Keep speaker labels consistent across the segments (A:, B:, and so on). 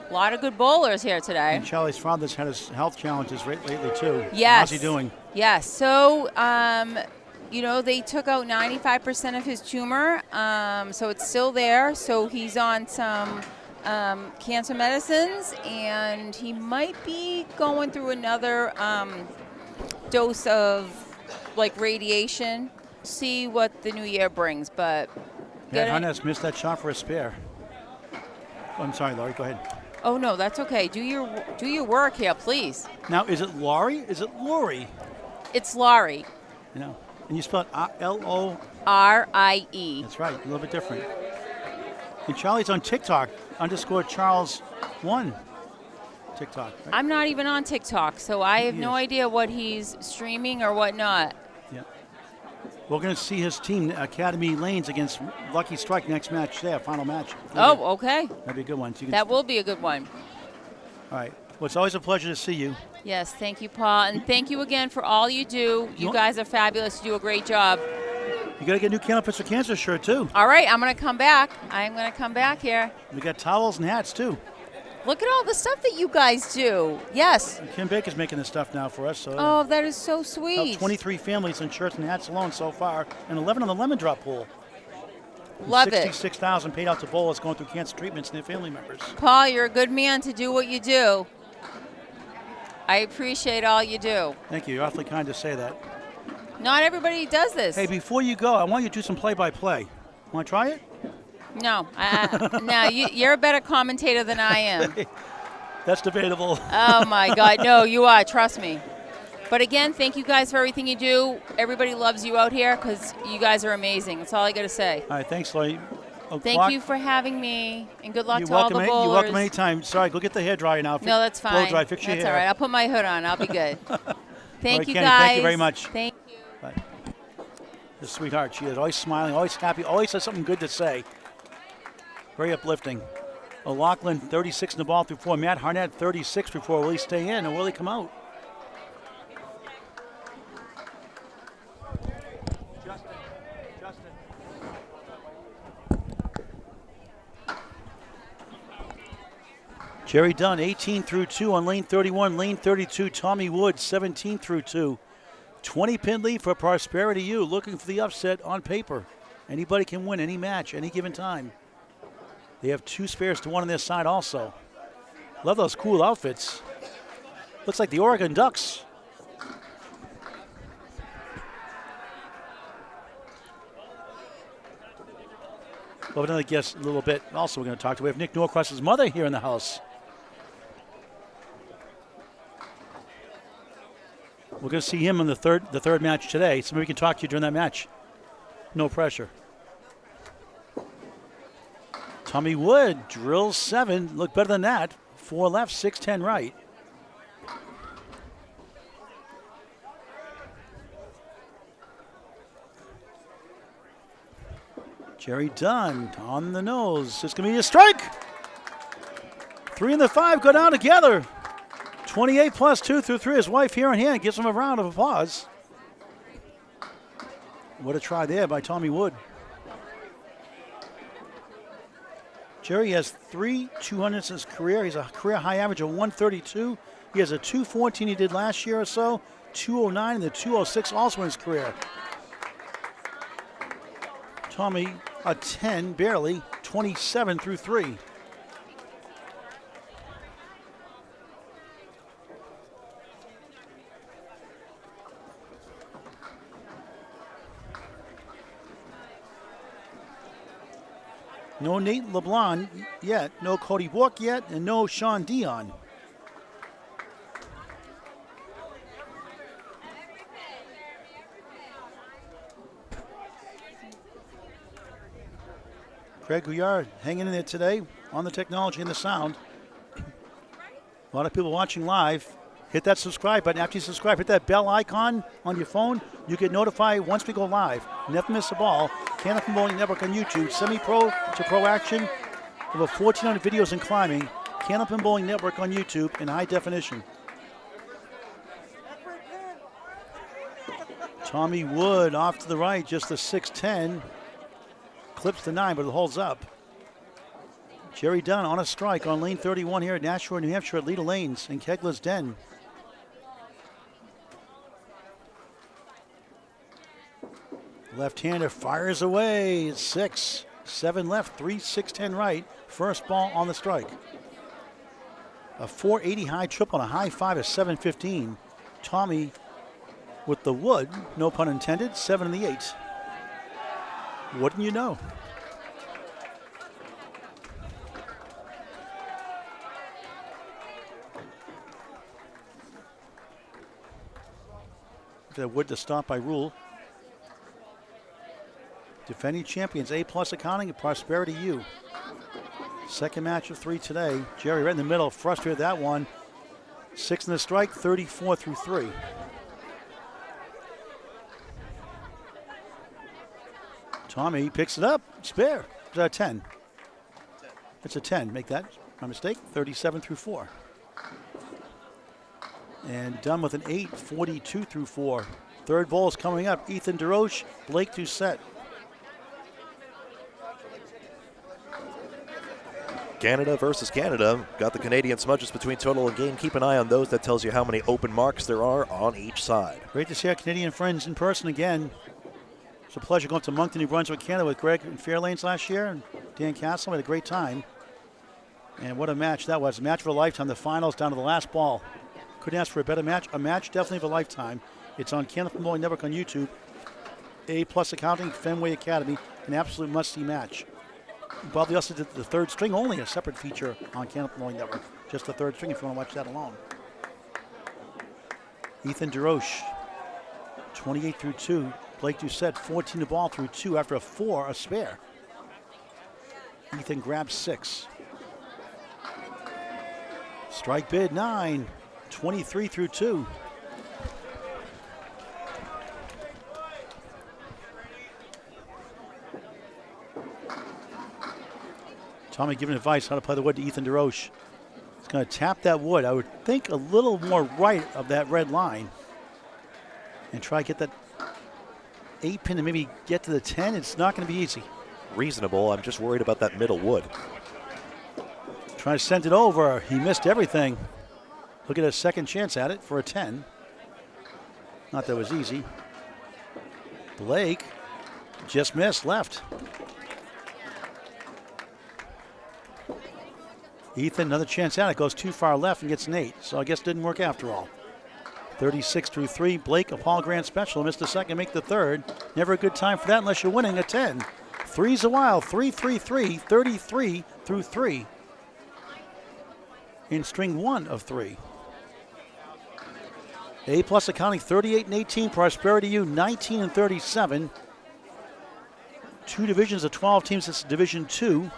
A: A lot of good bowlers here today.
B: And Charlie's father's had his health challenges lately too.
A: Yes.
B: How's he doing?
A: Yes. So, you know, they took out 95% of his tumor, so it's still there. So he's on some cancer medicines, and he might be going through another dose of like radiation. See what the new year brings, but
B: Harnett missed that shot for a spare. I'm sorry, Laurie. Go ahead.
A: Oh no, that's okay. Do your work here, please.
B: Now, is it Laurie? Is it Laurie?
A: It's Laurie.
B: You know, and you spell it L-O?
A: R-I-E.
B: That's right, a little bit different. And Charlie's on TikTok, _Charles1 TikTok. Right?
A: I'm not even on TikTok, so I have no idea what he's streaming or whatnot.
B: Yeah. We're going to see his team, Academy Lanes, against Lucky Strike next match there, final match.
A: Okay.
B: That'd be a good one. So
A: that will be a good one.
B: All right. Well, it's always a pleasure to see you.
A: Yes, thank you, Paul. And thank you again for all you do. You guys are fabulous. You do a great job.
B: You got to get a new Candlepin for Cancer shirt, too.
A: All right, I'm going to come back. I'm going to come back here.
B: We got towels and hats, too.
A: Look at all the stuff that you guys do. Yes.
B: And Kim Baker's making the stuff now for us. So
A: oh, that is so sweet.
B: 23 families in shirts and hats alone so far, and 11 on the lemon drop pool.
A: Love it.
B: $66,000 paid out to bowlers going through cancer treatments and their family members.
A: Paul, you're a good man to do what you do. I appreciate all you do.
B: Thank you. You're awfully kind to say that.
A: Not everybody does this.
B: Hey, before you go, I want you to do some play-by-play. Want to try it?
A: No. No, you're a better commentator than I am.
B: That's debatable.
A: Oh, my God. No, you are. Trust me. But again, thank you guys for everything you do. Everybody loves you out here because you guys are amazing. That's all I got to say.
B: All right. Thanks, Lloyd.
A: Thank you for having me, and good luck
B: to
A: all the bowlers.
B: You're welcome anytime. Sorry, go get the hairdryer now.
A: No, that's fine.
B: Blow dry, fix your hair.
A: That's all right. I'll put my hood on. I'll be good. Thank you,
B: Kenny,
A: guys.
B: Thank you very much.
A: Thank you.
B: Bye. The sweetheart. She is always smiling, always happy, always has something good to say. Very uplifting. O'Loughlin, 36 in the ball through 4. Matt Harnett, 36 before. Will he stay in or will he come out? Gerry Dunn, 18 through 2 on lane 31. Lane 32, Tommy Wood, 17 through 2. 20-pin lead for Prosperity U, looking for the upset on paper. Anybody can win any match, any given time. They have 2 spares to 1 on their side also. Love those cool outfits. Looks like the Oregon Ducks. We'll have another guest in a little bit. Also, we're going to talk to. We have Nick Norcross's mother here in the house. We're going to see him in the third match today, so maybe we can talk to you during that match. No pressure. Tommy Wood drills 7. Look better than that. 4 left, 6-10 right. Gerry Dunn on the nose. It's going to be a strike. 3 and the 5 go down together. 28 plus 2 through 3. His wife here in hand gives him a round of applause. What a try there by Tommy Wood. Gerry has 3 200s in his career. He's a career high average of 132. He has a 214 he did last year or so, 209 and the 206 also in his career. Tommy, a 10, barely, 27 through 3. No Nate LeBlanc yet, no Cody Book yet, and no Sean Dion. Craig Gouillart hanging in there today on the technology and the sound. A lot of people watching live. Hit that subscribe button. After you subscribe, hit that bell icon on your phone. You get notified once we go live. Never miss a ball. Candlepin Bowling Network on YouTube. Semi-pro to pro action. Over 1,400 videos in climbing. Candlepin Bowling Network on YouTube in high definition. Tommy Wood off to the right, just a 6'10". Clips the 9, but it holds up. Gerry Dunn on a strike on lane 31 here at Nashua, New Hampshire at Leda Lanes in Kegler's Den. Left-hander fires away. 6, 7 left, 3, 6, 10 right. First ball on the strike. A 480 high triple and a high 5 of 715. Tommy with the wood, no pun intended, 7 in the 8. Wouldn't you know? The wood to stop by rule. Defending champions, A+ accounting and Prosperity U. Second match of 3 today. Gerry right in the middle, frustrated that one. 6 in the strike, 34 through 3. Tommy picks it up, spare. Is that a 10? It's a 10, make that my mistake, 37 through 4. And done with an 8, 42 through 4. Third ball is coming up. Ethan Deroche, Blake Doucette.
C: Canada versus Canada. Got the Canadian smudges between total and game. Keep an eye on those. That tells you how many open marks there are on each side.
B: Great to see our Canadian friends in person again. It's a pleasure going to Moncton, New Brunswick, Canada with Greg in Fairlanes last year. And Dan Castle had a great time. And what a match that was. A match of a lifetime. The finals down to the last ball. Couldn't ask for a better match. A match definitely of a lifetime. It's on Candlepin Bowling Network on YouTube. A+ accounting, Fenway Academy. An absolute must-see match. Probably also did the third string, only a separate feature on Candlepin Bowling Network. Just the third string if you want to watch that alone. Ethan Deroche, 28 through 2. Blake Doucette, 14 to ball through 2 after a 4, a spare. Ethan grabs 6. Strike bid 9, 23 through 2. Tommy giving advice how to play the wood to Ethan Deroche. He's going to tap that wood, I would think a little more right of that red line. And try to get that 8-pin and maybe get to the 10. It's not going to be easy.
C: Reasonable. I'm just worried about that middle wood.
B: Trying to send it over. He missed everything. Look at a second chance at it for a 10. Not that it was easy. Blake just missed left. Ethan, another chance at it, goes too far left and gets an 8. So I guess it didn't work after all. 36 through 3. Blake, a Paul Grant special, missed the second, make the third. Never a good time for that unless you're winning a 10. Three's a while, 3, 3, 3, 33 through 3. In string 1 of 3. A+ accounting, 38 and 18. Prosperity U, 19 and 37. 2 divisions of 12 teams. It's Division 2.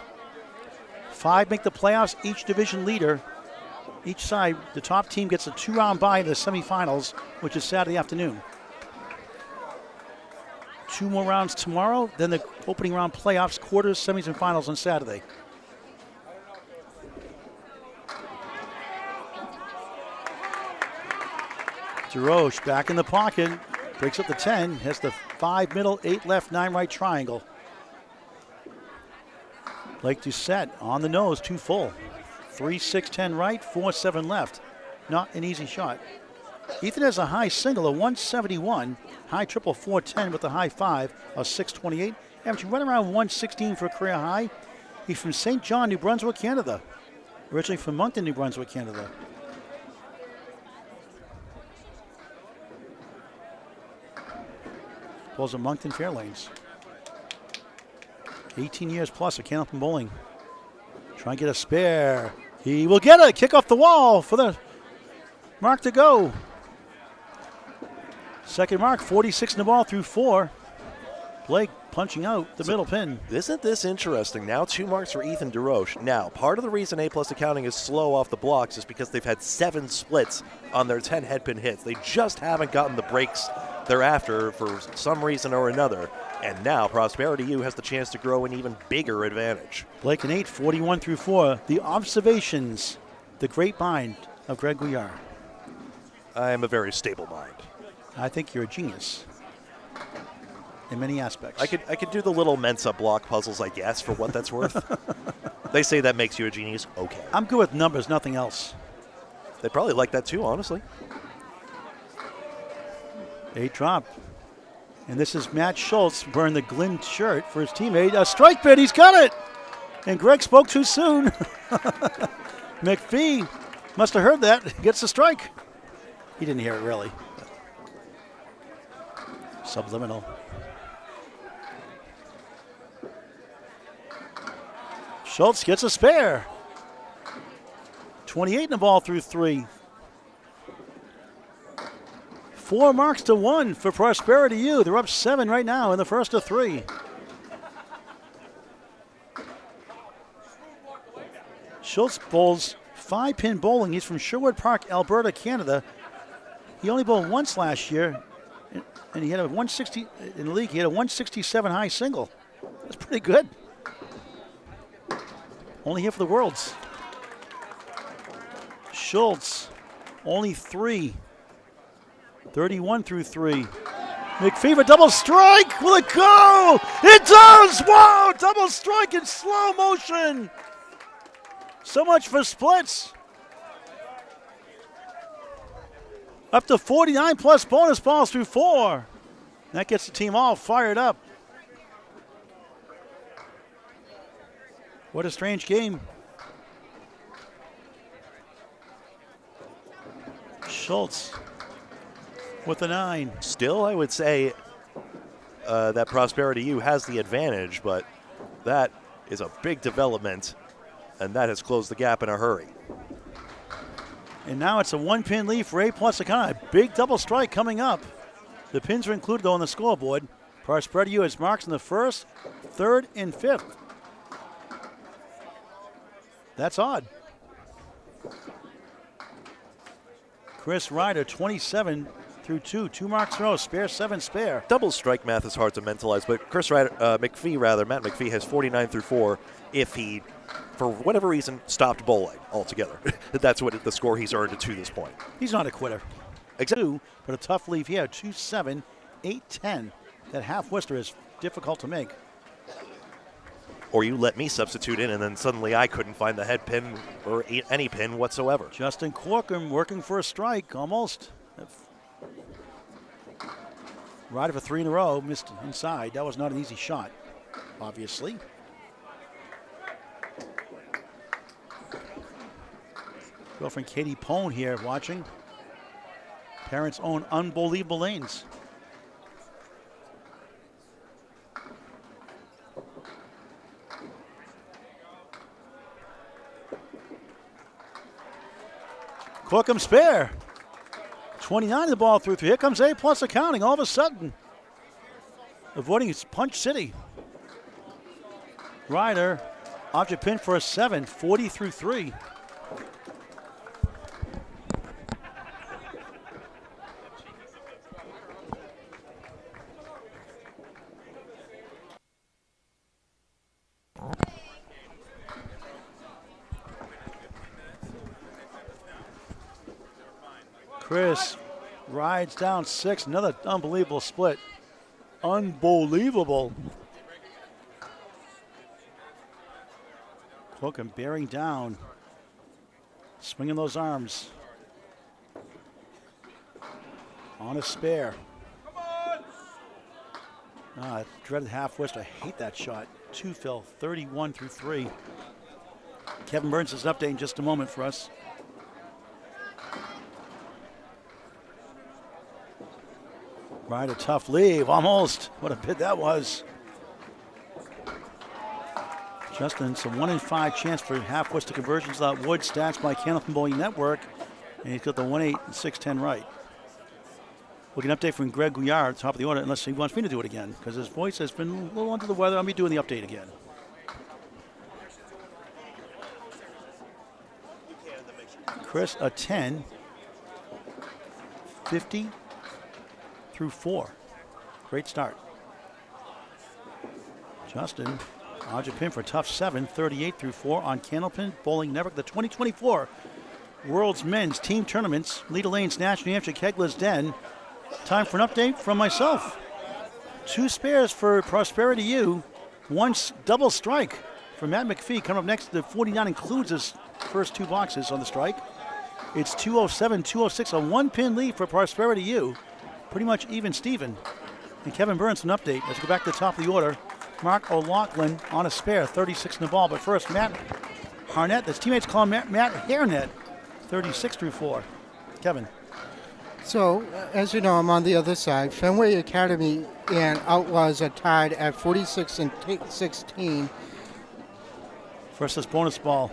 B: 5 make the playoffs, each division leader. Each side, the top team gets a 2-round bye to the semifinals, which is Saturday afternoon. 2 more rounds tomorrow, then the opening round playoffs, quarters, semis, and finals on Saturday. Deroche back in the pocket, breaks up the 10, has the 5 middle, 8 left, 9 right triangle. Blake Doucette on the nose, 2 full. 3, 6, 10 right, 4, 7 left. Not an easy shot. Ethan has a high single of 171, high triple 410 with a high 5 of 628. Averaging right around 116 for a career high. He's from St. John, New Brunswick, Canada. Originally from Moncton, New Brunswick, Canada. Pulls at Moncton Fairlanes. 18 years plus of Candlepin bowling. Try and get a spare. He will get it. Kick off the wall for the mark to go. Second mark, 46 in the ball through 4. Blake punching out the middle pin.
C: Isn't this interesting? Now 2 marks for Ethan Deroche. Now, part of the reason A+ accounting is slow off the blocks is because they've had 7 splits on their 10 headpin hits. They just haven't gotten the breaks thereafter for some reason or another. And now Prosperity U has the chance to grow an even bigger advantage.
B: Blake an 8, 41 through 4. The observations, the great mind of Greg Gouillart.
C: I am a very stable mind.
B: I think you're a genius in many aspects.
C: I could do the little Mensa block puzzles, I guess, for what that's worth. They say that makes you a genius. Okay.
B: I'm good with numbers, nothing else.
C: They probably like that too, honestly.
B: 8 drop. And this is Matt Schultz wearing the glint shirt for his teammate. A strike bid, he's got it! And Greg spoke too soon. McPhee must have heard that. Gets the strike. He didn't hear it really. Subliminal. Schultz gets a spare. 28 in the ball through 3. 4 marks to 1 for Prosperity U. They're up 7 right now in the first of 3. Schultz bowls 5-pin bowling. He's from Sherwood Park, Alberta, Canada. He only bowled once last year, and he had a 160 in the league. He had a 167 high single. That's pretty good. Only here for the Worlds. Schultz, only 3. 31 through 3. McPhee for double strike. Will it go? It does! Wow! Double strike in slow motion. So much for splits. Up to 49 plus bonus balls through 4. That gets the team all fired up. What a strange game. Schultz with a 9.
C: Still, I would say that Prosperity U has the advantage, but that is a big development, and that has closed the gap in a hurry.
B: And now it's a 1-pin lead for A plus Akana. Big double strike coming up. The pins are included, though, on the scoreboard. Prosperity U has marks in the 1st, 3rd, and 5th. That's odd. Chris Ryder, 27 through 2. 2 marks in a row. Spare, 7 spare.
C: Double strike math is hard to mentalize, but Matt McPhee has 49 through 4 if he, for whatever reason, stopped bowling altogether. That's what the score he's earned to this point.
B: He's not a quitter.
C: Exactly.
B: But a tough leave here. 2-7, 8-10. That half Worcester is difficult to make.
C: Or you let me substitute in, and then suddenly I couldn't find the head pin or any pin whatsoever.
B: Justin Corkum working for a strike, almost. Ryder for 3 in a row, missed inside. That was not an easy shot, obviously. Girlfriend Katie Pone here watching. Parents own unbelievable lanes. Corkum spare. 29 the ball through 3. Here comes A plus accounting all of a sudden. Avoiding his punch city. Ryder, object pin for a 7, 40 through 3. Chris rides down 6. Another unbelievable split. Unbelievable. Corkum bearing down. Swinging those arms. On a spare. Dreaded half west. I hate that shot. 2 fill, 31 through 3. Kevin Burns is updating just a moment for us. Right, a tough leave, almost. What a bid that was. Justin, it's a 1 in 5 chance for half Worcester conversions without wood. Stats by Candlepin Bowling Network. And he's got the 1-8 and 6-10 right. We'll get an update from Greg Gouillart at the top of the order, unless he wants me to do it again, because his voice has been a little under the weather. I'll be doing the update again. Chris, a 10. 50 through 4. Great start. Justin, object pin for a tough 7, 38 through 4 on Candlepin Bowling Network. The 2024 World's Men's Team Tournaments, Leda Lanes, National New Hampshire, Kegler's Den. Time for an update from myself. 2 spares for Prosperity U. 1 double strike for Matt McPhee. Coming up next, the 49 includes his first 2 boxes on the strike. It's 207, 206, a 1-pin lead for Prosperity U. Pretty much even Steven. And Kevin Burns, an update. Let's go back to the top of the order. Mark O'Loughlin on a spare, 36 in the ball. But first, Matt Harnett. His teammates call him Matt Harnett, 36 through 4. Kevin.
D: So, as you know, I'm on the other side. Fenway Academy and Outlaws are tied at 46 and 16.
B: First, this bonus ball.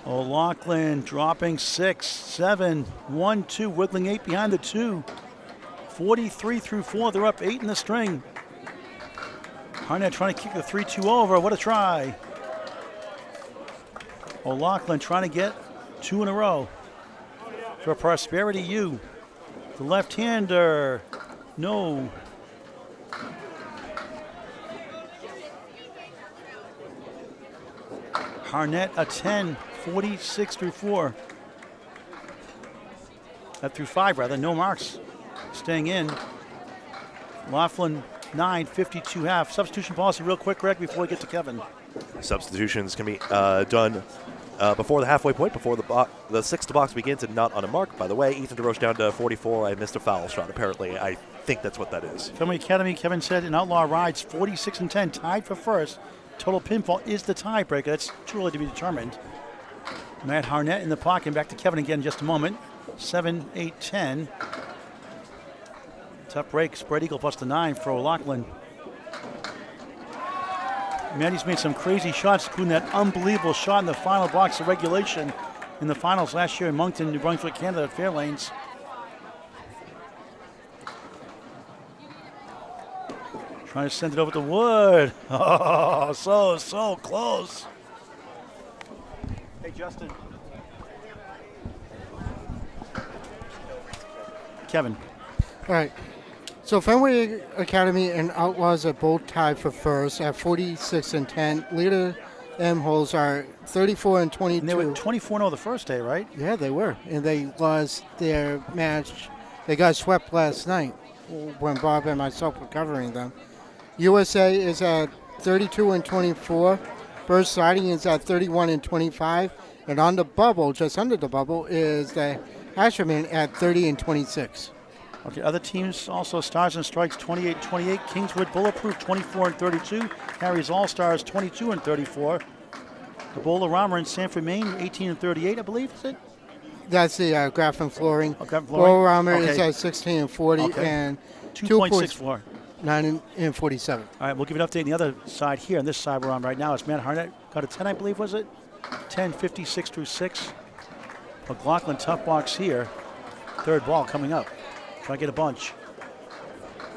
B: O'Loughlin dropping 6, 7, 1, 2, wiggling 8 behind the 2. 43 through 4. They're up 8 in the string. Harnett trying to kick the 3-2 over. What a try. O'Loughlin trying to get 2 in a row for Prosperity U. The left-hander, no. Harnett a 10, 46 through 4. Through 5 rather, no marks. Staying in. Laughlin 9, 52 half. Substitution policy real quick, Greg, before we get to Kevin.
C: Substitutions can be done before the halfway point, before the sixth box begins, and not on a mark. By the way, Ethan Deroche down to 44. I missed a foul shot, apparently. I think that's what that is.
B: Fenway Academy, Kevin said, in Outlaw rides 46 and 10, tied for first. Total pinfall is the tiebreaker. That's too early to be determined. Matt Harnett in the pocket. Back to Kevin again in just a moment. 7, 8, 10. Tough break. Spread eagle plus the 9 for O'Loughlin. Matty's made some crazy shots, including that unbelievable shot in the final box of regulation in the finals last year in Moncton, New Brunswick, Canada at Fairlanes. Trying to send it over to Wood. Oh, so close. Hey, Justin. Kevin.
D: All right. So Fenway Academy and Outlaws are both tied for first at 46 and 10. Leda M holes are 34 and 22.
B: And they were 24-0 the first day, right?
D: Yeah, they were. And they lost their match. They got swept last night when Bob and myself were covering them. USA is at 32 and 24. Bird Sliding is at 31 and 25. And on the bubble, just under the bubble, is the Asherman at 30 and 26.
B: Okay, other teams also Stars and Strikes 28-28. Kingswood Bulletproof 24 and 32. Harry's All Stars 22 and 34. The Bowl-O-Rama in Sanford, Maine 18 and 38, I believe, is it?
D: That's the Graph and Flooring.
B: Oh, Graph and Flooring.
D: Bowl-O-Rama
B: Okay.
D: is at 16 and 40
B: Okay.
D: and
B: 2.64.
D: 9 and 47.
B: All right, we'll give an update on the other side here. On this side we're on right now, it's Matt Harnett. Got a 10, I believe, was it? 10, 56 through 6. McLaughlin tough box here. Third ball coming up. Try to get a bunch.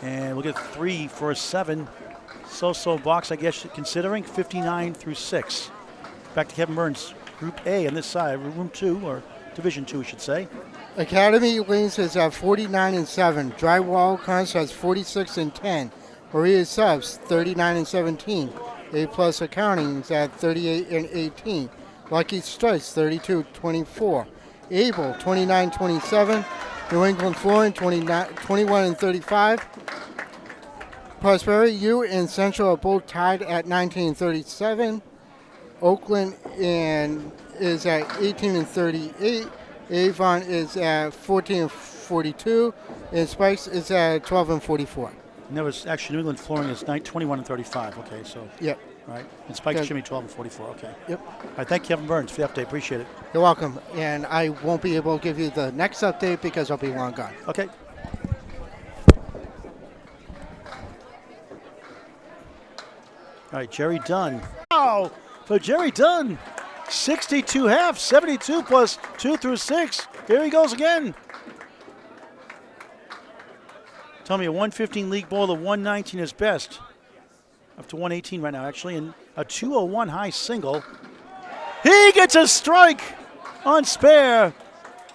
B: And we'll get 3 for a 7. So-so box, I guess, considering 59 through 6. Back to Kevin Burns. Group A on this side, room 2, or Division 2, we should say.
D: Academy Lanes is at 49 and 7. Drywall Concepts 46 and 10. Maria Subs 39 and 17. A Plus Accounting is at 38 and 18. Lucky Strikes 32-24. Able 29-27. New England Flooring 21 and 35. Prosperity U and Central are both tied at 19 and 37. Oakland is at 18 and 38. Avon is at 14 and 42. And Spikes is at 12 and 44.
B: And that was actually New England Flooring is 21 and 35. Okay, so.
D: Yep.
B: All right. And Spike Jimmy 12 and 44. Okay.
D: Yep.
B: All right. Thank you, Kevin Burns, for the update. Appreciate it.
D: You're welcome. And I won't be able to give you the next update because I'll be long gone.
B: Okay. All right, Gerry Dunn. Wow, for Gerry Dunn. 62 half, 72 plus 2 through 6. Here he goes again. Tell me a 115 league bowl, the 119 is best. Up to 118 right now, actually, and a 201 high single. He gets a strike on spare.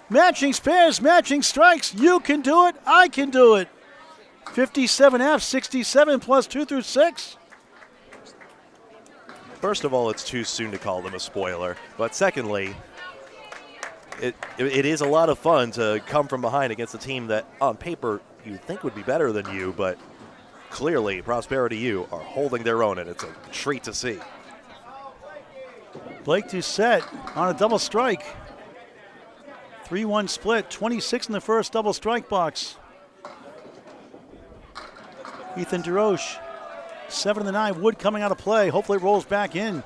B: Matching spares, matching strikes. You can do it. I can do it. 57 half, 67 plus 2 through 6.
C: First of all, it's too soon to call them a spoiler. But secondly, it is a lot of fun to come from behind against a team that, on paper, you'd think would be better than you, but clearly Prosperity U are holding their own, and it's a treat to see.
B: Blake Doucette on a double strike. 3-1 split, 26 in the first double strike box. Ethan Deroche, 7 in the 9. Wood coming out of play. Hopefully it rolls back in.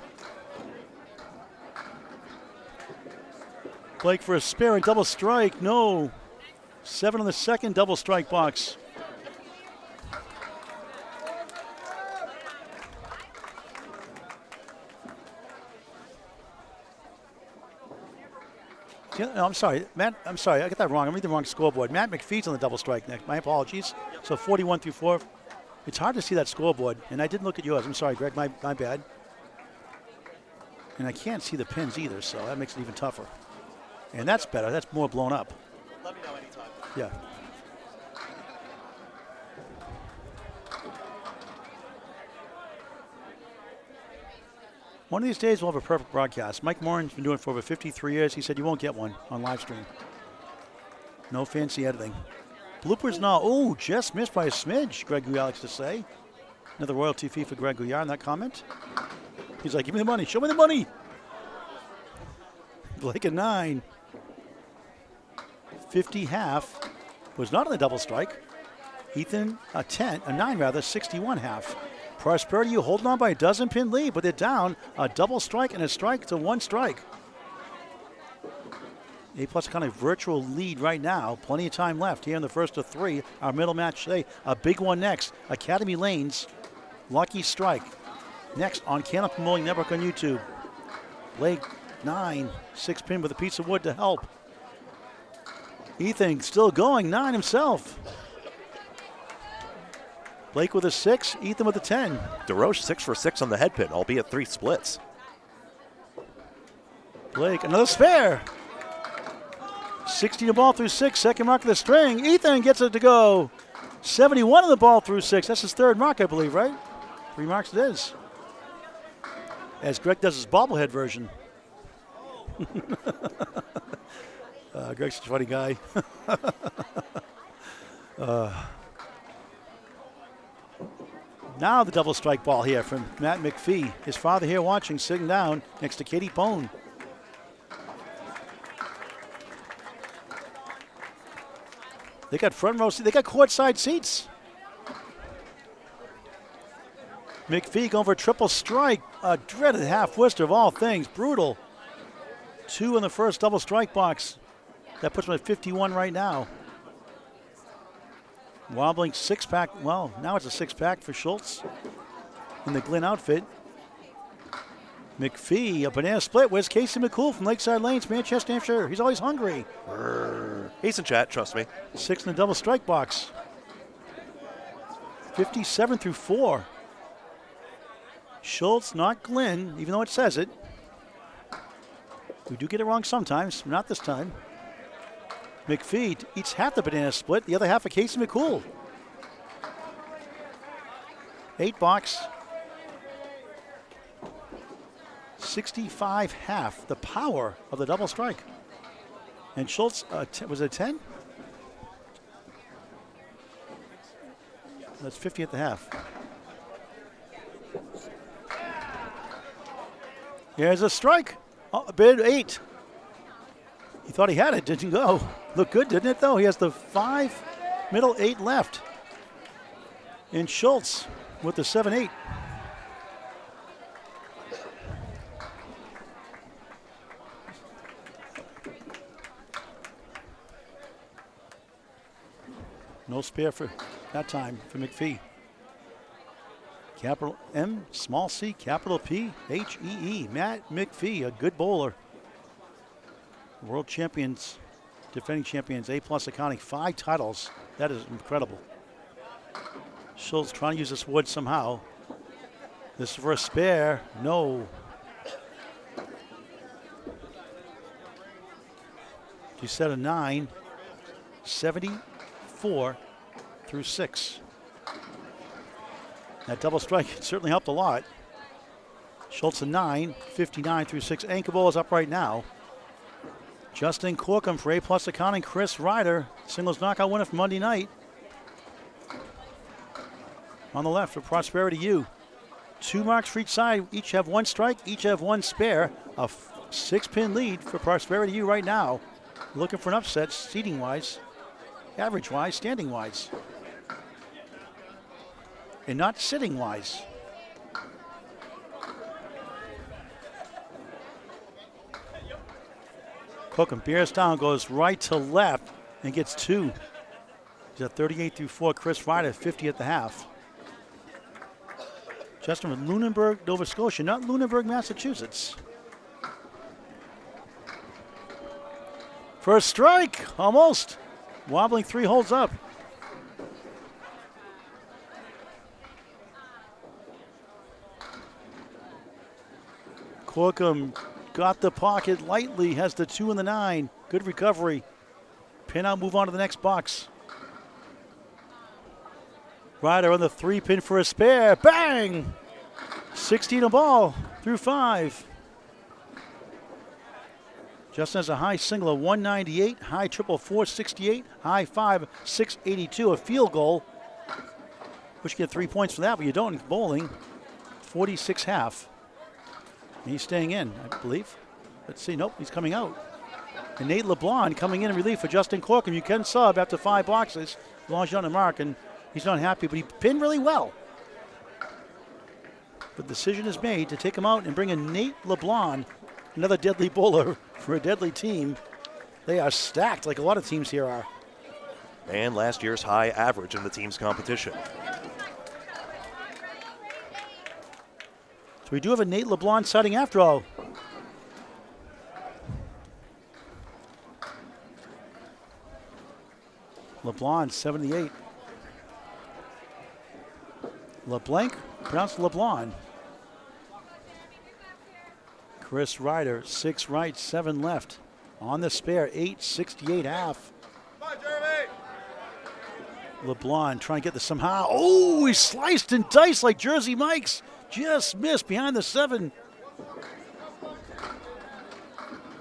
B: Blake for a spare and double strike. No. 7 in the second double strike box. No, I'm sorry, Matt. I'm sorry, I got that wrong. I'm reading the wrong scoreboard. Matt McPhee's on the double strike next. My apologies. So 41 through 4. It's hard to see that scoreboard, and I didn't look at yours. I'm sorry, Greg. My bad. And I can't see the pins either, so that makes it even tougher. And that's better. That's more blown up.
C: Let me know anytime.
B: Yeah. One of these days we'll have a perfect broadcast. Mike Morin's been doing it for over 53 years. He said you won't get one on live stream. No fancy editing. Bloopers now. Oh, just missed by a smidge, Greg Gouillart likes to say. Another royalty fee for Greg Gouillart in that comment. He's like, give me the money. Show me the money. Blake a 9. 50 half. Was not on the double strike. Ethan a 9 rather, 61 half. Prosperity, you holding on by a dozen pin lead, but they're down a double strike and a strike to 1 strike. A-plus kind of virtual lead right now. Plenty of time left here in the first of 3. Our middle match today. A big one next. Academy Lanes. Lucky strike. Next on Candlepin Bowling Network on YouTube. Blake 9. 6 pin with a piece of wood to help. Ethan still going. 9 himself. Blake with a 6, Ethan with a 10.
C: Deroche 6 for 6 on the head pin, albeit 3 splits.
B: Blake, another spare. 60 to ball through 6, second mark of the string. Ethan gets it to go. 71 of the ball through 6. That's his third mark, I believe, right? 3 marks it is. As Greg does his bobblehead version. Greg's such a funny guy. Now the double strike ball here from Matt McPhee. His father here watching, sitting down next to Katie Pone. They got front row, they got courtside seats. McPhee going for a triple strike. A dreaded half twister of all things. Brutal. 2 in the first double strike box. That puts him at 51 right now. Wobbling 6-pack. Well, now it's a 6-pack for Schultz in the Glen outfit. McPhee, a banana split. Where's Casey McCool from Lakeside Lanes, Manchester, Hampshire? He's always hungry.
C: He's in chat, trust me.
B: 6 in the double strike box. 57 through 4. Schultz, not Glenn, even though it says it. We do get it wrong sometimes, not this time. McPhee eats half the banana split, the other half of Casey McCool. 8 box. 65 half, the power of the double strike. And Schultz, was it 10? That's 50 at the half. Here's a strike. Oh, bid 8. He thought he had it, didn't go. Looked good, didn't it, though? He has the 5, middle 8 left. And Schultz with the 7-8. No spare for that time for McPhee. Capital M, small c, capital P, H-E-E. Matt McPhee, a good bowler. World champions, defending champions, A-plus accounting, 5 titles. That is incredible. Schultz trying to use this wood somehow. This is for a spare. No. You set a 9. 74 through 6. That double strike certainly helped a lot. Schultz a 9. 59 through 6. Anchor ball is up right now. Justin Corkum for A-plus accounting. Chris Ryder, singles knockout winner from Monday night. On the left for Prosperity U. 2 marks for each side. Each have 1 strike. Each have 1 spare. A 6-pin lead for Prosperity U right now. Looking for an upset, seating-wise, average-wise, standing-wise, and not sitting-wise. Corkum bears down, goes right to left, and gets 2. He's at 38 through 4. Chris Ryder, 50 at the half. Justin from Lunenburg, Nova Scotia, not Lunenburg, Massachusetts. First strike, almost. Wobbling 3 holds up. Corkum got the pocket lightly, has the 2 and the 9. Good recovery. Pin out, move on to the next box. Ryder on the 3-pin for a spare. Bang! 16 a ball through 5. Justin has a high single of 198, high triple 468, high 5 682. A field goal. Wish you get 3 points for that, but you don't in bowling. 46 half. He's staying in, I believe. Let's see. Nope, he's coming out. And Nate LeBlanc coming in relief for Justin Corkum. You can sub after 5 boxes as long as you're on the mark, and he's not happy, but he pinned really well. The decision is made to take him out and bring in Nate LeBlanc, another deadly bowler for a deadly team. They are stacked like a lot of teams here are.
C: And last year's high average in the team's competition.
B: So we do have a Nate LeBlanc sighting after all. LeBlanc, 78. LeBlanc, pronounced LeBlanc. Chris Ryder, 6 right, 7 left. On the spare, 868 half. LeBlanc trying to get this somehow. Oh, he sliced and diced like Jersey Mike's. Just missed behind the 7.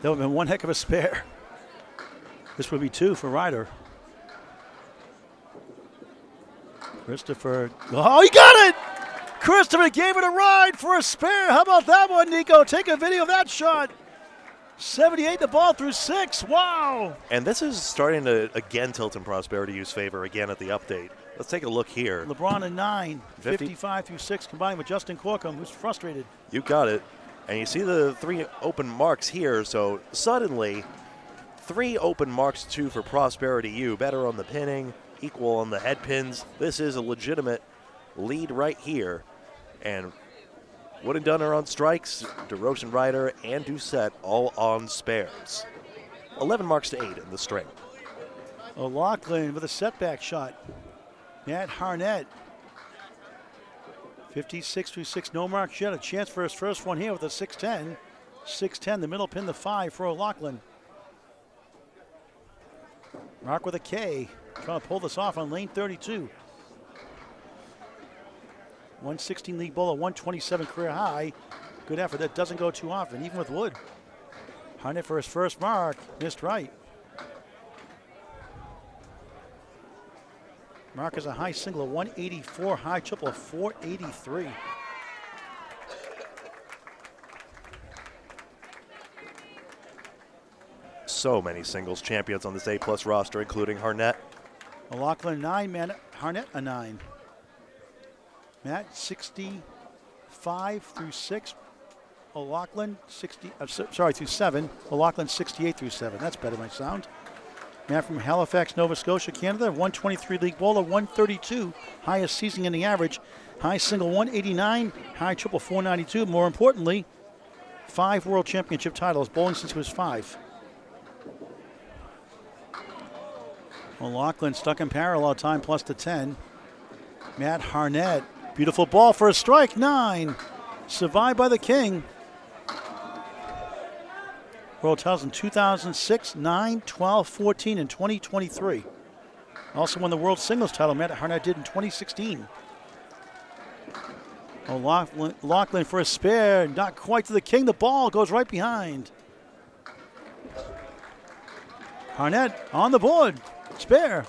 B: That would have been one heck of a spare. This would be 2 for Ryder. Christopher, oh, he got it! Christopher gave it a ride for a spare. How about that one, Nico? Take a video of that shot. 78 the ball through 6. Wow.
C: And this is starting to, again, tilt in Prosperity U's favor again at the update. Let's take a look here.
B: LeBron a 9, 55 through 6, combined with Justin Corkum, who's frustrated.
C: You got it. And you see the 3 open marks here, so suddenly 3 open marks, 2 for Prosperity U. Better on the pinning, equal on the head pins. This is a legitimate lead right here. And Wood and Dunn are on strikes. Deroche and Ryder and Doucette all on spares. 11 marks to 8 in the string.
B: O'Loughlin with a setback shot. Matt Harnett. 56 through 6, no marks yet. A chance for his first one here with a 6-10. 6-10, the middle pin, the 5 for O'Loughlin. Mark with a K. Trying to pull this off on lane 32. 116 league bowler, 127 career high. Good effort. That doesn't go too often, even with Wood. Harnett for his first mark. Missed right. Mark is a high single of 184, high triple of 483.
C: So many singles champions on this A-plus roster, including Harnett.
B: O'Loughlin 9, Matt Harnett a 9. Matt 65 through 6. O'Loughlin 60. Through 7. O'Loughlin 68 through 7. That's better, my sound. Matt from Halifax, Nova Scotia, Canada. 123 league bowler, 132. Highest season inning average. High single 189. High triple 492. More importantly, 5 world championship titles, bowling since he was 5. O'Loughlin stuck in parallel, time plus the 10. Matt Harnett, beautiful ball for a strike, 9. Survived by the King. World titles in 2006, 9, 12, 14, and 2023. Also won the world singles title, Matt Harnett did in 2016. O'Loughlin for a spare, not quite to the King. The ball goes right behind. Harnett on the board. Spare.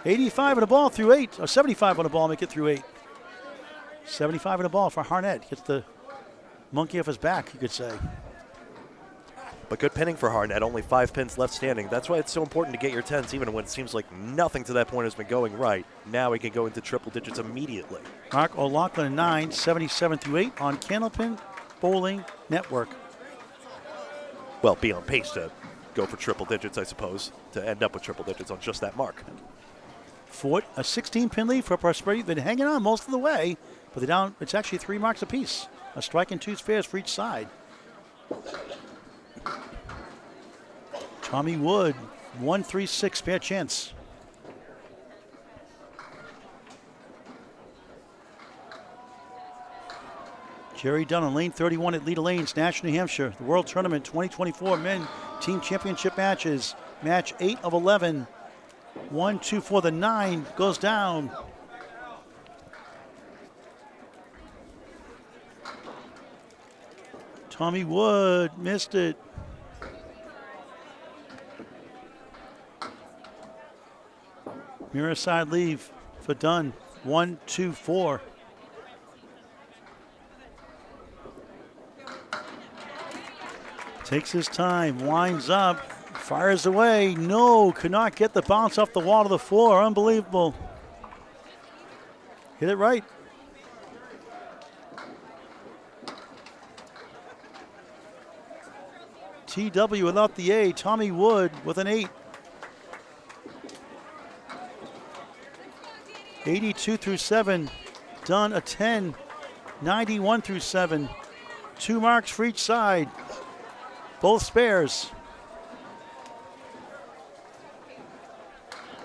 B: 85 on the ball through 8, or 75 on the ball, make it through 8. 75 in the ball for Harnett. Gets the monkey off his back, you could say.
C: But good pinning for Harnett, only 5 pins left standing. That's why it's so important to get your 10s even when it seems like nothing to that point has been going right. Now he can go into triple digits immediately.
B: Mark O'Loughlin 9, 77 through 8 on Candlepin Bowling Network.
C: Well, be on pace to go for triple digits, I suppose, to end up with triple digits on just that mark.
B: Fort, a 16-pin lead for Prosperity. Been hanging on most of the way, but they're down. It's actually 3 marks apiece. A strike and 2 spares for each side. Tommy Wood, 1-3-6 spare chance. Gerry Dunn on lane 31 at Leda Lanes, Nashua, New Hampshire. The World Tournament 2024 Men Team Championship matches. Match 8 of 11. 1-2 for the 9 goes down. Tommy Wood missed it. Mirror side leave for Dunn. 1-2-4. Takes his time, winds up, fires away. No, could not get the bounce off the wall to the floor. Unbelievable. Hit it right. TW without the A. Tommy Wood with an 8. 82 through 7. Dunn a 10. 91 through 7. 2 marks for each side. Both spares.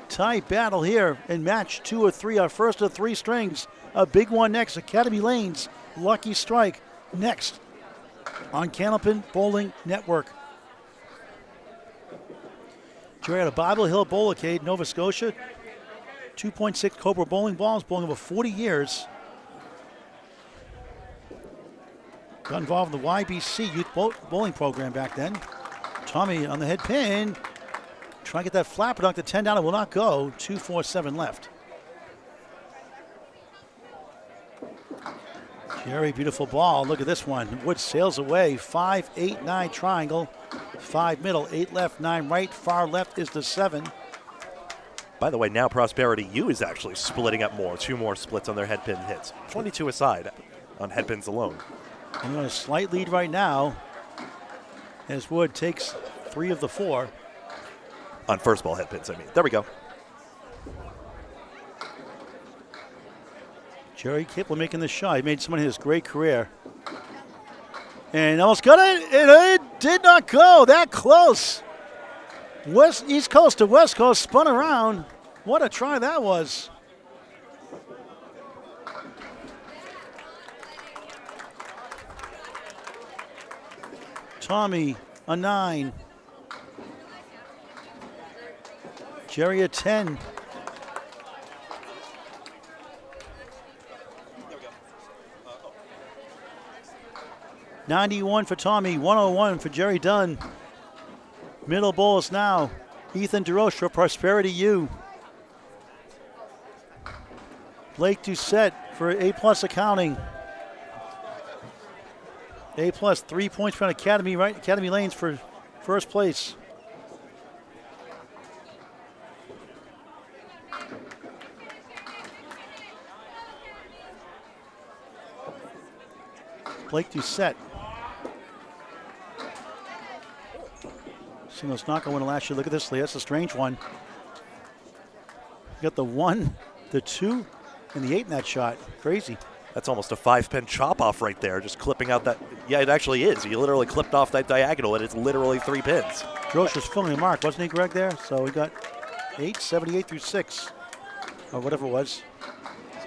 B: Tight battle here in match 2 of 3. Our first of 3 strings. A big one next. Academy Lanes. Lucky Strike next on Candlepin Bowling Network. Jerry at a Bible Hill Bowlicade, Nova Scotia. 2.6 Cobra bowling balls, bowling over 40 years. Got involved in the YBC Youth Bowling Program back then. Tommy on the head pin. Trying to get that flapper dunk to 10 down. It will not go. 2-4-7 left. Jerry, beautiful ball. Look at this one. Wood sails away. 5-8-9 triangle. 5 middle, 8 left, 9 right. Far left is the 7.
C: By the way, now Prosperity U is actually splitting up more. 2 more splits on their headpin hits. 22 aside on headpins alone.
B: And on a slight lead right now as Wood takes 3 of the 4.
C: On first ball headpins, I mean. There we go.
B: Jerry Kipling making the shot. He made someone in his great career. And almost got it. It did not go that close. East Coast to West Coast, spun around. What a try that was. Tommy, a 9. Jerry, a 10. $91 for Tommy, 101 for Gerry Dunn. Middle bowls now. Ethan Deroche for Prosperity U. Blake Doucette for A+ accounting. A+, 3 points from Academy, right? Academy Lanes for first place. Blake Doucette. Singles knockout winner last year. Look at this, Lee. That's a strange one. You got the 1, the 2, and the 8 in that shot. Crazy.
C: That's almost a 5-pin chop off right there, just clipping out that. Yeah, it actually is. He literally clipped off that diagonal, and it's literally 3 pins.
B: Grosh was filling a mark, wasn't he, Greg, there? So we got 8, 78 through 6, or whatever it was.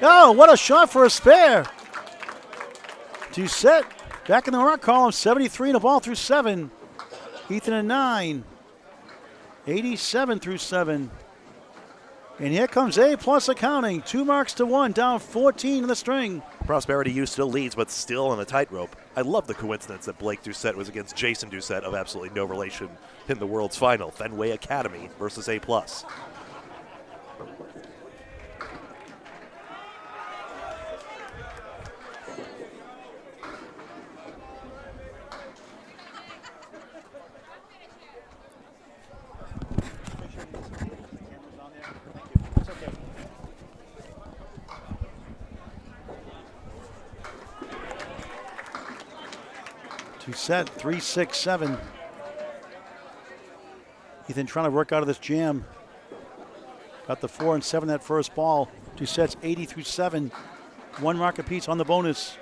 B: Oh, what a shot for a spare. Doucette back in the mark column, 73 and a ball through 7. Ethan a 9, 87 through 7. And here comes A+ accounting, 2 marks to 1, down 14 in the string.
C: Prosperity U still leads, but still on the tightrope. I love the coincidence that Blake Doucette was against Jason Doucette, of absolutely no relation, in the world's final. Fenway Academy versus A+.
B: Doucette, 3-6-7. Ethan trying to work out of this jam. Got the 4 and 7 that first ball. Doucette's 80-7. 1 mark apiece on the bonus.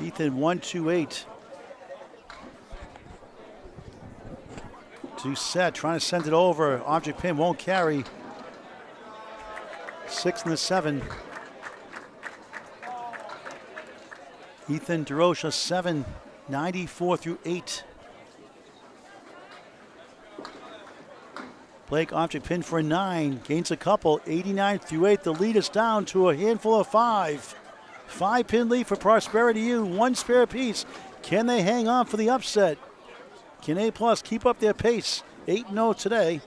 B: Ethan 1-2-8. Doucette trying to send it over. Object pin won't carry. 6 and the 7. Ethan Deroche 7, 94-8. Blake object pin for a 9. Gains a couple. 89-8. The lead is down to a handful of 5. 5-pin lead for Prosperity U. 1 spare apiece. Can they hang on for the upset? Can A+ keep up their pace? 8-0 today.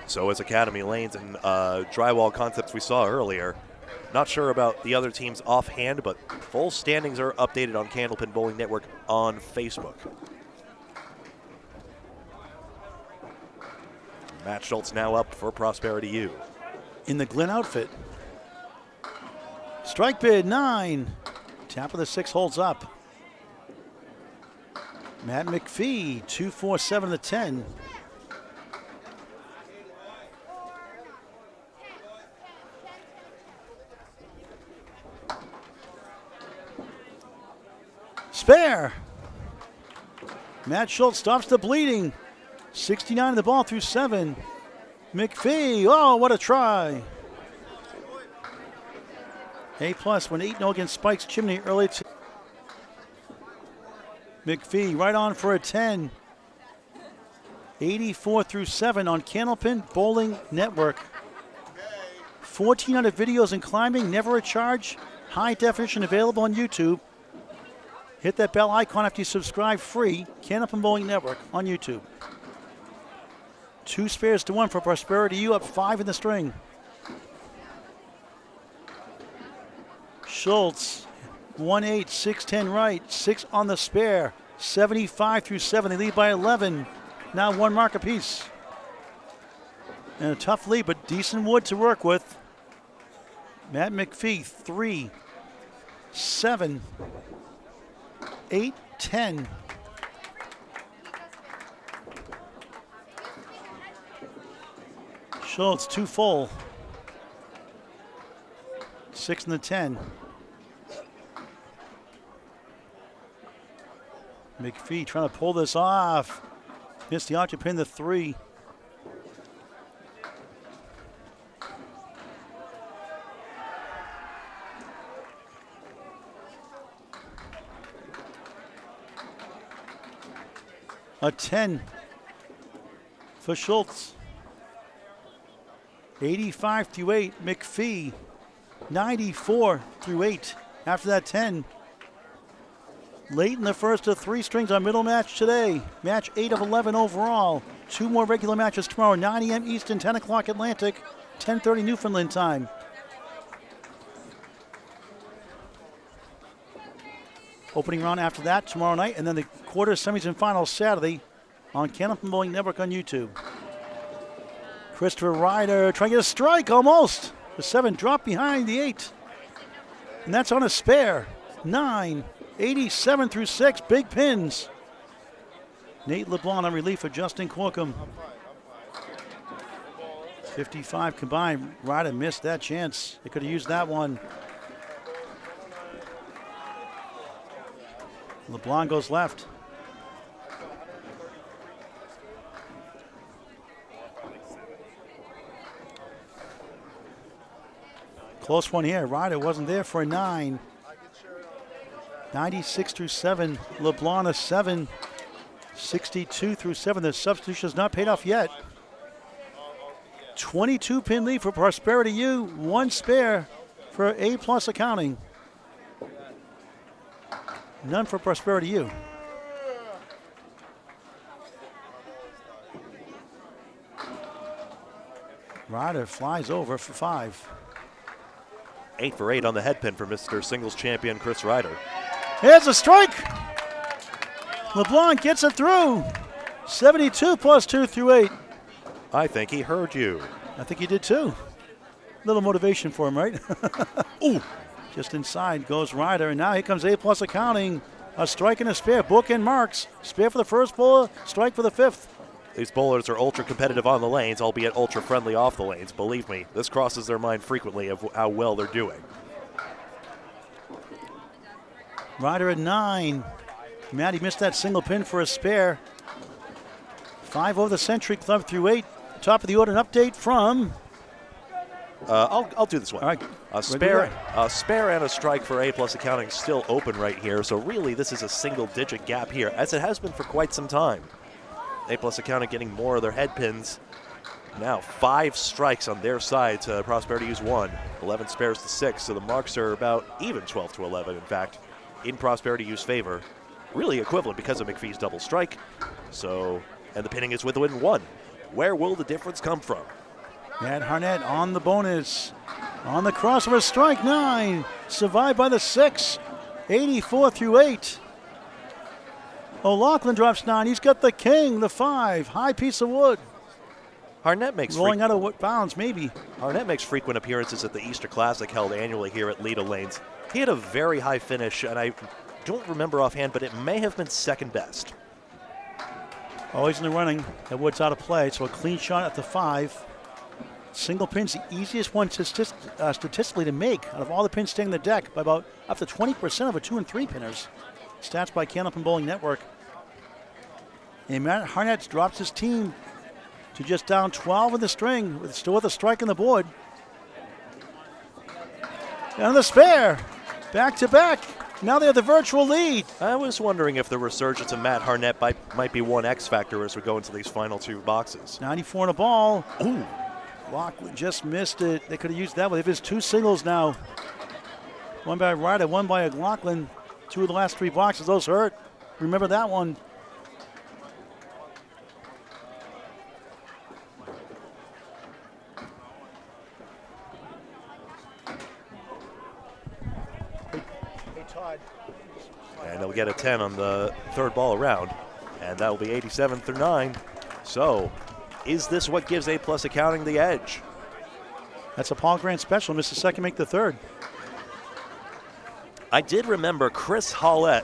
C: So is Academy Lanes and Drywall Concepts we saw earlier. Not sure about the other teams offhand, but full standings are updated on Candlepin Bowling Network on Facebook. Matt Schultz now up for Prosperity U.
B: In the Glen outfit. Strike bid 9. Tap of the 6 holds up. Matt McPhee 2-4-7 to 10. Spare. Matt Schultz stops the bleeding. 69 in the ball through 7. McPhee, oh, what a try. A+ went 8-0 against Spike's Chimney early. McPhee right on for a 10. 84-7 on Candlepin Bowling Network. 1,400 videos in climbing, never a charge. High definition available on YouTube. Hit that bell icon after you subscribe free. Candlepin Bowling Network on YouTube. 2 spares to 1 for Prosperity U, up 5 in the string. Schultz, 1-8, 6-10 right, 6 on the spare. 75-7, they lead by 11. Now 1 mark apiece. And a tough lead, but decent wood to work with. Matt McPhee, 3, 7, 8, 10. Schultz, 2 full. 6 in the 10. McPhee trying to pull this off. Missed the object pin, the 3. A 10 for Schultz. 85-8, McPhee. 94-8 after that 10. Late in the first of 3 strings on middle match today. Match 8 of 11 overall. 2 more regular matches tomorrow, 9 a.m. Eastern, 10 o'clock Atlantic, 10:30 Newfoundland time. Opening round after that tomorrow night, and then the quarters, semis, and finals Saturday on Candlepin Bowling Network on YouTube. Christopher Ryder trying to get a strike almost. The 7 dropped behind the 8. And that's on a spare. 9, 87-6, big pins. Nate LeBlanc on relief for Justin Corkum. 55 combined. Ryder missed that chance. They could have used that one. LeBlanc goes left. Close one here. Ryder wasn't there for a 9. 96-7. LeBlanc a 7. 62-7. The substitution has not paid off yet. 22 pin lead for Prosperity U. 1 spare for A+ accounting. None for Prosperity U. Ryder flies over for 5.
C: 8 for 8 on the head pin for Mr. Singles champion Chris Ryder.
B: Here's a strike. LeBlanc gets it through. 72 plus 2 through 8.
C: I think he heard you.
B: I think he did too. Little motivation for him, right? Ooh. Just inside goes Ryder, and now here comes A+ accounting. A strike and a spare. Bookend marks. Spare for the first bowler, strike for the fifth.
C: These bowlers are ultra competitive on the lanes, albeit ultra friendly off the lanes. Believe me, this crosses their mind frequently of how well they're doing.
B: Ryder at 9. Matty missed that single pin for a spare. 5 over the Century Club through 8. Top of the order, an update from.
C: I'll do this one.
B: All right.
C: A spare and a strike for A+ accounting still open right here. So really, this is a single-digit gap here, as it has been for quite some time. A+ accounting getting more of their head pins. Now 5 strikes on their side to Prosperity use 1. 11 spares to 6. So the marks are about even 12 to 11. In fact, in Prosperity use favor, really equivalent because of McPhee's double strike. So, and the pinning is within 1. Where will the difference come from?
B: Matt Harnett on the bonus. On the crossover, strike 9. Survived by the 6. 84 through 8. O'Loughlin drops 9. He's got the king, the 5. High piece of wood.
C: Harnett makes
B: rolling out of bounds, maybe.
C: Harnett makes frequent appearances at the Easter Classic held annually here at Leda Lanes. He had a very high finish, and I don't remember offhand, but it may have been second best.
B: Always in the running. That wood's out of play, so a clean shot at the 5. Single pin's the easiest one statistically to make out of all the pins staying in the deck by about up to 20% of a 2 and 3 pinners. Stats by Candlepin Bowling Network. And Matt Harnett drops his team to just down 12 in the string, still with a strike on the board. And the spare, back to back. Now they have the virtual lead.
C: I was wondering if the resurgence of Matt Harnett might be one X factor as we go into these final 2 boxes.
B: 94 on a ball. Ooh. Lockwood just missed it. They could have used that one. They've his 2 singles now. One by Ryder, one by O'Loughlin. 2 of the last 3 boxes. Those hurt. Remember that one. Hey, Todd.
C: And they'll get a 10 on the 3rd ball around. And that'll be 87 through 9. So, is this what gives A+ accounting the edge?
B: That's a Paul Grant special. Missed the second, make the 3rd.
C: I did remember Chris Harnett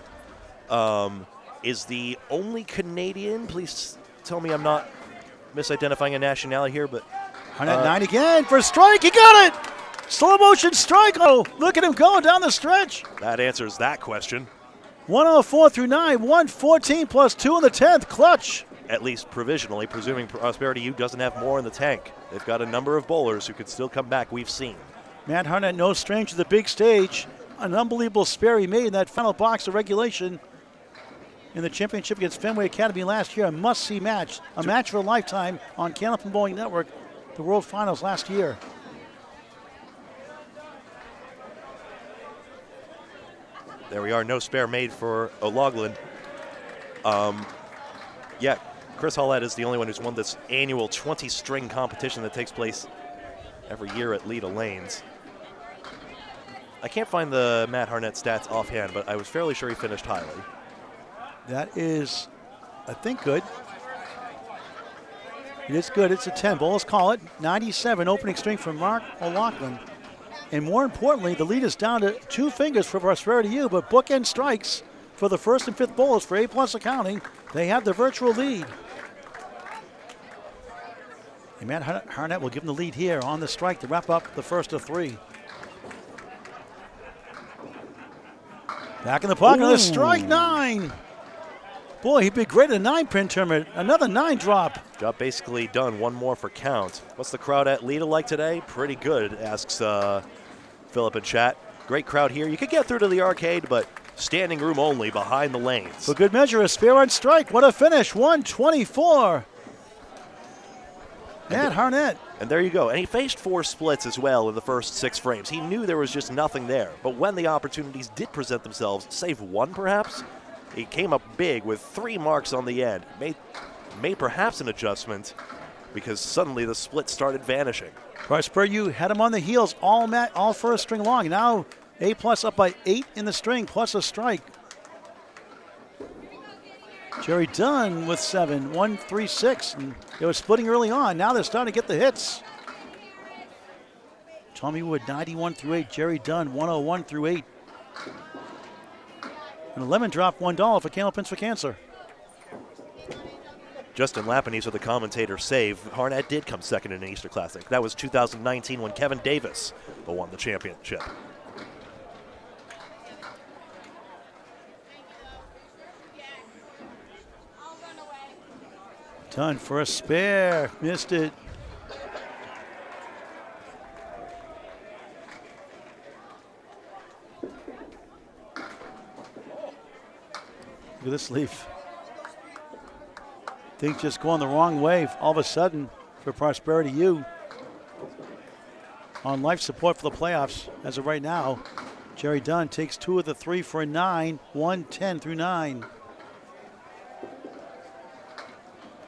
C: is the only Canadian. Please tell me I'm not misidentifying a nationality here, but
B: Harnett 9 again for a strike. He got it. Slow motion strike. Oh, look at him going down the stretch.
C: That answers that question.
B: 104 through 9. 114 plus 2 in the 10th. Clutch.
C: At least provisionally, presuming Prosperity U doesn't have more in the tank. They've got a number of bowlers who could still come back, we've seen.
B: Matt Harnett, no stranger to the big stage. An unbelievable spare he made in that final box of regulation in the championship against Fenway Academy last year. A must-see match. A match for a lifetime on Candlepin Bowling Network. The World Finals last year.
C: There we are, no spare made for O'Loughlin. Yeah, Chris Harnett is the only one who's won this annual 20-string competition that takes place every year at Leda Lanes. I can't find the Matt Harnett stats offhand, but I was fairly sure he finished highly.
B: That is, I think, good. It is good. It's a 10. Bowlers call it. 97 opening string from Mark O'Loughlin. And more importantly, the lead is down to 2 fingers for Prosperity U, but bookend strikes for the 1st and 5th bowlers for A+ accounting. They have the virtual lead. And Matt Harnett will give them the lead here on the strike to wrap up the first of 3. Back in the pocket, another strike 9. Boy, he'd be great at a 9-pin tournament. Another 9 drop.
C: Job basically done. 1 more for count. What's the crowd at Leda like today? Pretty good, asks Philip in chat. Great crowd here. You could get through to the arcade, but standing room only behind the lanes.
B: For good measure, a spare on strike. What a finish. 124. Matt Harnett.
C: And there you go. And he faced 4 splits as well in the first 6 frames. He knew there was just nothing there. But when the opportunities did present themselves, save 1 perhaps, he came up big with 3 marks on the end. Made perhaps an adjustment because suddenly the split started vanishing.
B: Prosperity U had him on the heels all first string long. Now A+ up by 8 in the string plus a strike. Gerry Dunn with 7, 1-3-6. And they were splitting early on. Now they're starting to get the hits. Tommy Wood, 91 through 8. Gerry Dunn, 101 through 8. And a lemon drop, $1 for Candlepins for Cancer.
C: Justin Lapinese with the commentator save. Harnett did come second in an Easter Classic. That was 2019 when Kevin Davis won the championship.
B: Dunn for a spare, missed it. Look at this leaf. Things just going the wrong way all of a sudden for Prosperity U. On life support for the playoffs as of right now. Gerry Dunn takes 2 of the 3 for a 9, 110 through 9.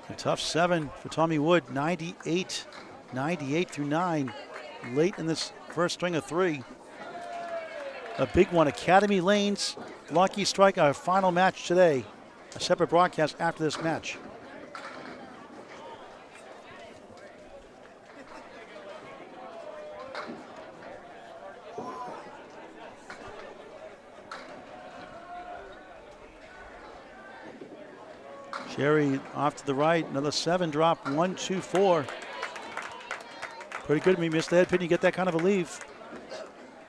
B: A tough 7 for Tommy Wood, 98 through 9. Late in this first string of 3. A big one, Academy Lanes, Lucky Strike, our final match today. A separate broadcast after this match. Gerry off to the right, another 7 drop, 1, 2, 4. Pretty good when you miss the head pin, you get that kind of a leave.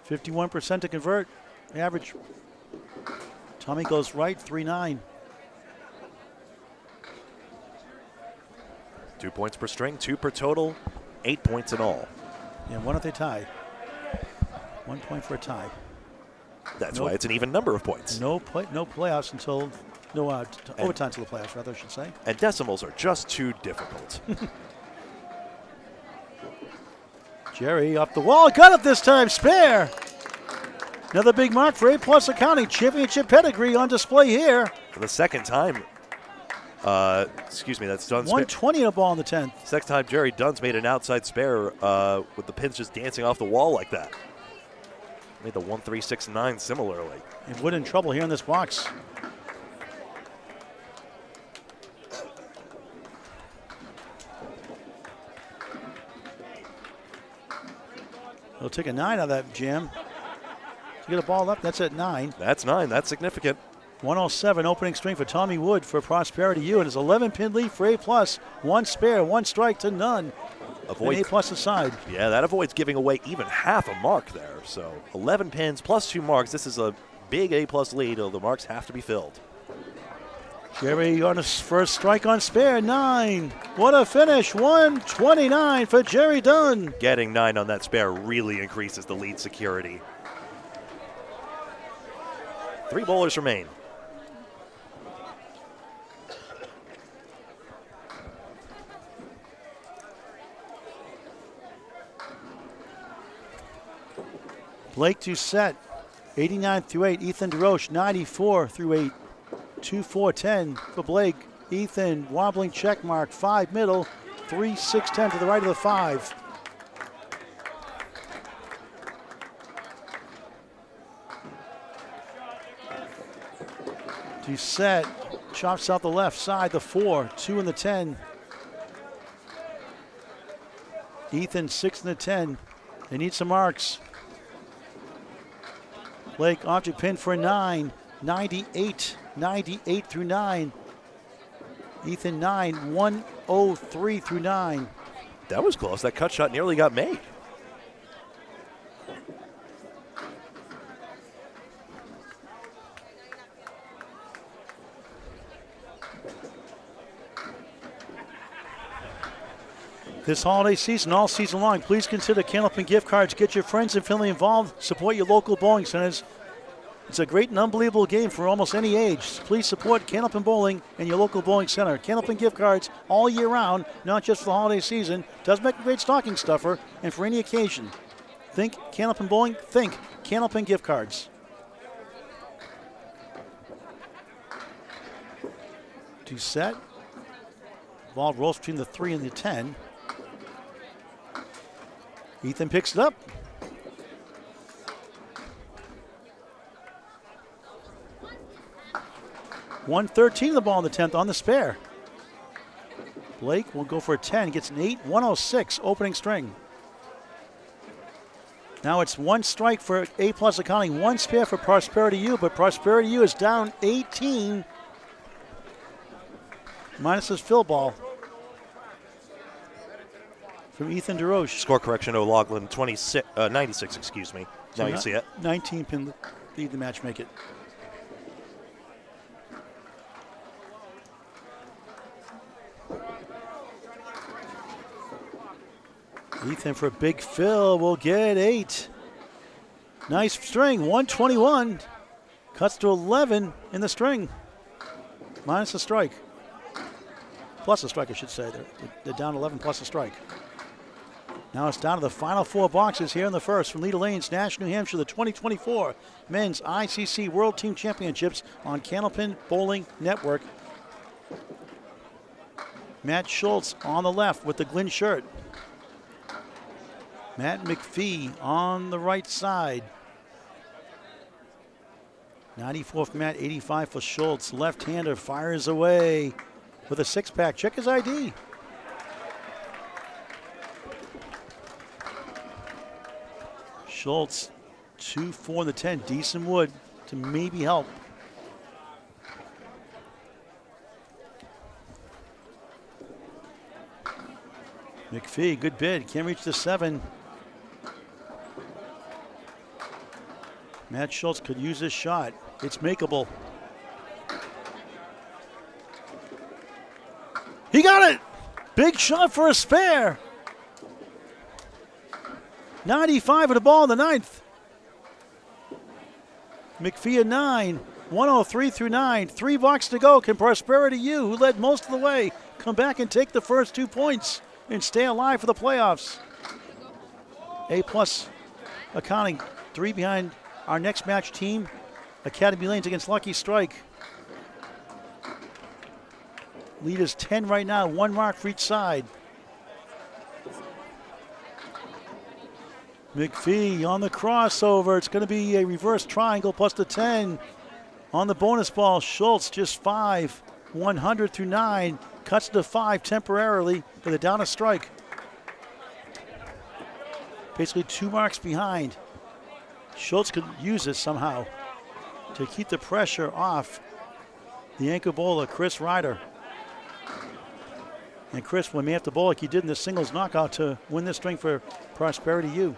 B: 51% to convert, average. Tommy goes right, 3-9.
C: 2 points per string, 2 per total, 8 points in all.
B: Yeah, why don't they tie? 1 point for a tie.
C: That's why it's an even number of points.
B: No playoffs until, overtime until the playoffs, rather, I should say.
C: And decimals are just too difficult.
B: Gerry off the wall, got it this time, spare. Another big mark for A+ Accounting, championship pedigree on display here.
C: For the second time, that's Dunn's
B: 120 in a ball in the 10th.
C: Second time Gerry Dunn's made an outside spare with the pins just dancing off the wall like that. Made the 1-3-6-9 similarly.
B: And Wood in trouble here in this box. He'll take a 9 out of that jam. To get a ball up, that's at 9.
C: That's 9. That's significant.
B: 107 opening string for Tommy Wood for Prosperity U, and his 11-pin lead for A+. 1 spare, 1 strike to none. And A+ aside.
C: Yeah, that avoids giving away even half a mark there. So 11 pins plus 2 marks. This is a big A+ lead. The marks have to be filled.
B: Gerry on his first strike on spare, 9. What a finish, 129 for Gerry Dunn.
C: Getting 9 on that spare really increases the lead security. 3 bowlers remain.
B: Blake Doucette, 89 through 8. Ethan Deroche, 94 through 8. 2-4-10 for Blake. Ethan wobbling check mark, 5 middle, 3-6-10 to the right of the 5. Doucette chops out the left side, the 4, 2 in the 10. Ethan 6 in the 10. They need some marks. Blake object pin for a 9, 98 through 9. Ethan 9, 103 through 9.
C: That was close. That cut shot nearly got made.
B: This holiday season, all season long, please consider Candlepin gift cards. Get your friends and family involved. Support your local bowling centers. It's a great and unbelievable game for almost any age. Please support Candlepin Bowling and your local bowling center. Candlepin gift cards all year round, not just for the holiday season. Does make a great stocking stuffer and for any occasion. Think Candlepin Bowling, think Candlepin gift cards. Doucette. Ball rolls between the 3 and the 10. Ethan picks it up. 113 the ball in the 10th on the spare. Blake will go for a 10, gets an 8, 106 opening string. Now it's one strike for A plus accounting, one spare for Prosperity U, but Prosperity U is down 18 minus his fill ball from Ethan Deroche.
C: Score correction, O'Loughlin, 96, excuse me.
B: So
C: now you see it.
B: 19 pin lead the match, make it. Ethan for a big fill will get 8. Nice string, 121. Cuts to 11 in the string. Minus a strike. Plus a strike, I should say. They're down 11 plus a strike. Now it's down to the final 4 boxes here in the first from Leda Lanes, Nashua, New Hampshire, the 2024 Men's ICC World Team Championships on Candlepin Bowling Network. Matt Schultz on the left with the Glynn shirt. Matt McPhee on the right side. 94 for Matt, 85 for Schultz. Left-hander fires away with a 6-pack. Check his ID. Schultz, 2-4 in the 10. Decent wood to maybe help. McPhee, good bid. Can't reach the 7. Matt Schultz could use this shot. It's makeable. He got it! Big shot for a spare. 95 of the ball in the 9th. McPhee at 9. 103 through 9. 3 blocks to go. Can Prosperity U, who led most of the way, come back and take the first 2 points and stay alive for the playoffs? A plus accounting. 3 behind our next match team. Academy Lanes against Lucky Strike. Lead is 10 right now. 1 mark for each side. McPhee on the crossover. It's going to be a reverse triangle plus the 10. On the bonus ball, Schultz just 5. 100 through 9. Cuts to 5 temporarily with a down a strike. Basically 2 marks behind. Schultz could use this somehow to keep the pressure off the anchor bowler, Chris Ryder. And Chris may have to bowl like he did in the singles knockout to win this string for Prosperity U.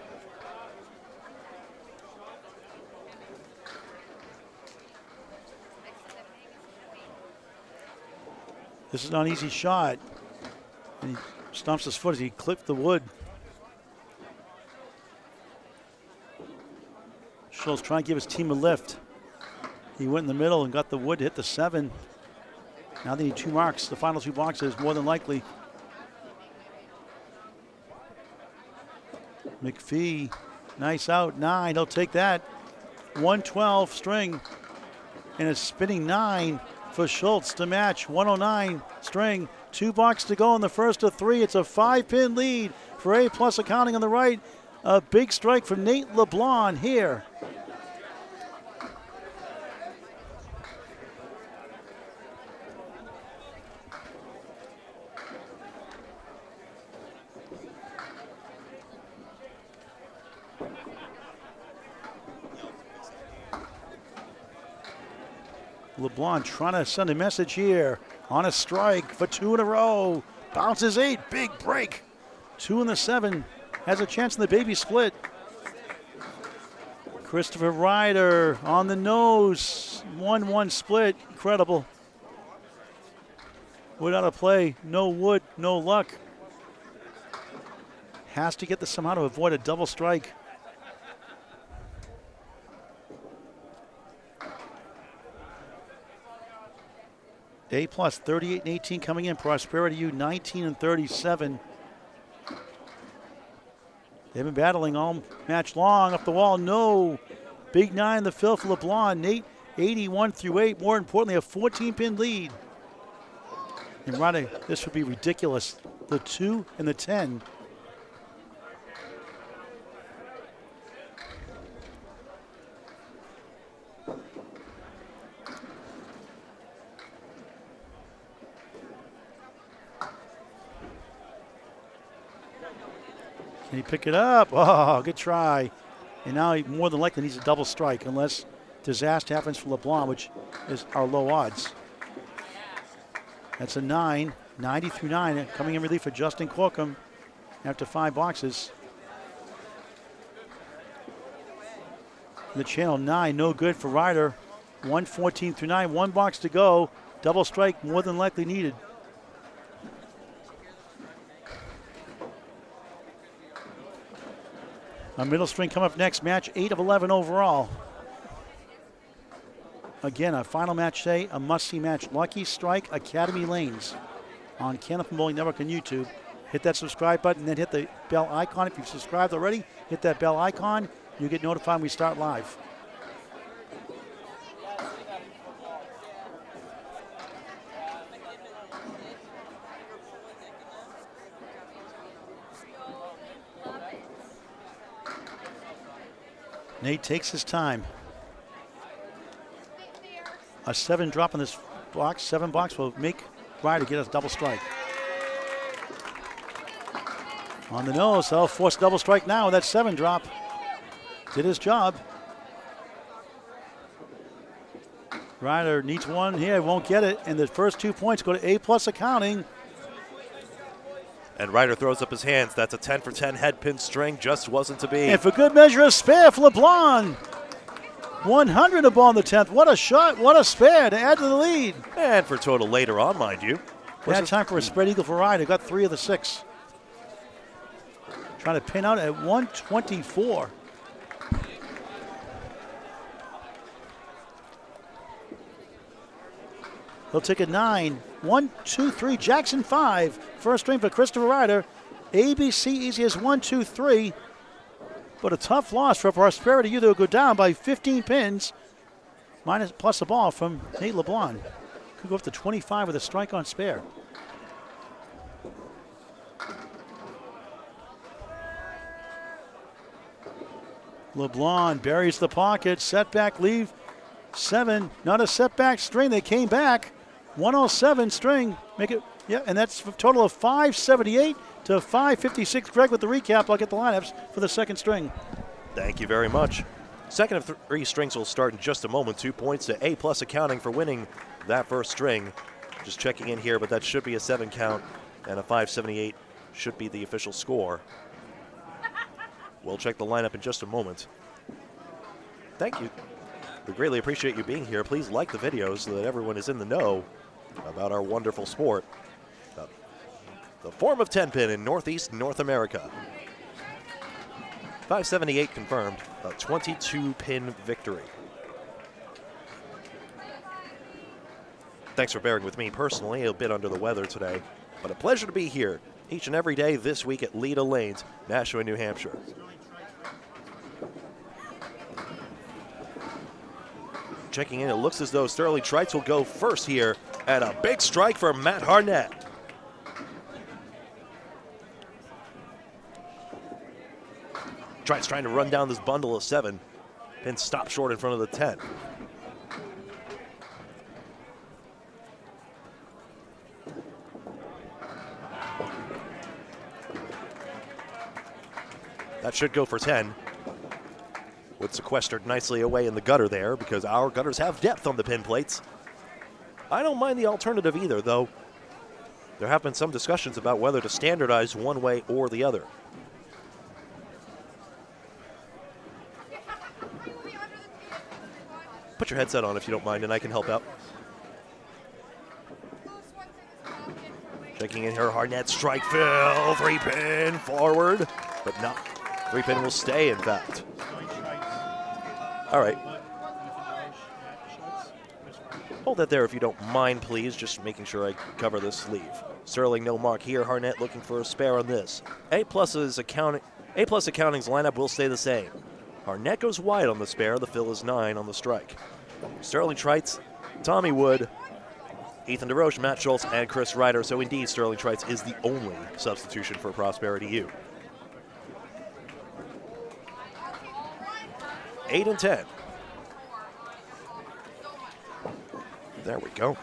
B: This is not an easy shot. And he stomps his foot as he clipped the wood. Schultz trying to give his team a lift. He went in the middle and got the wood to hit the 7. Now they need 2 marks. The final 2 boxes, more than likely. McPhee, nice out, 9. He'll take that. 112 string. And a spinning 9 for Schultz to match. 109 string. 2 blocks to go in the first of 3. It's a 5-pin lead for A plus accounting on the right. A big strike from Nate LeBlanc here. LeBlanc trying to send a message here on a strike for 2 in a row. Bounces 8, big break. 2 in the 7, has a chance in the baby split. Christopher Ryder on the nose, 1-1 split, incredible. Wood out of play, no wood, no luck. Has to get this somehow to avoid a double strike. A plus 38 and 18 coming in. Prosperity U 19 and 37. They've been battling all match long. Up the wall, no. Big 9 the fill for LeBlanc. Nate 81 through 8. More importantly, a 14-pin lead. And Ryder, this would be ridiculous. The 2 and the 10. Can he pick it up? Oh, good try. And now he more than likely needs a double strike unless disaster happens for LeBlanc, which is our low odds. That's a 9, 90 through 9. Coming in relief for Justin Corkum after 5 boxes. The channel 9, no good for Ryder. 114 through 9, 1 box to go. Double strike more than likely needed. Our middle string come up next, match 8 of 11 overall. Again, our final match today, a must-see match. Lucky Strike Academy Lanes on Candlepin Bowling Network on YouTube. Hit that subscribe button, then hit the bell icon. If you've subscribed already, hit that bell icon. You get notified when we start live. Nate takes his time. A 7 drop on this box. 7 box will make Ryder get us double strike. On the nose, they'll force double strike now with that 7 drop. Did his job. Ryder needs one here, won't get it. And the first 2 points go to A+ accounting.
C: And Ryder throws up his hands. That's a 10 for 10 head pin string. Just wasn't to be.
B: And for good measure, a spare for LeBlanc. 100 a ball in the 10th. What a shot, what a spare to add to the lead.
C: And for total later on, mind you.
B: Bad time for a spread eagle for Ryder. Got 3 of the 6. Trying to pin out at 124. He'll take a 9. 1, 2, 3. Jackson 5. First string for Christopher Ryder. ABC easy as 1, 2, 3. But a tough loss for Prosperity U. They'll go down by 15 pins. Minus plus a ball from Nate LeBlanc. Could go up to 25 with a strike on spare. LeBlanc buries the pocket. Setback leave. 7. Not a setback string. They came back. 107 string. Make it, yeah, and that's a total of 578 to 556. Greg with the recap. I'll get the lineups for the second string.
C: Thank you very much. Second of 3 strings will start in just a moment. 2 points to A+ accounting for winning that first string. Just checking in here, but that should be a 7 count, and a 578 should be the official score. We'll check the lineup in just a moment. Thank you. We greatly appreciate you being here. Please like the video so that everyone is in the know about our wonderful sport. The form of 10-pin in Northeast North America. 578 confirmed, a 22-pin victory. Thanks for bearing with me personally, a bit under the weather today, but a pleasure to be here each and every day this week at Leda Lanes, Nashua, New Hampshire. Checking in, it looks as though Sterling Trites will go first here, and a big strike for Matt Harnett. Trites trying to run down this bundle of 7, and stop short in front of the 10. That should go for 10. Wood sequestered nicely away in the gutter there because our gutters have depth on the pin plates. I don't mind the alternative either, though. There have been some discussions about whether to standardize one way or the other. Put your headset on if you don't mind, and I can help out. Checking in here, Harnett, strike fill, 3-pin forward, but no, 3-pin will stay, in fact. All right. Hold that there if you don't mind, please. Just making sure I cover this sleeve. Sterling, no mark here. Harnett looking for a spare on this. A+'s accounting, A+ accounting's lineup will stay the same. Harnett goes wide on the spare. The fill is 9 on the strike. Sterling Trites, Tommy Wood, Ethan Deroche, Matt Schultz, and Chris Ryder. So indeed, Sterling Trites is the only substitution for Prosperity U. 8 and 10. There we go.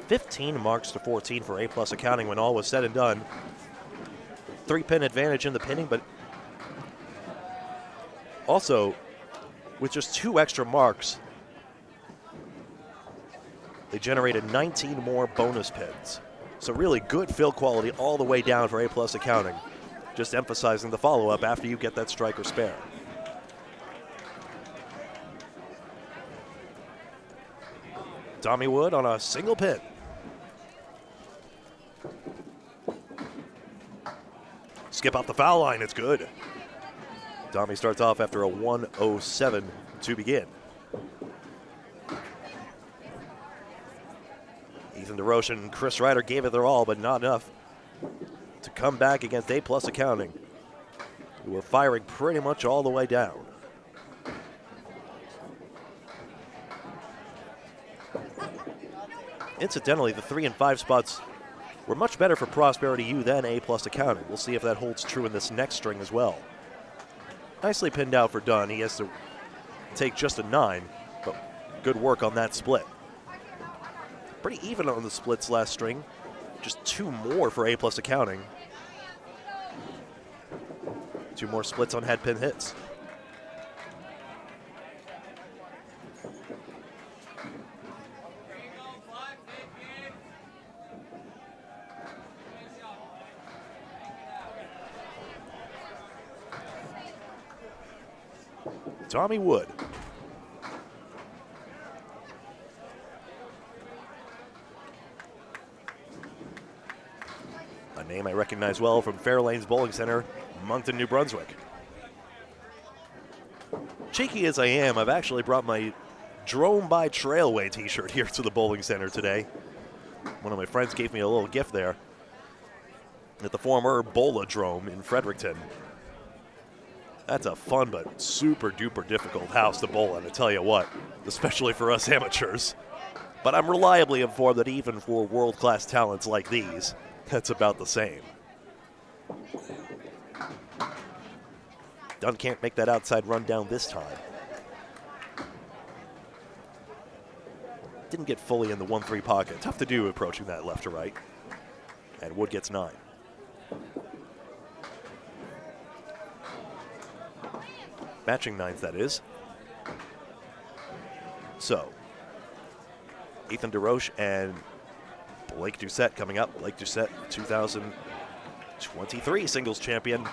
C: 15 marks to 14 for A+ accounting when all was said and done. 3-pin advantage in the pinning, but also with just 2 extra marks, they generated 19 more bonus pins. So really good fill quality all the way down for A+ accounting. Just emphasizing the follow-up after you get that strike or spare. Tommy Wood on a single pin. Skip off the foul line, it's good. Tommy starts off after a 107 to begin. Ethan Deroche and Chris Ryder gave it their all, but not enough to come back against A+ accounting, who were firing pretty much all the way down. Incidentally, the 3 and 5 spots were much better for Prosperity U than A+ accounting. We'll see if that holds true in this next string as well. Nicely pinned out for Dunn. He has to take just a 9, but good work on that split. Pretty even on the splits last string. Just 2 more for A+ accounting. 2 more splits on head pin hits. Tommy Wood. A name I recognize well from Fairlanes Bowling Center, Moncton, New Brunswick. Cheeky as I am, I've actually brought my Drone by Trailway t-shirt here to the bowling center today. One of my friends gave me a little gift there at the former Bola-drome in Fredericton. That's a fun but super duper difficult house to bowl at, I tell you what, especially for us amateurs. But I'm reliably informed that even for world-class talents like these, that's about the same. Dunn can't make that outside run down this time. Didn't get fully in the 1-3 pocket. Tough to do approaching that left to right. And Wood gets 9. Matching 9s, that is. So, Ethan Deroche and Blake Doucette coming up. Blake Doucette, 2023 singles champion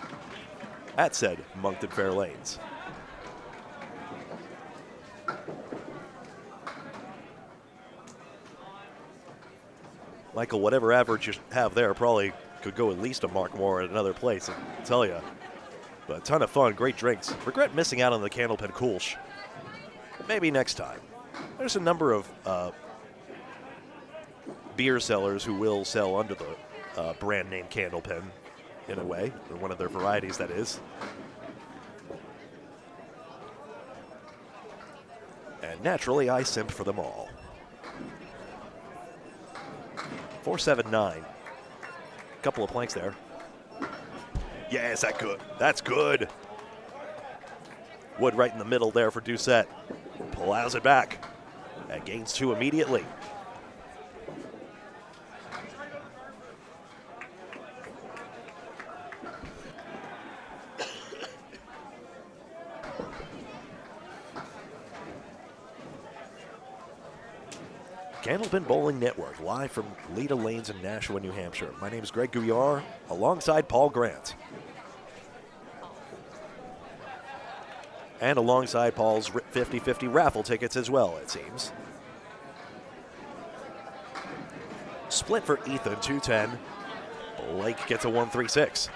C: at said Moncton Fairlanes. Michael, whatever average you have there probably could go at least a mark more at another place, I tell you. But a ton of fun, great drinks. Regret missing out on the Candlepin Kulch. Maybe next time. There's a number of beer sellers who will sell under the brand name Candlepin, in a way, or one of their varieties, that is. And naturally, I simped for them all. 4-7-9. Couple of planks there. Yes, that's good. Wood right in the middle there for Doucette. Plows it back. And gains 2 immediately. Candlepin Bowling Network, live from Leda Lanes in Nashua, New Hampshire. My name is Greg Gouillart, alongside Paul Grant. And alongside Paul's 50-50 raffle tickets as well, it seems. Split for Ethan, 2-10. Blake gets a 1-3-6.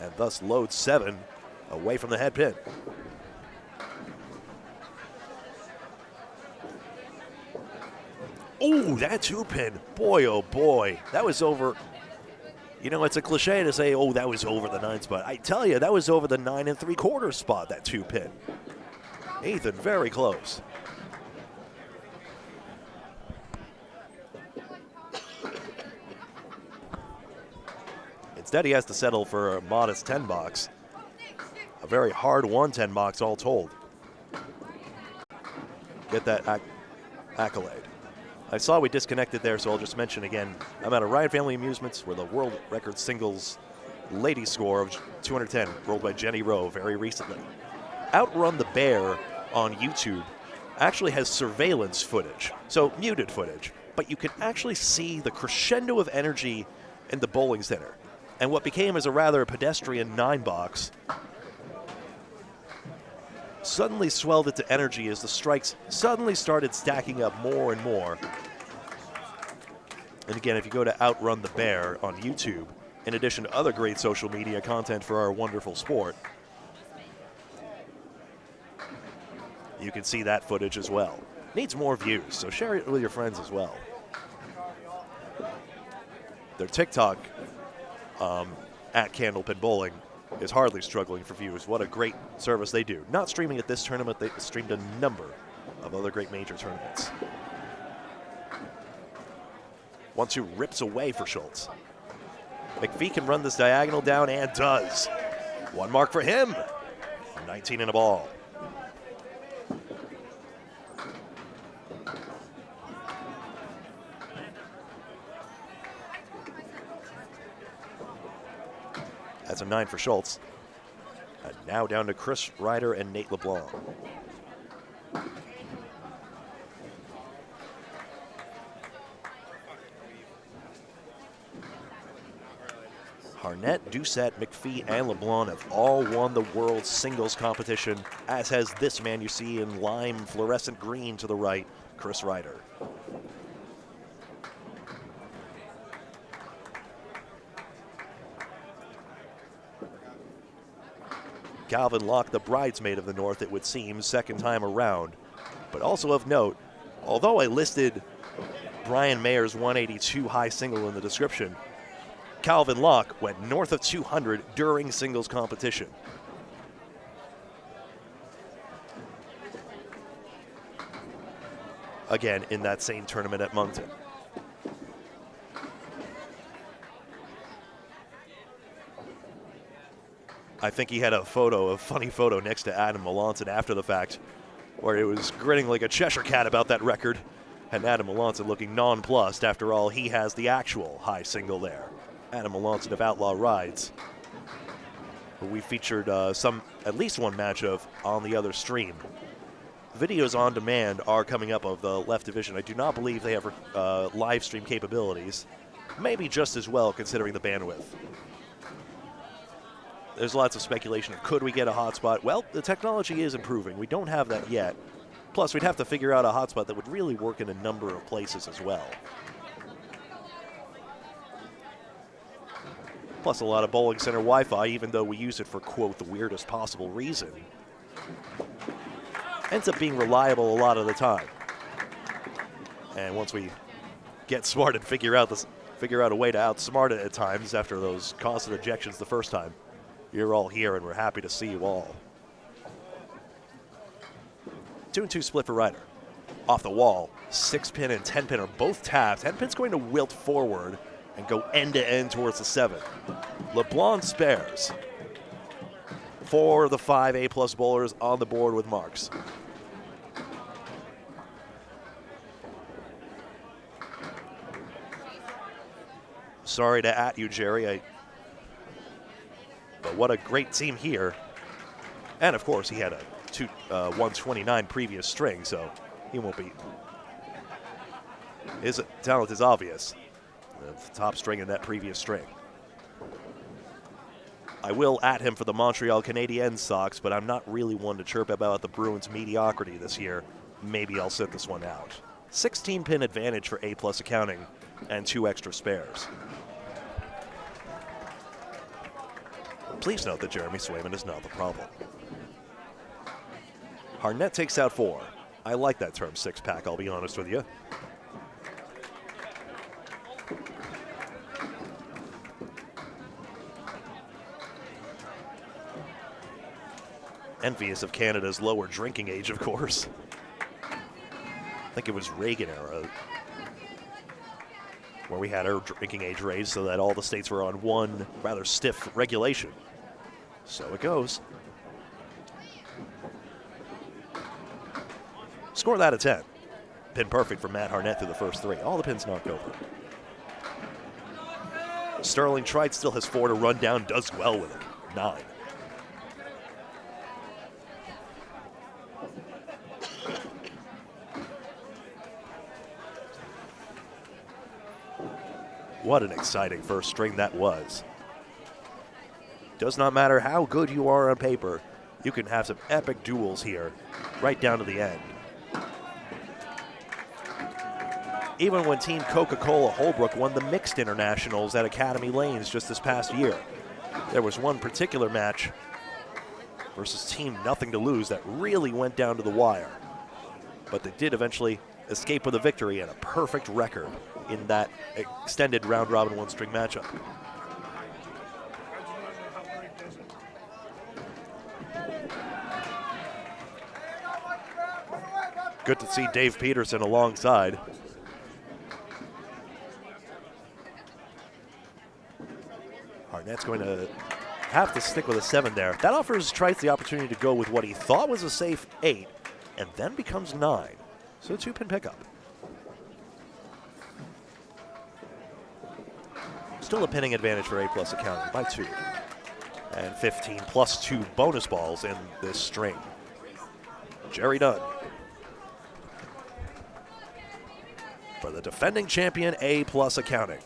C: And thus loads 7 away from the head pin. Ooh, that 2-pin, boy, oh boy, that was over. You know, it's a cliche to say, oh, that was over the 9 spot. I tell you, that was over the 9 3/4 spot, that 2-pin. Ethan, very close. Instead, he has to settle for a modest 10 box. A very hard 110 box all told. Get that accolade. I saw we disconnected there, so I'll just mention again, I'm at a Ryder Family Amusements where the world record singles ladies score of 210 rolled by Jenny Rowe very recently. Outrun the Bear on YouTube actually has surveillance footage, so muted footage, but you can actually see the crescendo of energy in the bowling center. And what became as a rather pedestrian 9-box suddenly swelled into energy as the strikes suddenly started stacking up more and more. And again, if you go to Outrun the Bear on YouTube, in addition to other great social media content for our wonderful sport, you can see that footage as well. Needs more views, so share it with your friends as well. Their TikTok at Candlepin Bowling is hardly struggling for views. What a great service they do. Not streaming at this tournament, they streamed a number of other great major tournaments. 1-2 rips away for Schultz. McPhee can run this diagonal down and does. One mark for him. 19 in a ball. That's a 9 for Schultz. And now down to Chris Ryder and Nate LeBlanc. Harnett, Doucette, McPhee, and LeBlanc have all won the world singles competition, as has this man you see in lime fluorescent green to the right, Chris Ryder. Calvin Locke, the bridesmaid of the North, it would seem, second time around. But also of note, although I listed Brian Mayer's 182 high single in the description, Calvin Locke went north of 200 during singles competition. Again, in that same tournament at Moncton. I think he had a funny photo next to Adam Melanson after the fact, where he was grinning like a Cheshire cat about that record, and Adam Melanson looking nonplussed. After all, he has the actual high single there. Adam Melanson of Outlaw Rides, who we featured at least one match of on the other stream. Videos on demand are coming up of the left division. I do not believe they have live stream capabilities. Maybe just as well considering the bandwidth. There's lots of speculation of could we get a hotspot? Well, the technology is improving. We don't have that yet. Plus, we'd have to figure out a hotspot that would really work in a number of places as well. Plus a lot of bowling center Wi-Fi, even though we use it for, quote, the weirdest possible reason. Ends up being reliable a lot of the time. And once we get smart and figure out a way to outsmart it at times after those constant ejections the first time, you're all here and we're happy to see you all. 2-2 split for Ryder. Off the wall, 6-pin and 10-pin are both tapped. 10-pin's going to wilt forward and go end-to-end towards the 7. LeBlanc spares. 4 of the 5 A-plus bowlers on the board with marks. Sorry to at you, Gerry. But what a great team here. And of course, he had a 129 previous string, so he won't be. His talent is obvious. The top string in that previous string. I will at him for the Montreal Canadiens socks, but I'm not really one to chirp about the Bruins' mediocrity this year. Maybe I'll sit this one out. 16-pin advantage for A-plus accounting and 2 extra spares. Please note that Jeremy Swayman is not the problem. Harnett takes out 4. I like that term, 6-pack, I'll be honest with you. Envious of Canada's lower drinking age, of course. I think it was Reagan era where we had our drinking age raised so that all the states were on one rather stiff regulation. So it goes. Score that a 10. pin perfect for Matt Harnett through the first 3. All the pins knocked over. Sterling tried, still has 4 to run down, does well with it. 9. What an exciting first string that was. Does not matter how good you are on paper, you can have some epic duels here, right down to the end. Even when Team Coca-Cola Holbrook won the mixed internationals at Academy Lanes just this past year, there was one particular match versus Team Nothing to Lose that really went down to the wire. But they did eventually escape with a victory and a perfect record in that extended round-robin one-string matchup. Good to see Dave Peterson alongside. Harnett's going to have to stick with a 7 there. That offers Trice the opportunity to go with what he thought was a safe 8 and then becomes 9. So 2-pin pickup. Still a pinning advantage for A+ accounting by 2. And 15 plus 2 bonus balls in this string. Gerry Dunn for the defending champion A+ accounting.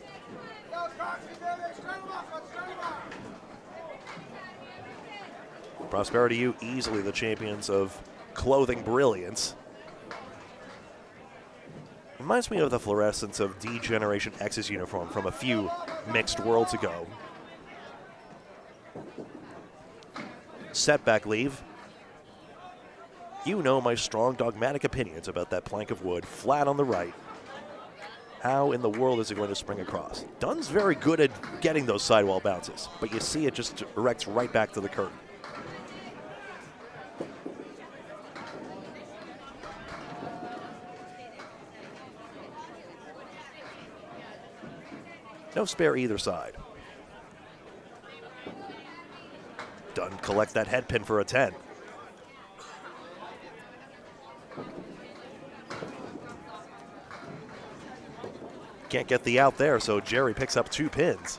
C: Prosperity U, easily the champions of clothing brilliance. Reminds me of the fluorescence of D-Generation X's uniform from a few mixed worlds ago. Setback leave. You know my strong dogmatic opinions about that plank of wood flat on the right. How in the world is it going to spring across? Dunn's very good at getting those sidewall bounces, but you see it just erects right back to the curtain. No spare either side. Dunn collects that head pin for a 10. Can't get the out there, so Gerry picks up 2 pins.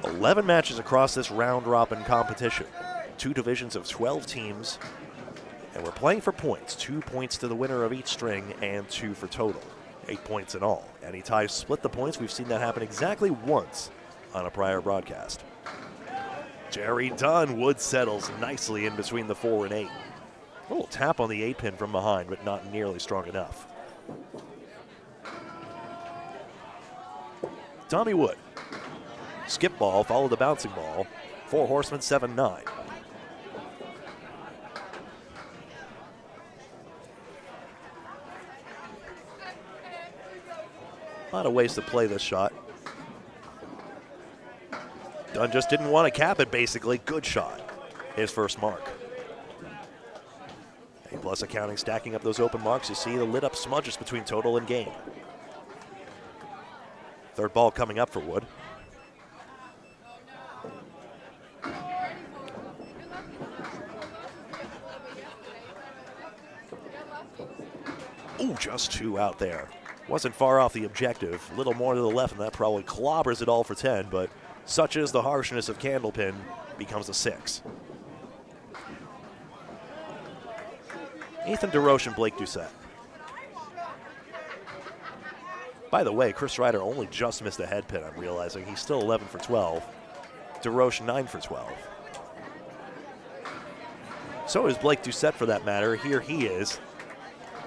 C: 11 matches across this round-robin competition. 2 divisions of 12 teams, and we're playing for points. 2 points to the winner of each string and 2 for total. 8 points in all. Any ties split the points. We've seen that happen exactly once on a prior broadcast. Gerry Dunn, wood settles nicely in between the 4 and 8. A little tap on the 8-pin from behind, but not nearly strong enough. Tommy Wood. Skip ball, follow the bouncing ball. 4 horsemen, 7-9. A lot of ways to play this shot. Dunn just didn't want to cap it, basically. Good shot. His first mark. A+ accounting stacking up those open marks. You see the lit up smudges between total and game. Third ball coming up for Wood. Ooh, just 2 out there. Wasn't far off the objective. A little more to the left, and that probably clobbers it all for 10, but such is the harshness of Candlepin, becomes a 6. Ethan Deroche and Blake Doucette. By the way, Chris Ryder only just missed a head pin, I'm realizing. He's still 11 for 12. Deroche 9 for 12. So is Blake Doucette, for that matter. Here he is.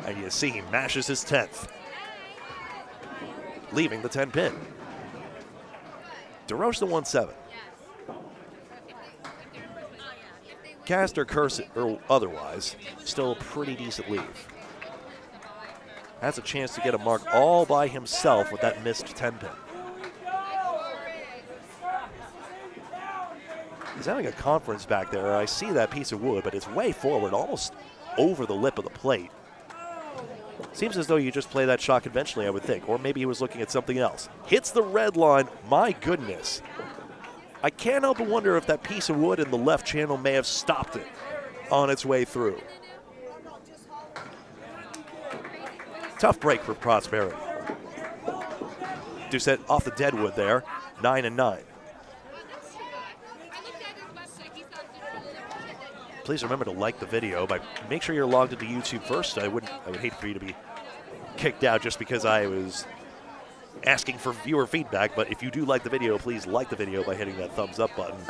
C: And you see he mashes his 10th. Leaving the 10 pin. Deroche the 1-7. Cast or curse it, or otherwise, still a pretty decent leave. Has a chance to get a mark all by himself with that missed 10 pin. He's having a conference back there. I see that piece of wood, but it's way forward, almost over the lip of the plate. Seems as though you just play that shot conventionally, I would think, or maybe he was looking at something else. Hits the red line. My goodness. I can't help but wonder if that piece of wood in the left channel may have stopped it on its way through. Tough break for Prosperity. Doucette off the deadwood there, 9-9. Please remember to like the video, but make sure you're logged into YouTube first. I would hate for you to be kicked out just because I was asking for viewer feedback, but if you do like the video, please like the video by hitting that thumbs up button.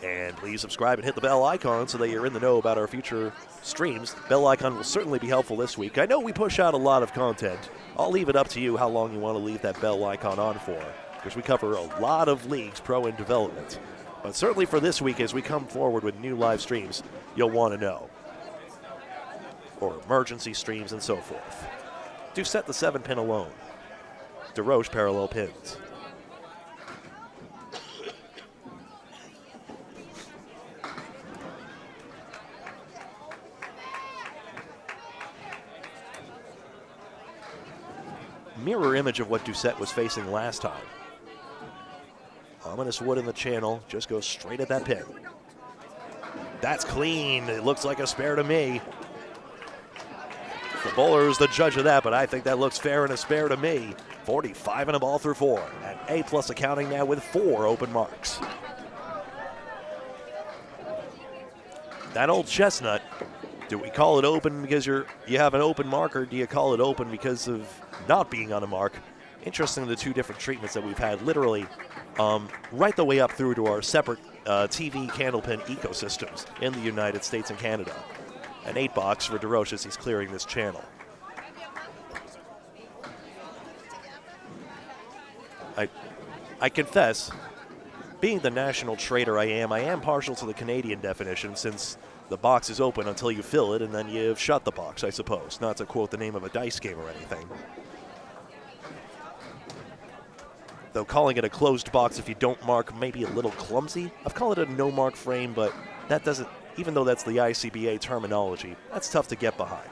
C: And please subscribe and hit the bell icon so that you're in the know about our future streams. Bell icon will certainly be helpful this week. I know we push out a lot of content. I'll leave it up to you how long you want to leave that bell icon on for, because we cover a lot of leagues, pro and development. But certainly for this week, as we come forward with new live streams, you'll want to know. Or emergency streams and so forth. Doucette the 7-pin alone. Deroche parallel pins. Mirror image of what Doucette was facing last time. Ominous wood in the channel, just goes straight at that pin. That's clean. It looks like a spare to me. The bowler is the judge of that, but I think that looks fair and a spare to me. 45 and a ball through 4. And A+ accounting now with 4 open marks. That old chestnut, do we call it open because you have an open mark, or do you call it open because of not being on a mark? Interesting, the two different treatments that we've had literally right the way up through to our separate TV Candlepin ecosystems in the United States and Canada. An 8-box for Deroche as he's clearing this channel. I confess, being the national trader I am partial to the Canadian definition, since the box is open until you fill it and then you've shut the box, I suppose. Not to quote the name of a dice game or anything. Though calling it a closed box if you don't mark may be a little clumsy. I've called it a no-mark frame, but that doesn't, even though that's the ICBA terminology, that's tough to get behind.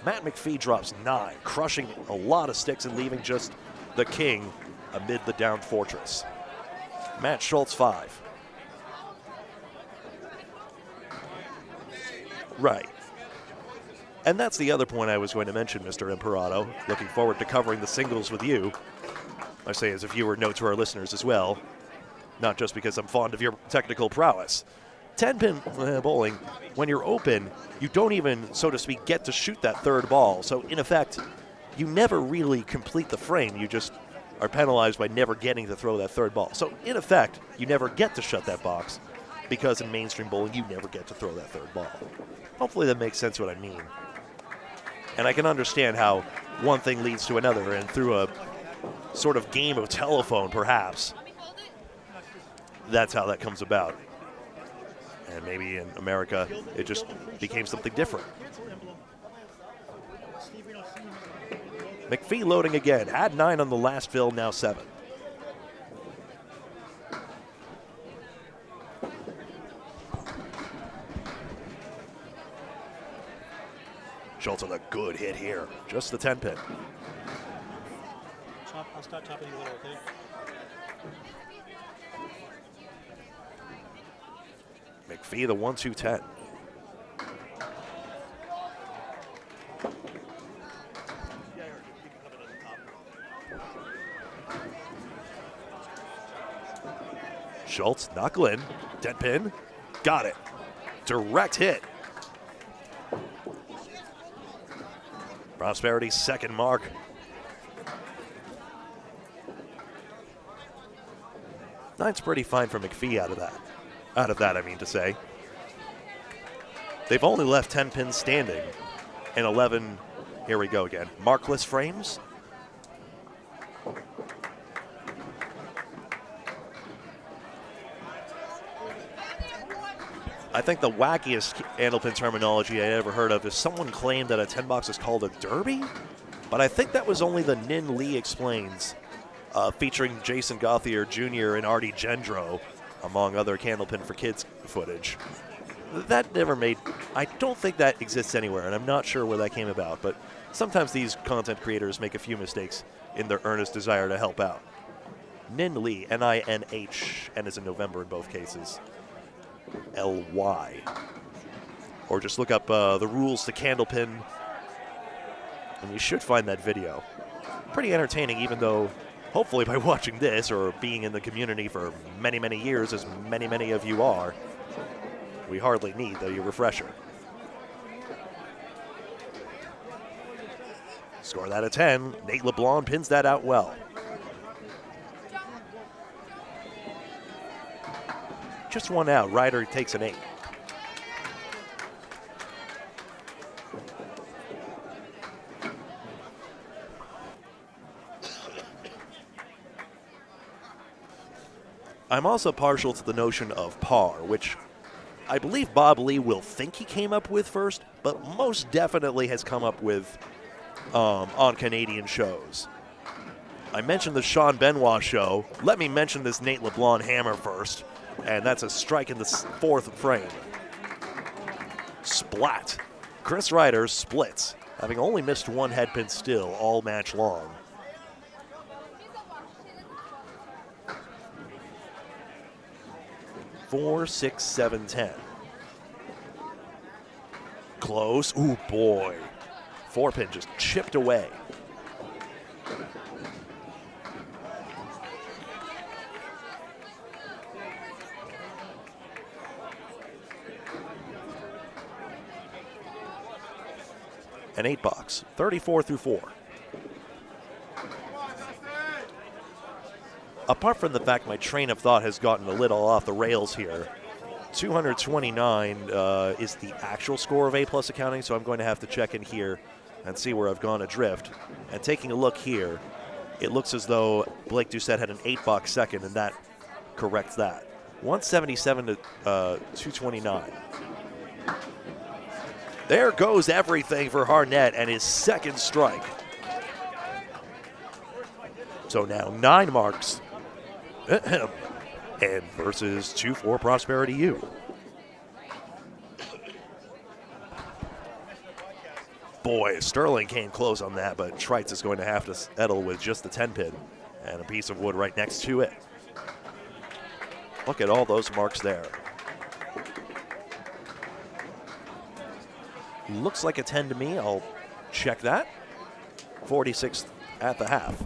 C: Matt McPhee drops 9, crushing a lot of sticks and leaving just the king amid the downed fortress. Matt Schultz 5. Right. And that's the other point I was going to mention, Mr. Imperato. Looking forward to covering the singles with you. I say as a viewer note to our listeners as well, not just because I'm fond of your technical prowess. 10-pin bowling, when you're open, you don't even, so to speak, get to shoot that third ball. So in effect, you never really complete the frame. You just are penalized by never getting to throw that third ball. So in effect, you never get to shut that box, because in mainstream bowling, you never get to throw that third ball. Hopefully that makes sense what I mean. And I can understand how one thing leads to another, and through a sort of game of telephone, perhaps, that's how that comes about. And maybe in America, it just became something different. McPhee loading again. Had 9 on the last fill, now 7. Schultz with a good hit here. Just the 10-pin.
B: I'll start topping a little, okay?
C: McPhee, the 1-2-10. Schultz, knuckle in, 10-pin, got it. Direct hit. Prosperity's second mark. Nine's pretty fine for McPhee out of that. Out of that, I mean to say. They've only left 10 pins standing and 11, here we go again, markless frames. I think the wackiest Candlepin terminology I ever heard of is someone claimed that a 10 box is called a derby, but I think that was only the Nin Lee Explains, featuring Jason Gauthier Jr. and Artie Gendro, among other Candlepin for Kids footage. That never made, I don't think that exists anywhere, and I'm not sure where that came about, but sometimes these content creators make a few mistakes in their earnest desire to help out. Nin Lee, N-I-N-H, N is in November in both cases. L-Y. Or just look up the rules to Candlepin And you should find that video pretty entertaining, even though hopefully by watching this or being in the community for many, many years, as many, many of you are, we hardly need the refresher. Score that at 10. Nate LeBlanc pins that out well. Just one out. Ryder takes an 8. I'm also partial to the notion of par, which I believe Bob Lee will think he came up with first, but most definitely has come up with on Canadian shows. I mentioned the Sean Benoit show. Let me mention this Nate LeBlanc hammer first, and that's a strike in the 4th frame. Splat. Chris Ryder splits, having only missed one headpin still all match long. Four, 6, 7, 10. Close. Ooh, boy. 4-pin just chipped away. An 8-box, 34 through 4. Apart from the fact my train of thought has gotten a little off the rails here, 229 is the actual score of A-plus accounting, so I'm going to have to check in here and see where I've gone adrift. And taking a look here, it looks as though Blake Doucette had an 8-box second, and that corrects that. 177 to 229. There goes everything for Harnett and his second strike. So now 9 marks. And versus 2-4 Prosperity U. Boy, Sterling came close on that, but Trites is going to have to settle with just the 10-pin and a piece of wood right next to it. Look at all those marks there. Looks like a 10 to me. I'll check that. 46 at the half.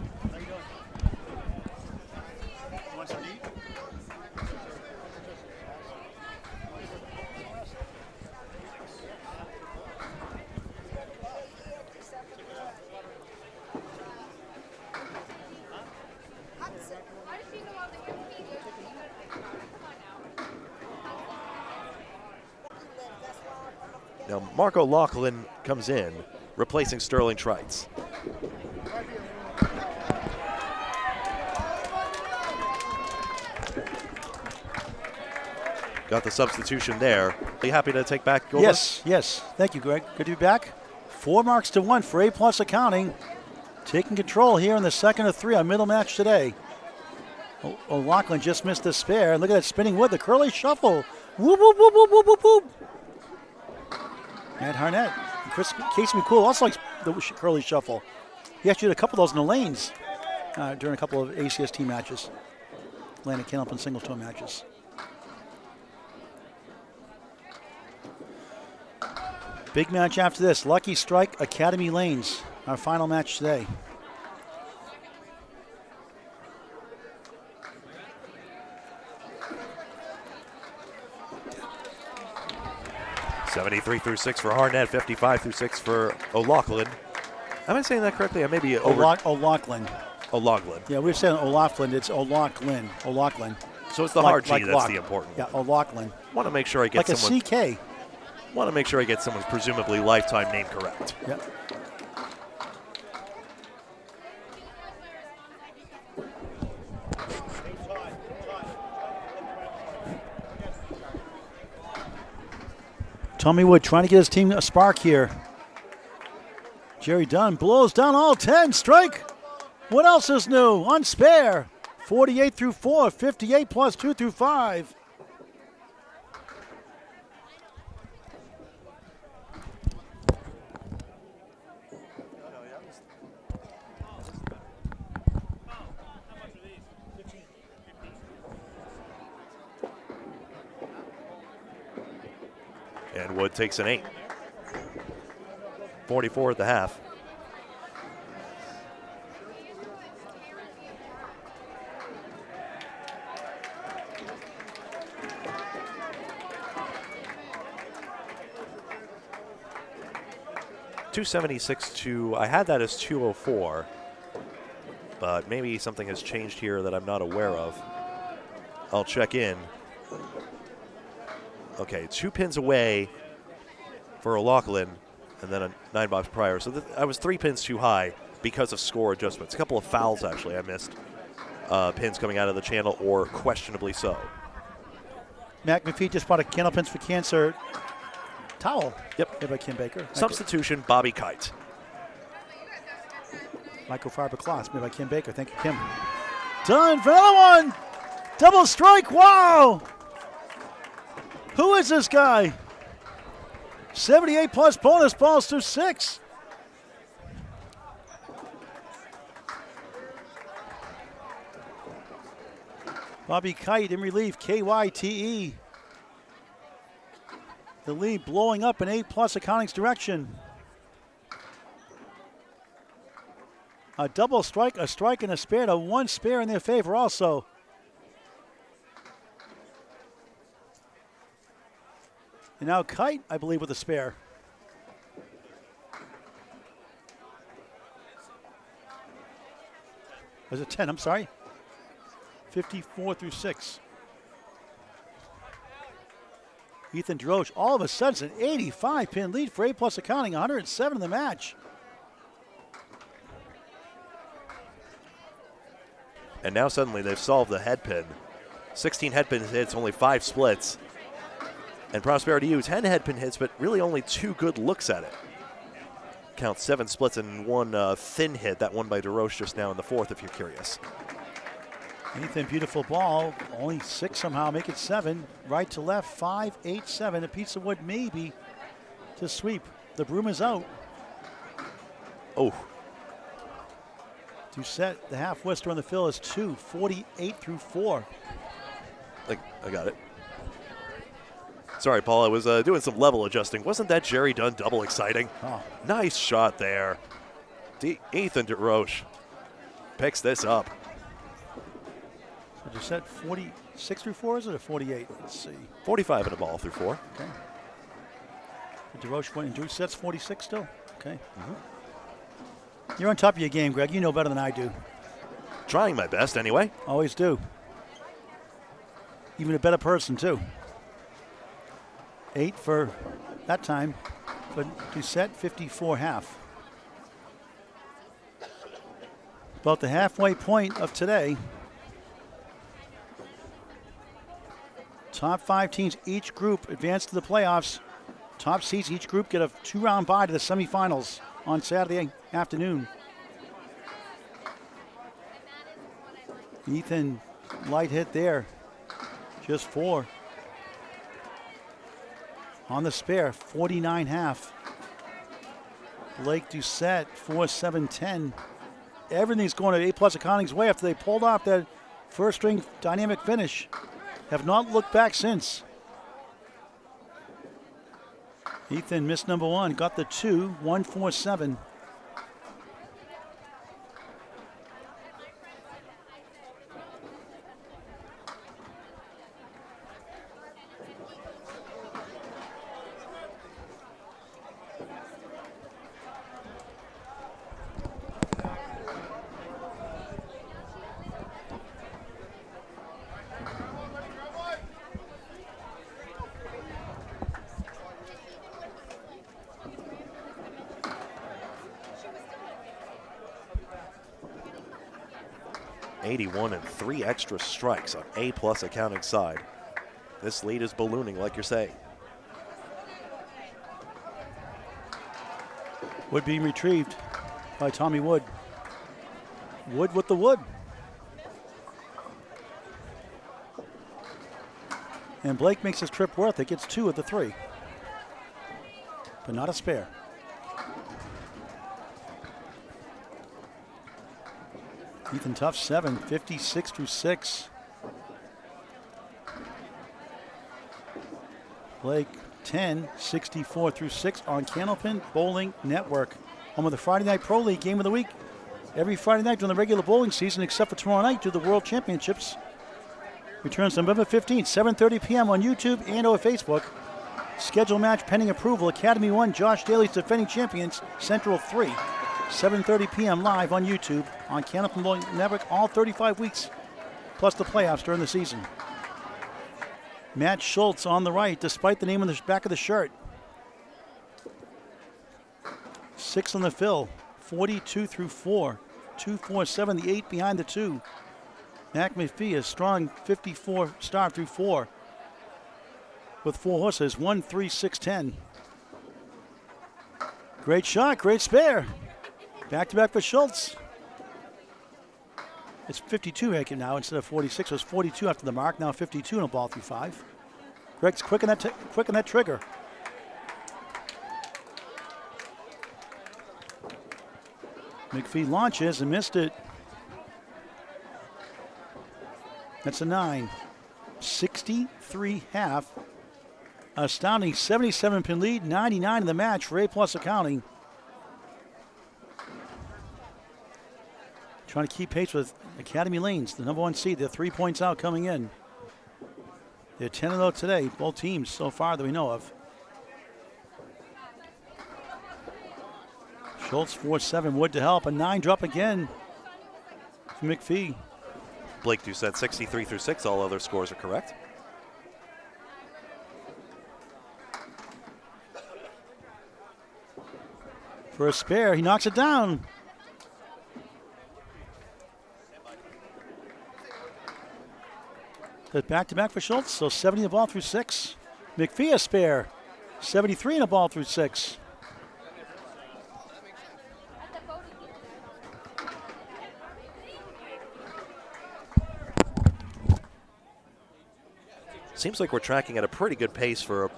C: Now, Marco Laughlin comes in, replacing Sterling Trites. Got the substitution there. Are you happy to take back over?
B: Yes. Thank you, Greg. Good to be back. 4 marks to 1 for A-plus accounting. Taking control here in the second of 3 on middle match today. O'Loughlin just missed the spare. Look at that spinning wood, the curly shuffle. Whoop, whoop, whoop, whoop, whoop, whoop, whoop. And Harnett. Chris Casey McCool also likes the curly shuffle. He actually did a couple of those in the lanes during a couple of ACST matches. Landed Candlepin single toe matches. Big match after this. Lucky Strike Academy Lanes. Our final match today.
C: (73-6) for Harnett, 55-6 for O'Loughlin. Am I saying that correctly? I may be over.
B: O'Loughlin.
C: O'Loughlin.
B: Yeah, we've said O'Loughlin. It's O'Loughlin.
C: So it's the hard G that's the important one.
B: Yeah, O'Loughlin.
C: Want to make sure I get
B: like
C: someone.
B: Like a CK.
C: Want to make sure I get someone's presumably lifetime name correct.
B: Yep. Tommy Wood trying to get his team a spark here. Gerry Dunn blows down all 10. Strike. What else is new? On spare. 48 through 4. 58 plus 2 through 5.
C: And Wood takes an 8. 44 at the half. 276 to, I had that as 204, but maybe something has changed here that I'm not aware of. I'll check in. Okay, 2 pins away for O'Loughlin, and then a 9-box prior. So I was 3 pins too high because of score adjustments. A couple of fouls, actually, I missed. Pins coming out of the channel, or questionably so.
B: McPhee just bought a Candlepins for Cancer towel.
C: Yep.
B: Made by Kim Baker.
C: Substitution, Bobby Kite.
B: Microfiber cloths made by Kim Baker. Thank you, Kim. Dunn for another one. Double strike. Wow. Who is this guy? 78 plus bonus balls through 6. Bobby Kite in relief, KYTE. The lead blowing up in 8 plus accounting's direction. A double strike, a strike, and a spare to 1 spare in their favor also. And now Kite, I believe, with a spare. Was it 10? I'm sorry. 54 through 6. Ethan Deroche, all of a sudden, an 85-pin lead for A plus accounting, 107 in the match.
C: And now suddenly they've solved the head pin. 16 head pin hits, only 5 splits. And Prosperity U, 10 head pin hits, but really only 2 good looks at it. Count 7 splits and 1 thin hit, that one by Deroche just now in the 4th, if you're curious.
B: Ethan, beautiful ball. Only 6 somehow, make it 7. Right to left, 5, 8, 7. A piece of wood maybe to sweep. The broom is out.
C: Oh.
B: Doucette, the half Worcester on the fill is 2, 48 through 4.
C: I got it. Sorry, Paul, I was doing some level adjusting. Wasn't that Gerry Dunn double exciting?
B: Oh.
C: Nice shot there. Ethan Deroche picks this up.
B: So Doucette 46 through 4, is it, or 48? Let's see.
C: 45 in a ball through 4.
B: Okay. Deroche went, and Doucette's 46 still? Okay. You're on top of your game, Greg. You know better than I do.
C: Trying my best anyway.
B: Always do. Even a better person, too. 8 for that time, but Doucette 54 half. About the halfway point of today. Top 5 teams, each group advance to the playoffs. Top seeds, each group get a 2-round bye to the semifinals on Saturday afternoon. Ethan, light hit there, just 4. On the spare, 49 half. Blake Doucette, 4-7-10. Everything's going to A plus accounting's way after they pulled off that first string dynamic finish. Have not looked back since. Ethan missed number 1, got the 2, 1-4-7.
C: And 3 extra strikes on A plus accounting side. This lead is ballooning, like you're saying.
B: Wood being retrieved by Tommy Wood. Wood with the wood. And Blake makes his trip worth it, gets 2 of the 3. But not a spare. Ethan Tuff 7, 56 through 6. Blake 10, 64 through 6 on Candlepin Bowling Network. Home of the Friday Night Pro League Game of the Week. Every Friday night during the regular bowling season, except for tomorrow night, to the World Championships. Returns November 15th, 7:30 p.m. on YouTube and or Facebook. Schedule match pending approval. Academy 1, Josh Daly's defending champions. Central 3. 7:30 p.m. live on YouTube on Candlepin Bowling Network. All 35 weeks, plus the playoffs during the season. Matt Schultz on the right, despite the name on the back of the shirt. 6 on the fill. 42 through 4. 2-4-7, the 8 behind the 2. McPhee, a strong 54 start through 4. With 4 horses, 1-3-6-10. Great shot, great spare. Back to back for Schultz. It's 52 acre now instead of 46. It was 42 after the mark, now 52 and a ball through 5. Greg's quick on that trigger. McPhee launches and missed it. That's a 9. 63 half. Astounding 77 pin lead, 99 in the match for A+ Accounting. Trying to keep pace with Academy Lanes, the number 1 seed. They're 3 points out coming in. They're 10-0 today, both teams so far that we know of. Schultz 4-7, Wood to help. A 9 drop again for McPhee.
C: Blake Doucette 63 through 6. All other scores are correct.
B: For a spare, he knocks it down. But back-to-back for Schultz, so 70 in the ball through 6. McPhee a spare, 73 in the ball through 6.
C: Seems like we're tracking at a pretty good pace for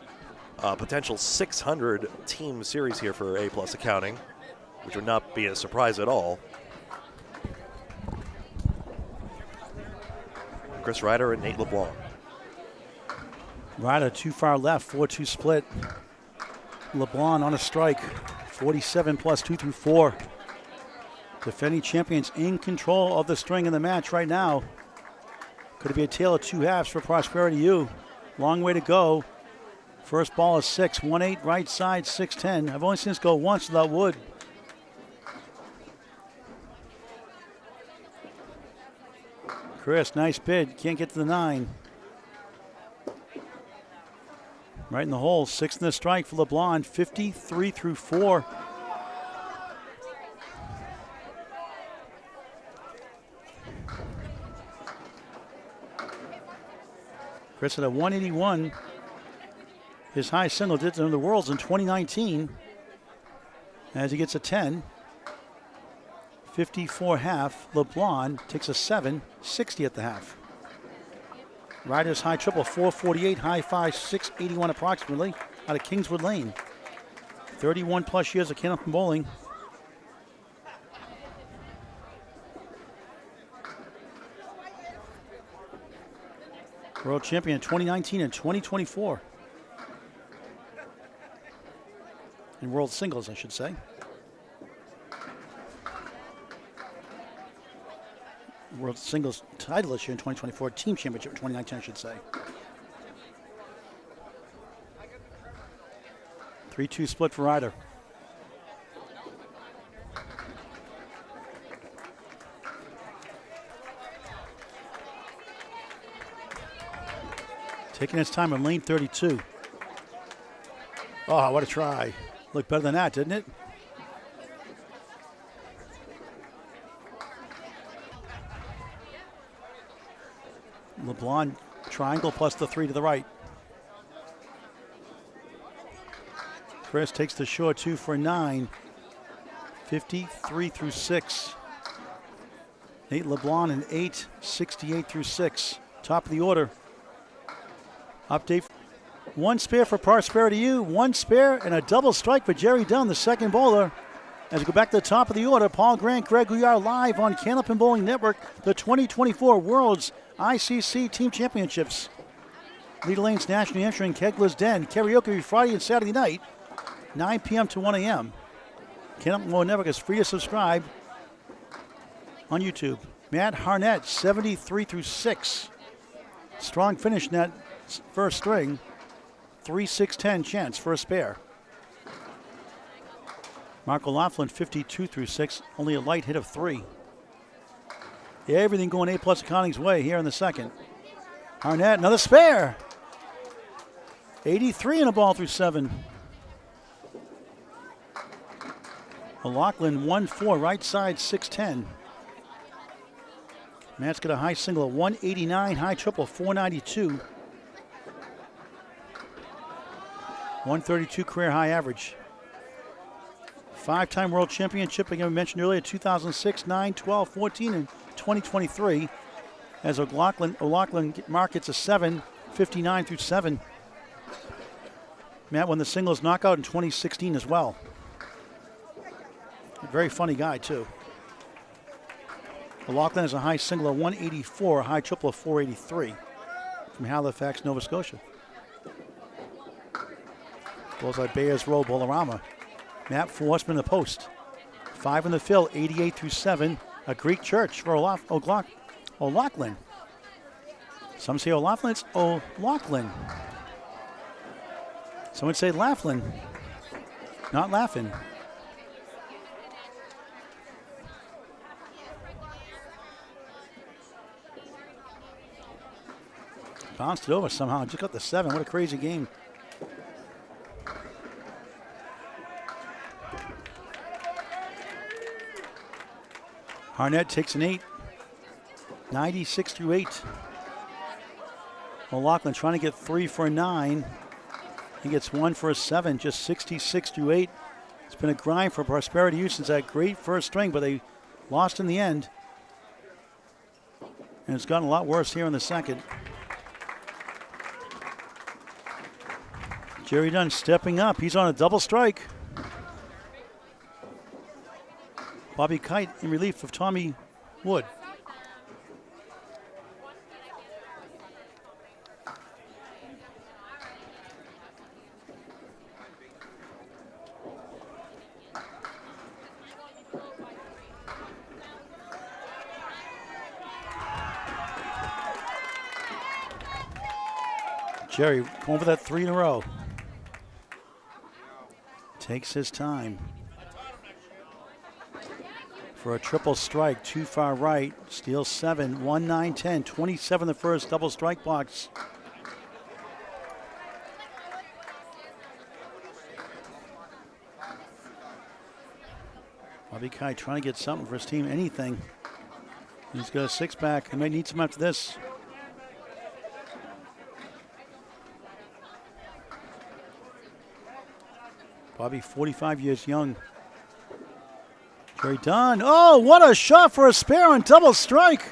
C: a potential 600 team series here for A+ Accounting, which would not be a surprise at all. Chris Ryder and Nate LeBlanc.
B: Ryder too far left, 4-2 split. LeBlanc on a strike, 47 plus 2 through 4. Defending champions in control of the string in the match right now. Could it be a tale of 2 halves for Prosperity U? Long way to go. First ball is 6, 1-8 right side, 6-10. I've only seen this go once without Wood. Chris, nice bid. Can't get to the 9. Right in the hole. 6 in the strike for LeBlanc. 53 through 4. Chris at a 181. His high single digit in the Worlds in 2019. As he gets a 10. 54 half. LeBlanc takes a 7, 60 at the half. Ryder's high triple, 448, high 5, 681 approximately, out of Kingswood Lane. 31 plus years of Candlepin bowling. World champion in 2019 and 2024. In world singles, I should say. World Singles title this year in 2024, team championship in 2019, I should say. 3-2 split for Ryder. Taking his time on lane 32. Oh, what a try. Looked better than that, didn't it? LeBlanc triangle plus the 3 to the right. Chris takes the short 2 for 9. 53 through 6. Nate LeBlanc an 8, 68 through 6. Top of the order. Update. 1 spare for Prosperity U, 1 spare and a double strike for Gerry Dunn, the second bowler. As we go back to the top of the order, Paul Grant, Greg Gouillart live on Candlepin Bowling Network, the 2024 World's ICC Team Championships. Leda Lane's National New Hampshire and Kegler's Den. Karaoke Friday and Saturday night, 9 p.m. to 1 a.m. Candlepin Bowling Network is free to subscribe on YouTube. Matt Harnett, 73 through 6. Strong finish in that first string. 3-6-10 chance for a spare. Mark O'Loughlin 52 through 6, only a light hit of 3. Yeah, everything going A+ accounting's way here in the second. Harnett, another spare. 83 in a ball through 7. O'Loughlin 1-4, right side 6-10. Matt's got a high single of 189, high triple 492. 132 career high average. 5-time world championship, again, we mentioned earlier, 2006, 9, 12, 14, and 2023. As O'Loughlin mark gets a 7, 59 through 7. Matt won the singles knockout in 2016 as well. A very funny guy, too. O'Loughlin has a high single of 184, a high triple of 483 from Halifax, Nova Scotia. Bullseye Bayers Row, Bolorama. Matt Forsman in the post. 5 in the fill, 88 through 7. A Greek church for O'Loughlin. Some say O'Loughlin, it's O'Loughlin. Some would say Laughlin, not laughing. Bounced it over somehow, just got the 7. What a crazy game. Harnett takes an 8. 96 through 8. O'Loughlin trying to get 3 for a 9. He gets 1 for a 7, just 66 through 8. It's been a grind for Prosperity Youth since that great first string, but they lost in the end. And it's gotten a lot worse here in the second. Gerry Dunn stepping up. He's on a double strike. Bobby Kite in relief of Tommy Wood. Gerry going for that 3 in a row. Takes his time. For a triple strike, too far right. Steals 7, 1-9-10, 27 the first, double strike box. Bobby Kite trying to get something for his team, anything. He's got a 6-pack. He might need some after this. Bobby, 45 years young. Gerry Dunn. Oh, what a shot for a spare on double strike.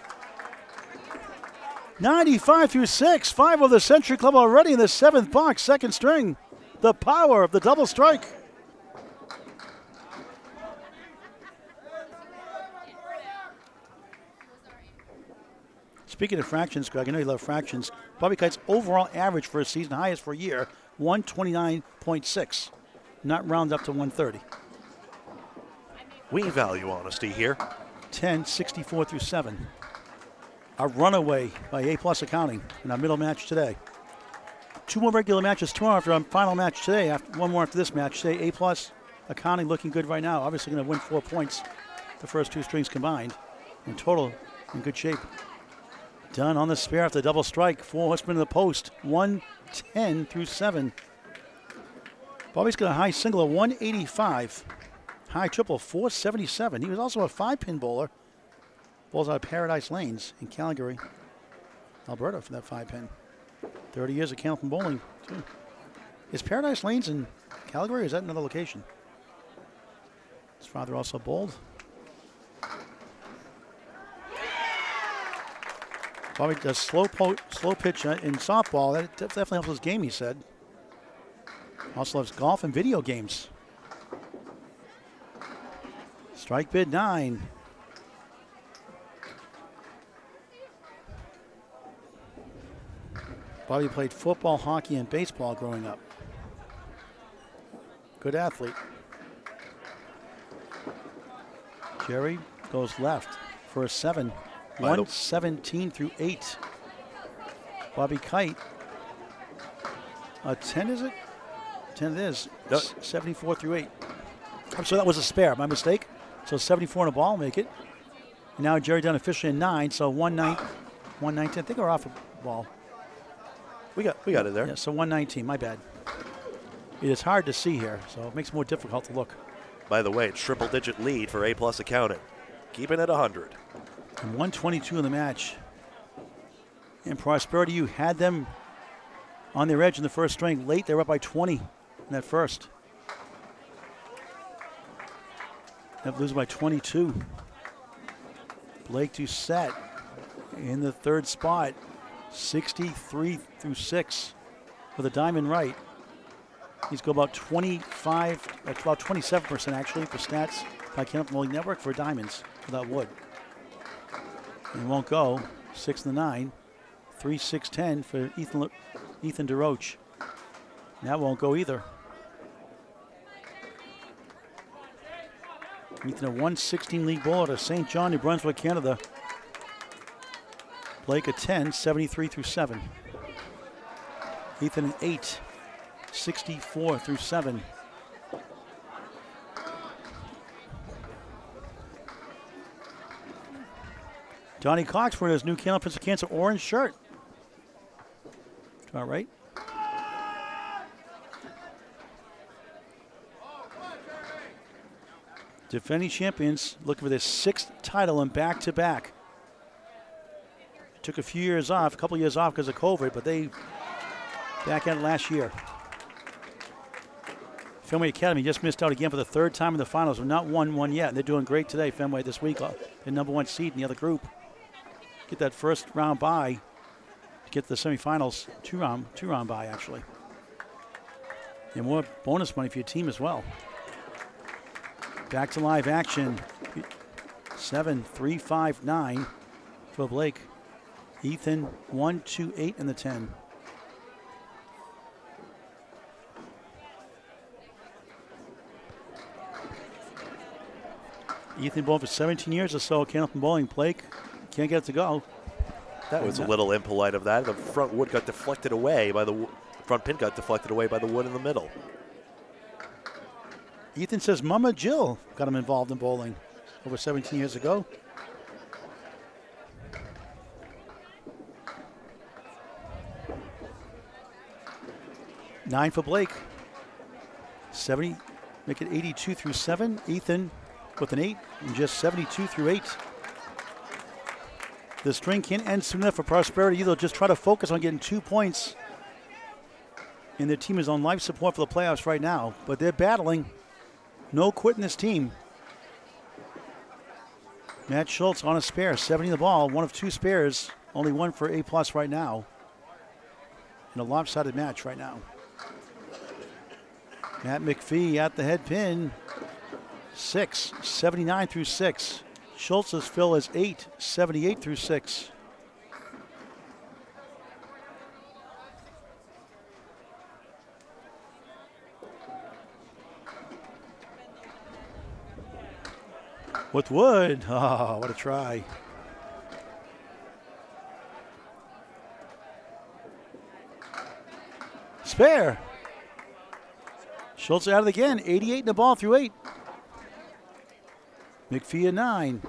B: 95 through 6. 5 of the Century Club already in the 7th box, second string. The power of the double strike. Speaking of fractions, Greg, I know you love fractions. Bobby Kite's overall average for a season, highest for a year, 129.6. Not round up to 130.
C: We value honesty here.
B: 10, 64 through 7. A runaway by A+ Accounting in our middle match today. 2 more regular matches tomorrow after our final match today. One more after this match today. A+ Accounting looking good right now. Obviously going to win 4 points. The first 2 strings combined. In total, in good shape. Dunn on the spare after the double strike. 4 horsemen in the post. 110 through 7. Bobby's got a high single of 185. High triple 477. He was also a 5-pin bowler. Bowls out of Paradise Lanes in Calgary, Alberta for that 5-pin. 30 years of Candlepin bowling, too. Is Paradise Lanes in Calgary or is that another location? His father also bowled. Bobby does slow pitch in softball. That definitely helps his game, he said. Also loves golf and video games. Strike bid 9. Bobby played football, hockey, and baseball growing up. Good athlete. Gerry goes left for a 7. 117 through 8. Bobby Kite A 10, is it? 10 it is.
C: No.
B: 74 through 8. So that was a spare, my mistake. So 74 and a ball, make it. And now Gerry Dunn officially in 9, so 119. I think we're off a ball.
C: We got it there.
B: Yeah, so 119, my bad. It is hard to see here, so it makes it more difficult to look.
C: By the way, triple-digit lead for A-plus accounting. Keeping it 100.
B: And 122 in the match. And Prosperity U had them on their edge in the first string. Late, they were up by 20 in that first. They lose by 22. Blake Doucette in the third spot, 63 through 6 with a diamond right. He's got about 27% actually for stats by Candlepin Bowling Network for diamonds without wood. And won't go. 6 and the 9. 3, 6, 10 for Ethan Deroche. That won't go either. Ethan, a 116 league bowler to St. John, New Brunswick, Canada. Blake a 10, 73 through 7. Ethan an 8, 64 through 7. Donnie Cox wearing his new Candlepin Cancer orange shirt. All right. Defending champions looking for their 6th title and back-to-back. Took a few years off, a couple years off because of COVID, but they back at it last year. Fenway Academy just missed out again for the 3rd time in the finals. We've not won one yet. They're doing great today, Fenway, this week. They're #1 seed in the other group. Get that first round bye to get to the semifinals. Two round bye, actually. And more bonus money for your team as well. Back to live action. 7, 3, 5, 9 for Blake. Ethan 1, 2, 8 in the 10. Ethan bowled for 17 years or so. Candlepin Bowling. Blake can't get it to go.
C: That was a little impolite of that. The front wood got deflected away by the front pin got deflected away by the wood in the middle.
B: Ethan says Mama Jill got him involved in bowling over 17 years ago. Nine for Blake. 70, make it 82 through 7. Ethan with an 8 and just 72 through 8. The string can't end soon enough for Prosperity. They'll just try to focus on getting 2 points. And their team is on life support for the playoffs right now, but they're battling. No quitting this team. Matt Schultz on a spare, 70 the ball, one of 2 spares, only one for A+ right now. In a lopsided match right now. Matt McPhee at the head pin, 6, 79 through 6. Schultz's fill is 8, 78 through 6. With wood. Oh, what a try. Spare. Schultz at it again. 88 in the ball through 8. McPhee a 9.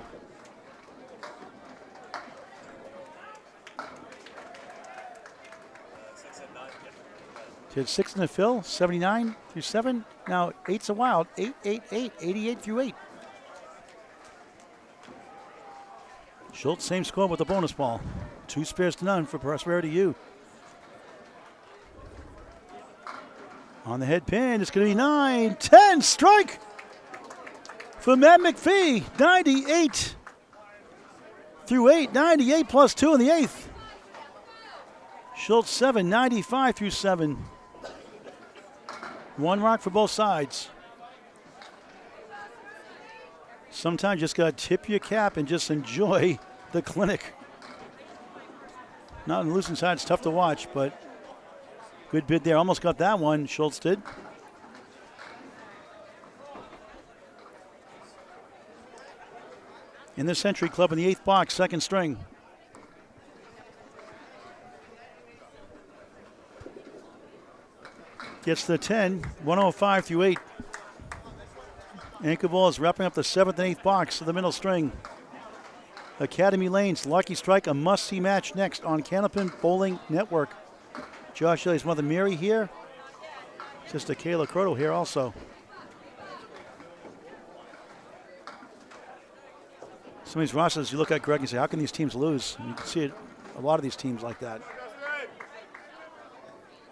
B: Did 6 in the fill. 79 through 7. Now 8's a wild. 8, 8, 8. 88 through 8. Schultz, same score with the bonus ball. 2 spares to none for Prosperity U. On the head pin, it's going to be 9, 10, strike for Matt McPhee. 98 through 8, 98 plus 2 in the 8th. Schultz 7, 95 through 7. 1 rock for both sides. Sometimes you just got to tip your cap and just enjoy the clinic. Not on the losing side, it's tough to watch, but good bid there. Almost got that one, Schultz did. In the Century Club in the 8th box, 2nd string. gets the 10, 105 through 8. Anchor ball is wrapping up the 7th and 8th box of the middle string. Academy Lanes, Lucky Strike, a must-see match next on Candlepin Bowling Network. Josh Elliott's mother Mary here. Sister Kayla Croto here also. Some of these rosters, you look at Greg and say, how can these teams lose? And you can see it, a lot of these teams like that.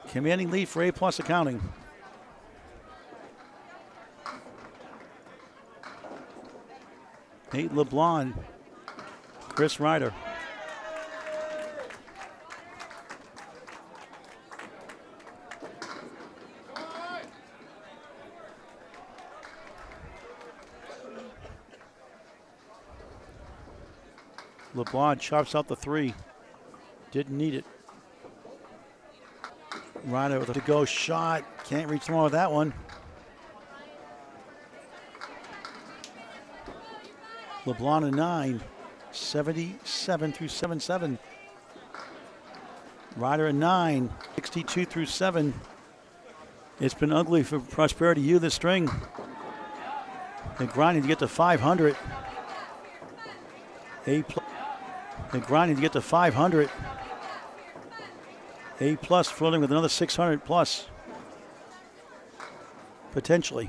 B: Commanding lead for A-plus accounting. Nate LeBlanc, Chris Ryder. LeBlanc chops out the 3. Didn't need it. Ryder with a to-go shot. Can't reach the one with that one. LeBlanc a 9. 77 through 77. Ryder a 9. 62 through 7. It's been ugly for Prosperity U this string. They're grinding to get to 500. They're grinding to get to 500. A-plus floating with another 600 plus. Potentially.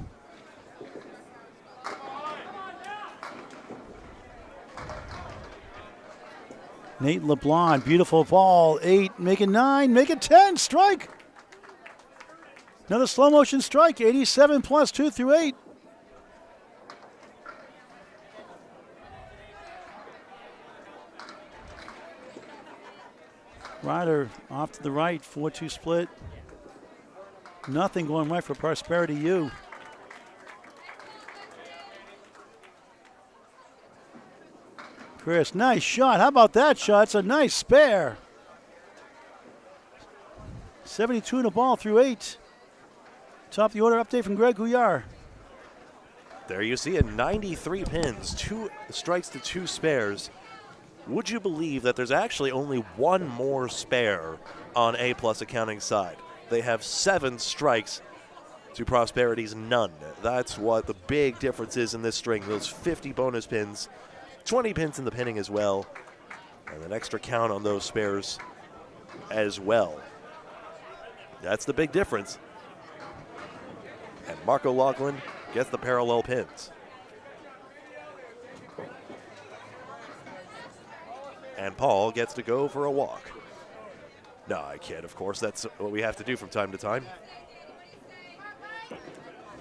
B: Nate LeBlanc, beautiful ball. 8, make it 9, make it 10, strike. Another slow motion strike, 87 plus 2 through 8. Ryder off to the right, 4-2 split. Nothing going right for Prosperity U. Chris, nice shot. How about that shot? It's a nice spare. 72 in the ball through 8. Top of the order update from Greg Gouillart.
C: There you see it, 93 pins, 2 strikes to 2 spares. Would you believe that there's actually only one more spare on A-plus accounting side? They have 7 strikes to Prosperity's none. That's what the big difference is in this string. Those 50 bonus pins, 20 pins in the pinning as well, and an extra count on those spares as well. That's the big difference. And Marco Laughlin gets the parallel pins. And Paul gets to go for a walk. No, I kid, of course. That's what we have to do from time to time.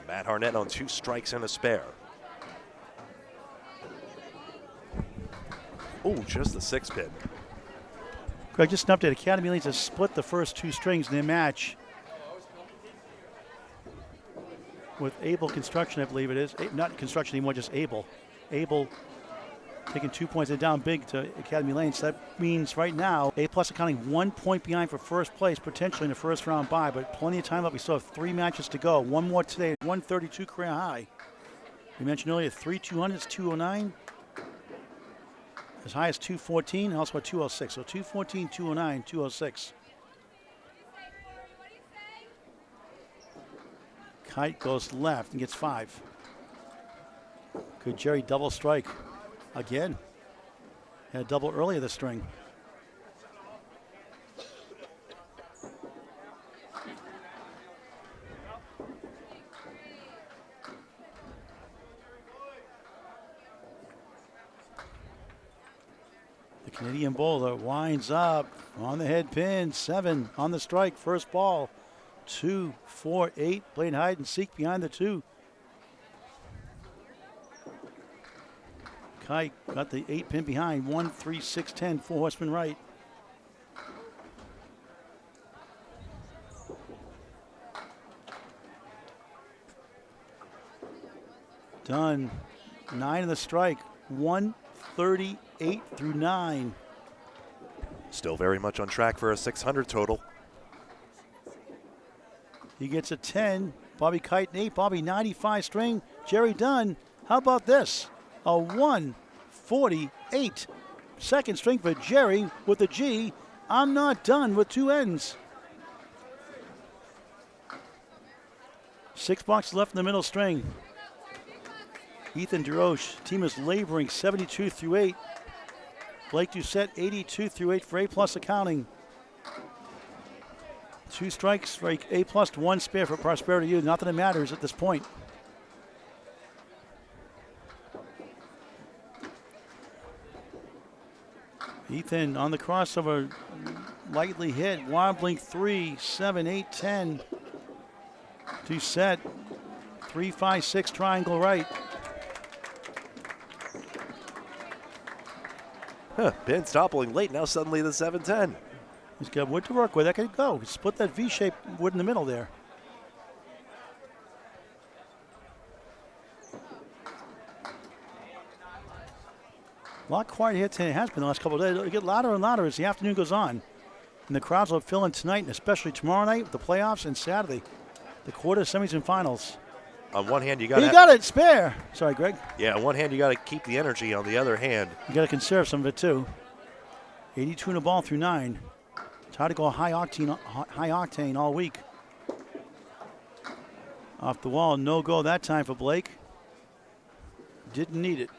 C: Matt Harnett on 2 strikes and a spare. Oh, just the 6 pin.
B: Greg, just an update. Academy Lanes has split the first 2 strings in their match with Able Construction, I believe it is. Not Construction anymore, just Able. Able taking 2 points. They're down big to Academy Lanes. So that means right now, A-plus accounting 1 point behind for first place, potentially in the first round bye, but plenty of time left. We still have 3 matches to go. One more today, 132 career high. We mentioned earlier, 3 200s, 209. As high as 214, also at 206. So 214, 209, 206. Kite goes left and gets 5. Good Gerry double strike. Again. Had a double earlier this string. The Canadian bowler winds up on the head pin. 7 on the strike. First ball. 2, 4, 8. Playing hide and seek behind the 2. Kite got the 8 pin behind. 1, 3, 6, 10. 4 horsemen right. Dunn. 9 in the strike. 138 through 9.
C: Still very much on track for a 600 total.
B: He gets a 10. Bobby Kite and 8. Bobby 95 string. Gerry Dunn. How about this? A 148. Second string for Gerry with a G. I'm not done with 2 ends. 6 boxes left in the middle string. Ethan Deroche, team is laboring 72 through 8. Blake Doucette 82 through 8 for A+ accounting. 2 strikes for A+, 1 spare for Prosperity U. Nothing that matters at this point. Ethan on the crossover, lightly hit, wobbling 3, 7, 8, 10. Doucette, 3, 5, 6, triangle right.
C: Pin toppling late, now suddenly the 7-10.
B: He's got wood to work with. That could go. He split that V-shaped wood in the middle there. A lot quieter here than it has been the last couple of days. It'll get louder and louder as the afternoon goes on. And the crowds will fill in tonight, and especially tomorrow night with the playoffs, and Saturday, the quarter, semis, and finals.
C: On one hand, you got
B: He got it, spare. Sorry, Greg.
C: Yeah, on one hand, you got to keep the energy. On the other hand,
B: You got to conserve some of it, too. 82 in the ball through 9. It's hard to go high octane all week. Off the wall, no go that time for Blake. Didn't need it.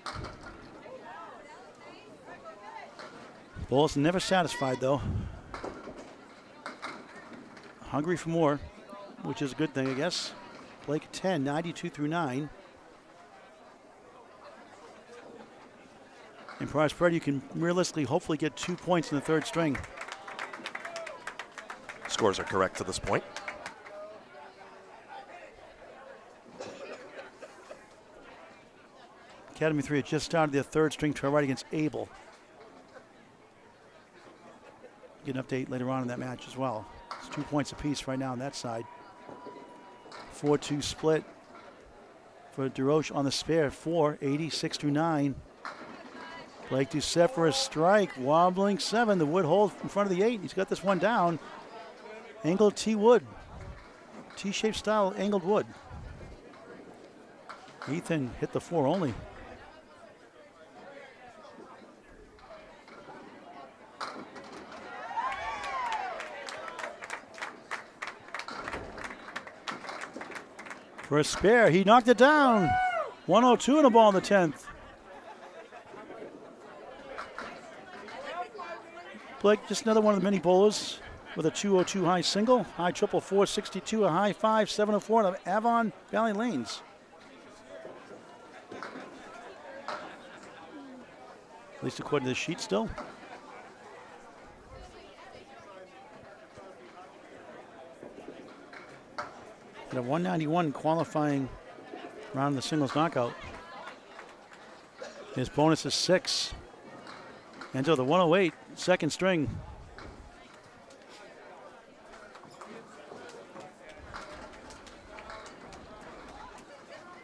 B: Bulls never satisfied, though. Hungry for more, which is a good thing, I guess. Blake 10, 92 through 9. And Prosperity, you can realistically, hopefully get 2 points in the third string.
C: scores are correct to this point.
B: Academy 3 had just started their third string try right against Abel. Get an update later on in that match as well. It's 2 points apiece right now on that side. 4-2 split for Deroche on the spare. 4, 86 to 9. Blake Doucette for a strike. Wobbling 7. The wood hold in front of the 8. He's got this one down. Angled T wood. T-shaped style angled wood. Ethan hit the 4 only. For a spare, he knocked it down. 102 in the ball in the 10th. Blake, just another one of the many bowlers with a 202 high single, high triple 462, a high 5, 704 of Avon Valley Lanes. At least according to the sheet still. At a 191 qualifying round of the singles knockout. His bonus is 6. Into the 108, second string.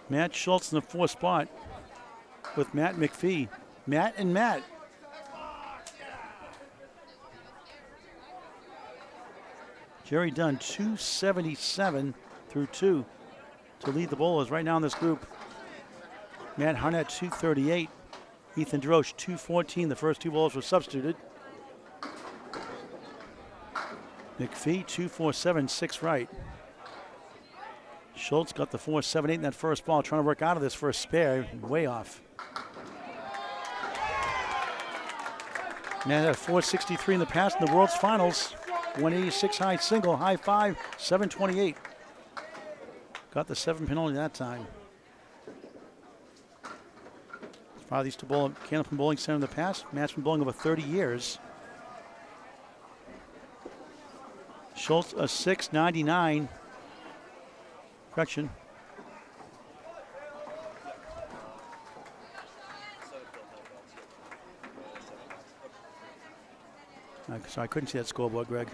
B: Matt Schultz in the 4th spot with Matt McPhee. Matt and Matt. Gerry Dunn, 277 through 2 to lead the bowlers right now in this group. Matt Harnett, 238. Ethan Deroche, 214. The first 2 bowlers were substituted. McPhee, 247, 6 right. Schultz got the 4-7-8 in that first ball, trying to work out of this for a spare, way off. Man had a 463 in the past in the World's Finals. 186 high single, high 5, 728. Got the 7-pin only that time. Father used to bowl at Candlepin Bowling Center in the past. Matt's been bowling over 30 years. Schultz, a 699. Correction. So I couldn't see that scoreboard, Greg.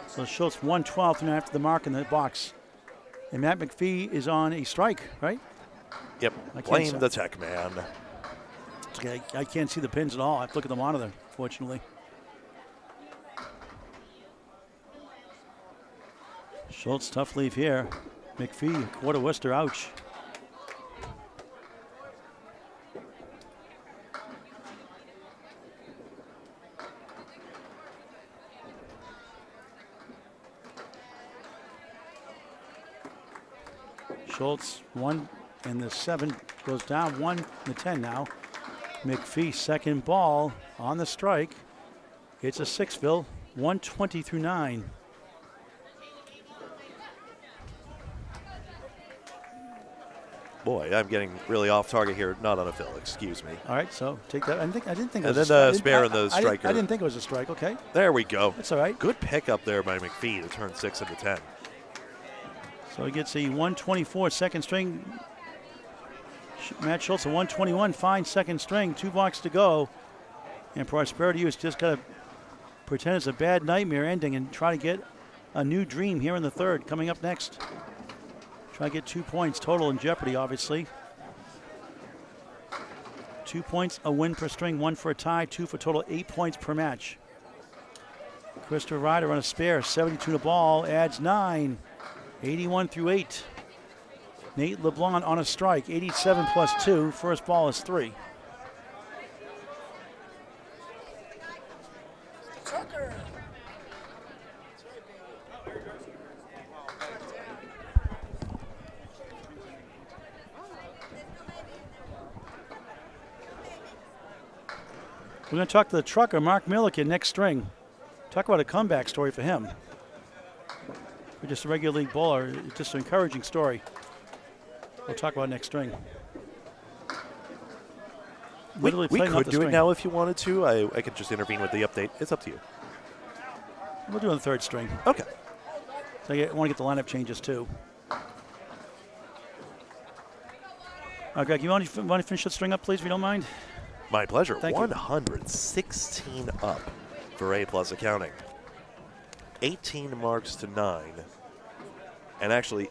B: So Schultz 112 after the mark in the box. And Matt McPhee is on a strike, right?
C: Yep, blame the tech man.
B: Okay, I can't see the pins at all. I have to look at the monitor, fortunately. Schultz, tough leave here. McPhee, quarter Worcester, ouch. Schultz, 1 and the 7 goes down, 1 and the 10 now. McPhee, second ball on the strike. It's a 6-Phil, 120 through 9.
C: Boy, I'm getting really off target here. Not on a fill, excuse me.
B: All right, so take that. I didn't think it
C: And
B: was
C: then
B: a
C: the spare and the striker.
B: I didn't think it was a strike. Okay,
C: There we go.
B: that's all right.
C: Good pickup there by McPhee to turn 6 into 10.
B: So he gets a 124 second string. Matt Schultz, a 121 fine second string. 2 blocks to go. And Prosperity has just got to pretend it's a bad nightmare ending and try to get a new dream here in the third. Coming up next. Try to get 2 points total in jeopardy, obviously. 2 points, a win per string, 1 for a tie, 2 for total, 8 points per match. Christopher Ryder on a spare, 72 to ball, adds 9, 81 through 8. Nate LeBlanc on a strike, 87 plus 2, first ball is 3. We're going to talk to the trucker, Mark Milliken, next string. Talk about a comeback story for him. For just a regular league bowler, just an encouraging story. We'll talk about next string.
C: We
B: playing off
C: could
B: the
C: do it
B: string.
C: now if you wanted to. I could just intervene with the update. It's up to you.
B: We'll do it on the third string.
C: Okay.
B: So I want to get the lineup changes too. Greg, you want to finish that string up, please, if you don't mind?
C: My pleasure.
B: Thank you.
C: 116 up for A+ accounting. 18 marks to 9. And actually,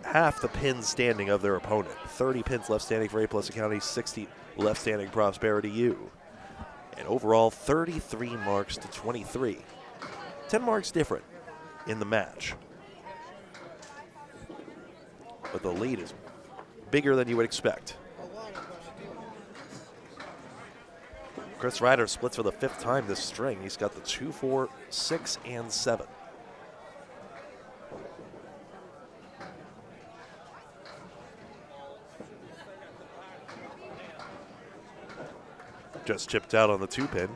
C: half the pins standing of their opponent. 30 pins left standing for A+ accounting, 60 left standing Prosperity U. And overall, 33 marks to 23. 10 marks different in the match. But the lead is bigger than you would expect. Chris Ryder splits for the 5th time this string. He's got the 2, 4, 6, and 7. Just chipped out on the 2-pin.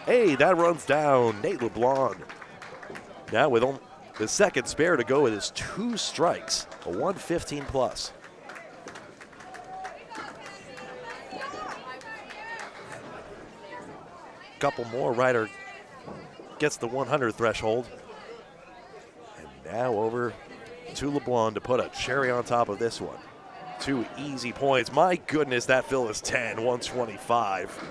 C: Hey, that runs down Nate LeBlanc. Now with the second spare to go with his 2 strikes, a 115 plus. Couple more, Ryder gets the 100 threshold. And now over to LeBlanc to put a cherry on top of this one. 2 easy points. My goodness, that fill is 10, 125.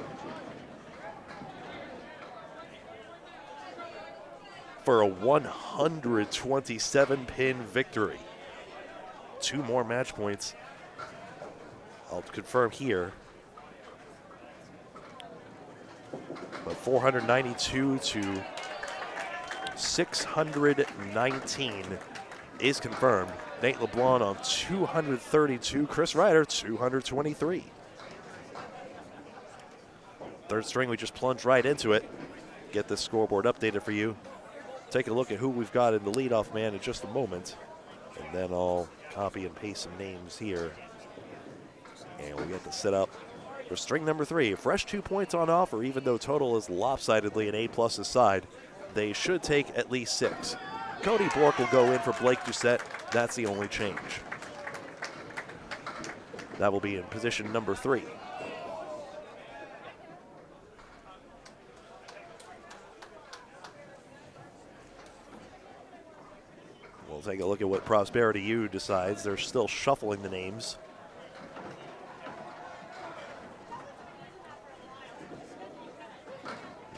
C: For a 127-pin victory. 2 more match points. I'll confirm here. But 492 to 619 is confirmed. Nate LeBlanc on 232. Chris Ryder, 223. Third string, we just plunged right into it. Get this scoreboard updated for you. Take a look at who we've got in the leadoff man in just a moment. And then I'll copy and paste some names here. And we'll get this set up for string number 3. A fresh 2 points on offer, even though total is lopsidedly an A+'s side. They should take at least 6. Cody Bork will go in for Blake Doucette. That's the only change. That will be in position number 3. We'll take a look at what Prosperity U decides. They're still shuffling the names.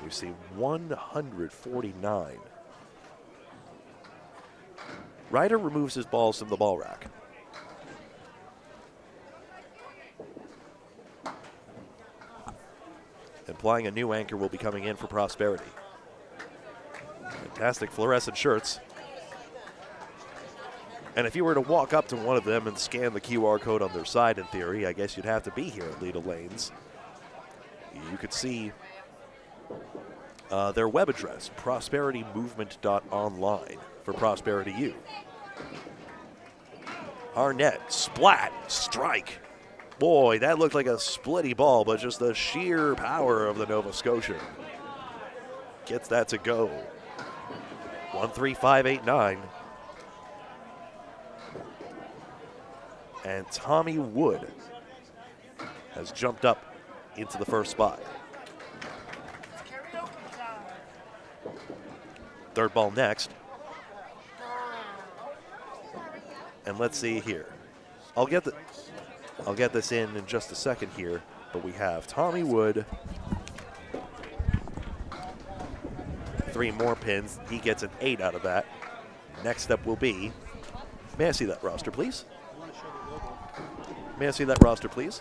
C: You see 149. Ryder removes his balls from the ball rack. Implying a new anchor will be coming in for Prosperity. Fantastic fluorescent shirts. And if you were to walk up to one of them and scan the QR code on their side, in theory, I guess you'd have to be here at Leda Lanes. You could see their web address, prosperitymovement.online for Prosperity U. Harnett, splat, strike. Boy, that looked like a splitty ball, but just the sheer power of the Nova Scotian. Gets that to go. 1-3-5-8-9. And Tommy Wood has jumped up into the first spot. Third ball next. And let's see here. I'll get this in just a second here, but we have Tommy Wood. 3 more pins. He gets an 8 out of that. Next up will be, may I see that roster, please? May I see that roster, please?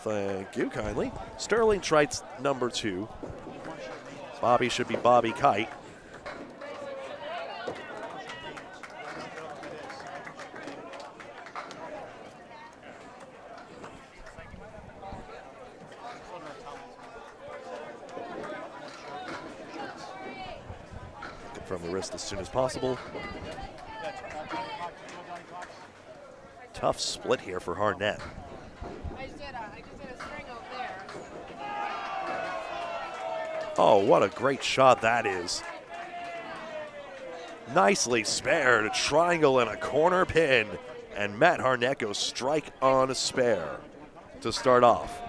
C: Thank you kindly. Sterling Trites, number 2. Bobby should be Bobby Kite. From the wrist as soon as possible. Tough split here for Harnett.
A: I just did a string over there.
C: Oh, what a great shot that is. Nicely spared, a triangle and a corner pin. And Matt Harnett goes strike on a spare to start off.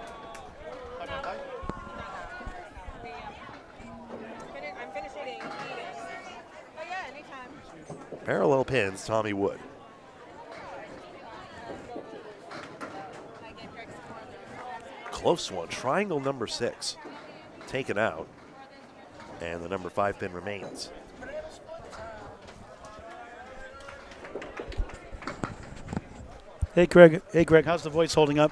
A: I'm finishing. Oh yeah, anytime.
C: Parallel pins, Tommy Wood. Close one, triangle number 6. Taken out. And the number 5 pin remains.
B: Hey, Greg, how's the voice holding up?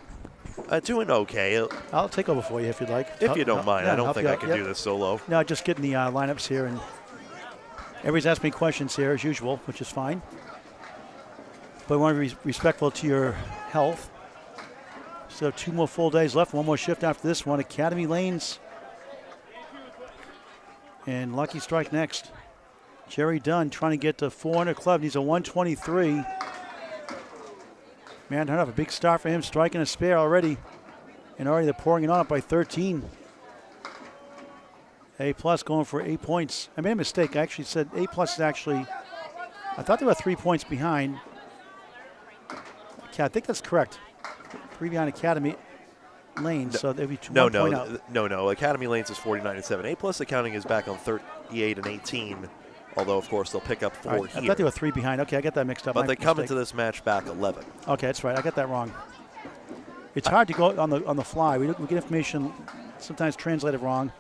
C: Doing okay.
B: I'll take over for you if you'd like.
C: If you don't mind,
B: yeah,
C: I don't
B: help
C: think
B: you
C: I
B: out.
C: can
B: Yep.
C: do this solo.
B: No, just getting the lineups here, and everybody's asking me questions here as usual, which is fine. But I want to be respectful to your health. Still have 2 more full days left, 1 more shift after this one. Academy Lanes and Lucky Strike next. Gerry Dunn trying to get to 400 club. Needs a 123. Man, have a big start for him, striking a spare already. And already they're pouring it on up by 13. A plus going for 8 points. I made a mistake. I actually said A plus is actually, I thought they were 3 points behind. Okay, I think that's correct. 3 behind Academy Lanes, so there'd be 2
C: No. Academy Lanes is 49-7. A plus accounting is back on 38 and 18. Although, of course, they'll pick up 4
B: right,
C: here.
B: I thought they were 3 behind. Okay, I got that mixed up.
C: But
B: My
C: they come
B: mistake.
C: into this match back 11.
B: Okay, that's right. I got that wrong. It's hard to go on the fly. We get information sometimes translated wrong.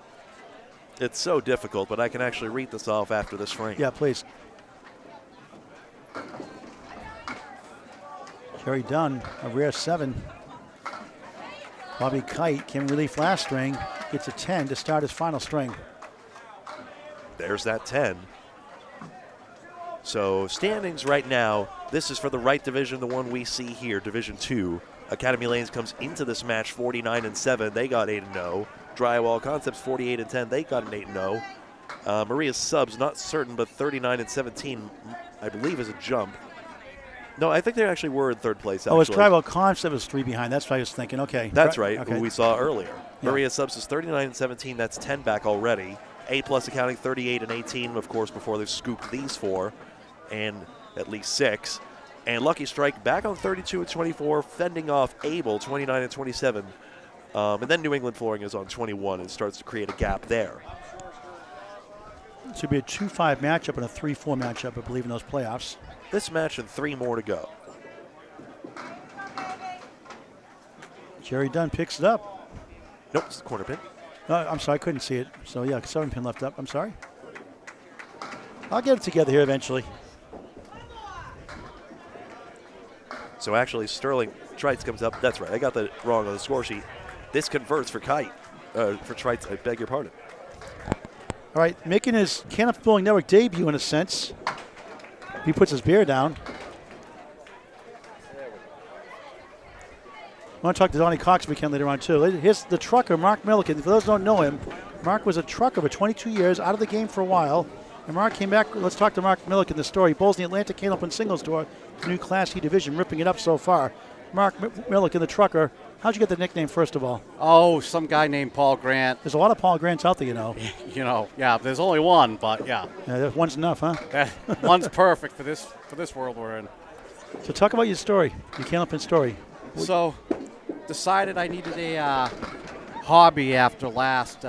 C: It's so difficult, but I can actually read this off after this frame.
B: Yeah, please. Gerry Dunn, a rare 7. Bobby Kite came in relief last string, gets a 10 to start his final string.
C: There's that 10. So standings right now, this is for the right division, the one we see here, Division 2. Academy Lanes comes into this match 49-7. They got 8-0. Drywall Concepts 48-10. They got an 8-0. Maria's Subs, not certain, but 39-17, I believe, is a jump. No, I think they actually were in 3rd place, actually.
B: Oh, it's Drywall Concept was 3 behind. That's what I was thinking. Okay.
C: That's right,
B: okay.
C: who we saw earlier.
B: Yeah.
C: Maria Subs is 39-17. That's 10 back already. A plus accounting 38-18, of course, before they scooped these 4, and at least 6. And Lucky Strike back on 32-24, fending off Able 29-27. And then New England Flooring is on 21 and starts to create a gap there.
B: It should be a 2-5 matchup and a 3-4 matchup, I believe, in those playoffs.
C: This match and 3 more to go.
B: Gerry Dunn picks it up.
C: Nope, it's the corner pin.
B: No, I'm sorry, I couldn't see it. So, yeah, 7 pin left up. I'm sorry. I'll get it together here eventually.
C: So actually, Sterling Trites comes up. That's right, I got that wrong on the score sheet. This converts for Kite, for Trites, I beg your pardon.
B: All right, making his Candlepin Bowling Network debut in a sense. He puts his beer down. I want to talk to Donnie Cox if we can later on, too. Here's the trucker, Mark Milliken. For those who don't know him, Mark was a trucker for 22 years, out of the game for a while. And Mark came back. Let's talk to Mark Milliken, the story. He bowls in the Atlantic Candlepin Singles Tour, the new Class C division, ripping it up so far. Mark Milliken, the trucker. How'd you get the nickname, first of all?
E: Oh, some guy named Paul Grant.
B: There's a lot of Paul Grants out there, you know.
E: Yeah, there's only one, but yeah.
B: One's enough, huh?
E: One's perfect for this world we're in.
B: So talk about your story, your Candlepin story.
E: So, decided I needed a hobby after last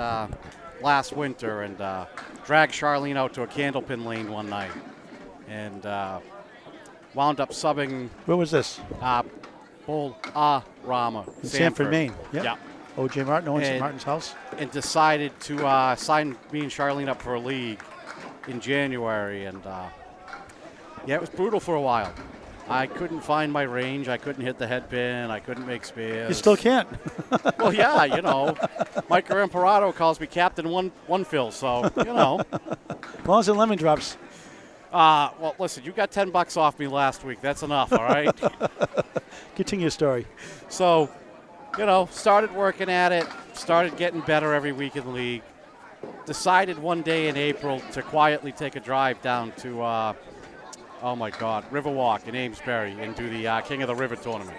E: winter, and dragged Charlene out to a Candlepin lane one night, and wound up subbing.
B: Where was this?
E: Bull Rama,
B: Sanford, Maine. Yep.
E: Yeah.
B: O.J. Martin owns Martin's house.
E: And decided to sign me and Charlene up for a league in January, and it was brutal for a while. I couldn't find my range. I couldn't hit the head pin. I couldn't make spares.
B: You still can't.
E: Well, yeah, Mike Imperato calls me Captain One Phil, so,
B: As long as it lemon drops.
E: Well, listen, you got $10 off me last week. That's enough, all right?
B: Continue your story.
E: So, started working at it, started getting better every week in the league. Decided one day in April to quietly take a drive down to, Riverwalk in Amesbury and do the King of the River tournament.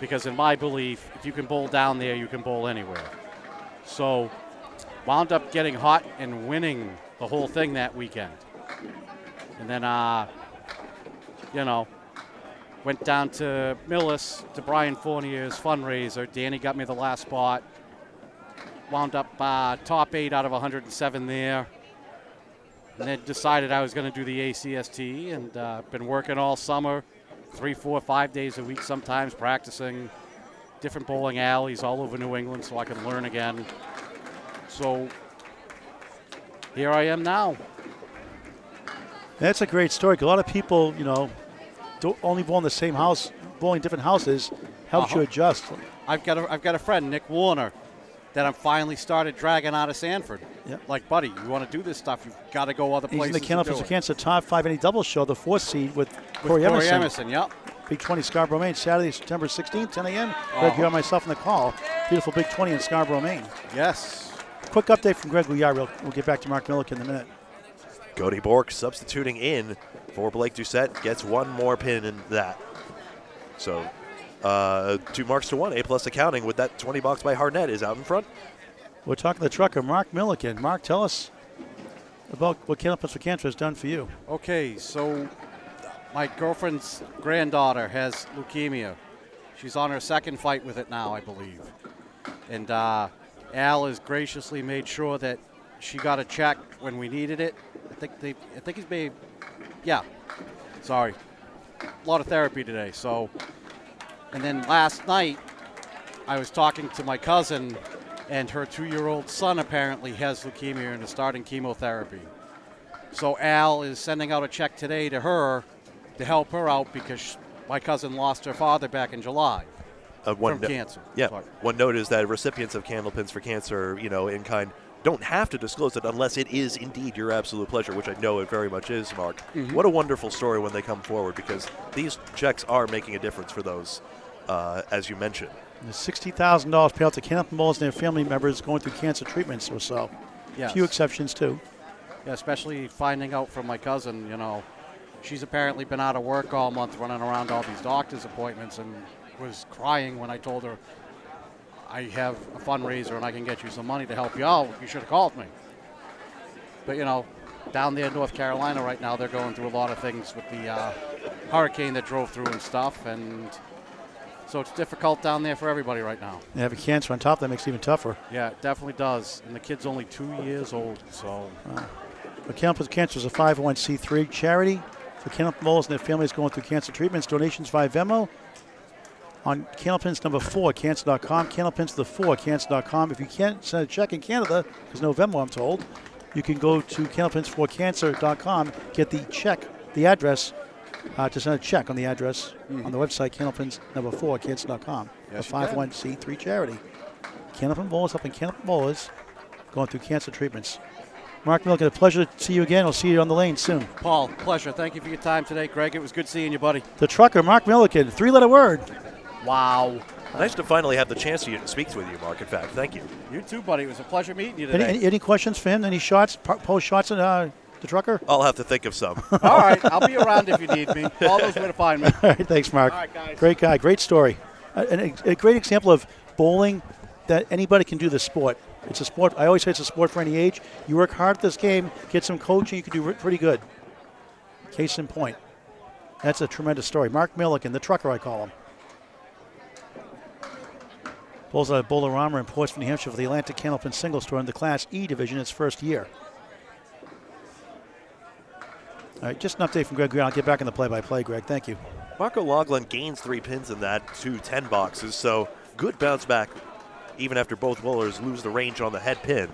E: Because in my belief, if you can bowl down there, you can bowl anywhere. So, wound up getting hot and winning the whole thing that weekend. And then, went down to Millis, to Brian Fournier's fundraiser. Danny got me the last spot. Wound up top 8 out of 107 there. And then decided I was going to do the ACST, and been working all summer, 3, 4, 5 days a week sometimes, practicing different bowling alleys all over New England so I can learn again. So here I am now.
B: That's a great story. A lot of people, don't only bowl in the same house, bowling different houses helps you adjust.
E: I've got a friend, Nick Warner, that I'm finally started dragging out of Sanford.
B: Yep.
E: Like, buddy, you want to do this stuff, you've got to go other places.
B: He's in the Candlepin for Cancer top 5 any double show, the 4th seed with
E: Corey
B: Corey
E: Emerson, yep.
B: Big 20 Scarborough, Maine, Saturday, September 16th, 10 a.m. Greg Gouillart, myself in the call. Beautiful Big 20 in Scarborough, Maine.
E: Yes.
B: Quick update from Greg Gouillart. We'll get back to Mark Milliken in a minute.
C: Cody Bork substituting in for Blake Doucette, gets one more pin in that. So 2 marks to 1, A+ accounting with that $20 by Harnett is out in front.
B: We're talking to the trucker, Mark Milliken. Mark, tell us about what Candlepin for Cancer has done for you.
E: Okay, so my girlfriend's granddaughter has leukemia. She's on her 2nd fight with it now, I believe. And Al has graciously made sure that she got a check when we needed it. I think he's made, sorry. A lot of therapy today, so. And then last night, I was talking to my cousin, and her 2-year-old son apparently has leukemia and is starting chemotherapy. So Al is sending out a check today to her to help her out because my cousin lost her father back in July from cancer.
C: Yeah.
E: Sorry.
C: One note is that recipients of Candlepins for Cancer, in kind, don't have to disclose it unless it is indeed your absolute pleasure, which I know it very much is, Mark. Mm-hmm. What a wonderful story when they come forward, because these checks are making a difference for those, as you mentioned.
B: The $60,000 payout to Candlepin bowlers and their family members going through cancer treatments or so.
E: Yes.
B: A few exceptions, too.
E: Yeah, especially finding out from my cousin, she's apparently been out of work all month running around all these doctor's appointments and was crying when I told her, I have a fundraiser and I can get you some money to help you out. You should have called me. But, down there in North Carolina right now, they're going through a lot of things with the hurricane that drove through and stuff. And so it's difficult down there for everybody right now.
B: They have a cancer on top. That makes it even tougher.
E: Yeah, it definitely does. And the kid's only 2 years old, so.
B: But Candlepin for Cancer is a 501c3 charity for Candlepin bowlers and their families going through cancer treatments. Donations via Venmo on Candlepins number 4, cancer.com. Candlepins the 4, cancer.com. If you can't send a check in Canada, there's no Venmo, I'm told, you can go to candlepins4cancer.com, get the check, the address, to send a check on the address on the website, Candlepins number 4, cancer.com.
E: Yes,
B: a 501c3 charity. Candlepin bowlers helping Candlepin bowlers going through cancer treatments. Mark Milliken, a pleasure to see you again. I'll see you on the lane soon.
E: Paul, pleasure. Thank you for your time today, Greg. It was good seeing you, buddy.
B: The trucker, Mark Milliken, 3-letter word.
E: Wow.
C: Nice to finally have the chance to speak with you, Mark, in fact. Thank you.
E: You too, buddy. It was a pleasure meeting you today.
B: Any questions for him? Any shots, post shots? And the trucker?
C: I'll have to think of some.
E: All right, I'll be around if you need me. All knows where to find me.
B: All right, thanks, Mark.
E: All right, guys.
B: Great guy, great story. A great example of bowling that anybody can do this sport. It's a sport. I always say it's a sport for any age. You work hard at this game, get some coaching, you can do pretty good. Case in point. That's a tremendous story. Mark Milliken, the trucker, I call him. Bowls out of Bolorama in Portsmouth, New Hampshire for the Atlantic Candlepin Singles Tour in the Class E division, its first year. All right, just an update from Greg Gouillart. I'll get back in the play-by-play, Greg. Thank you.
C: Marco Loughlin gains 3 pins in that to 10 boxes, so good bounce back even after both bowlers lose the range on the head pin.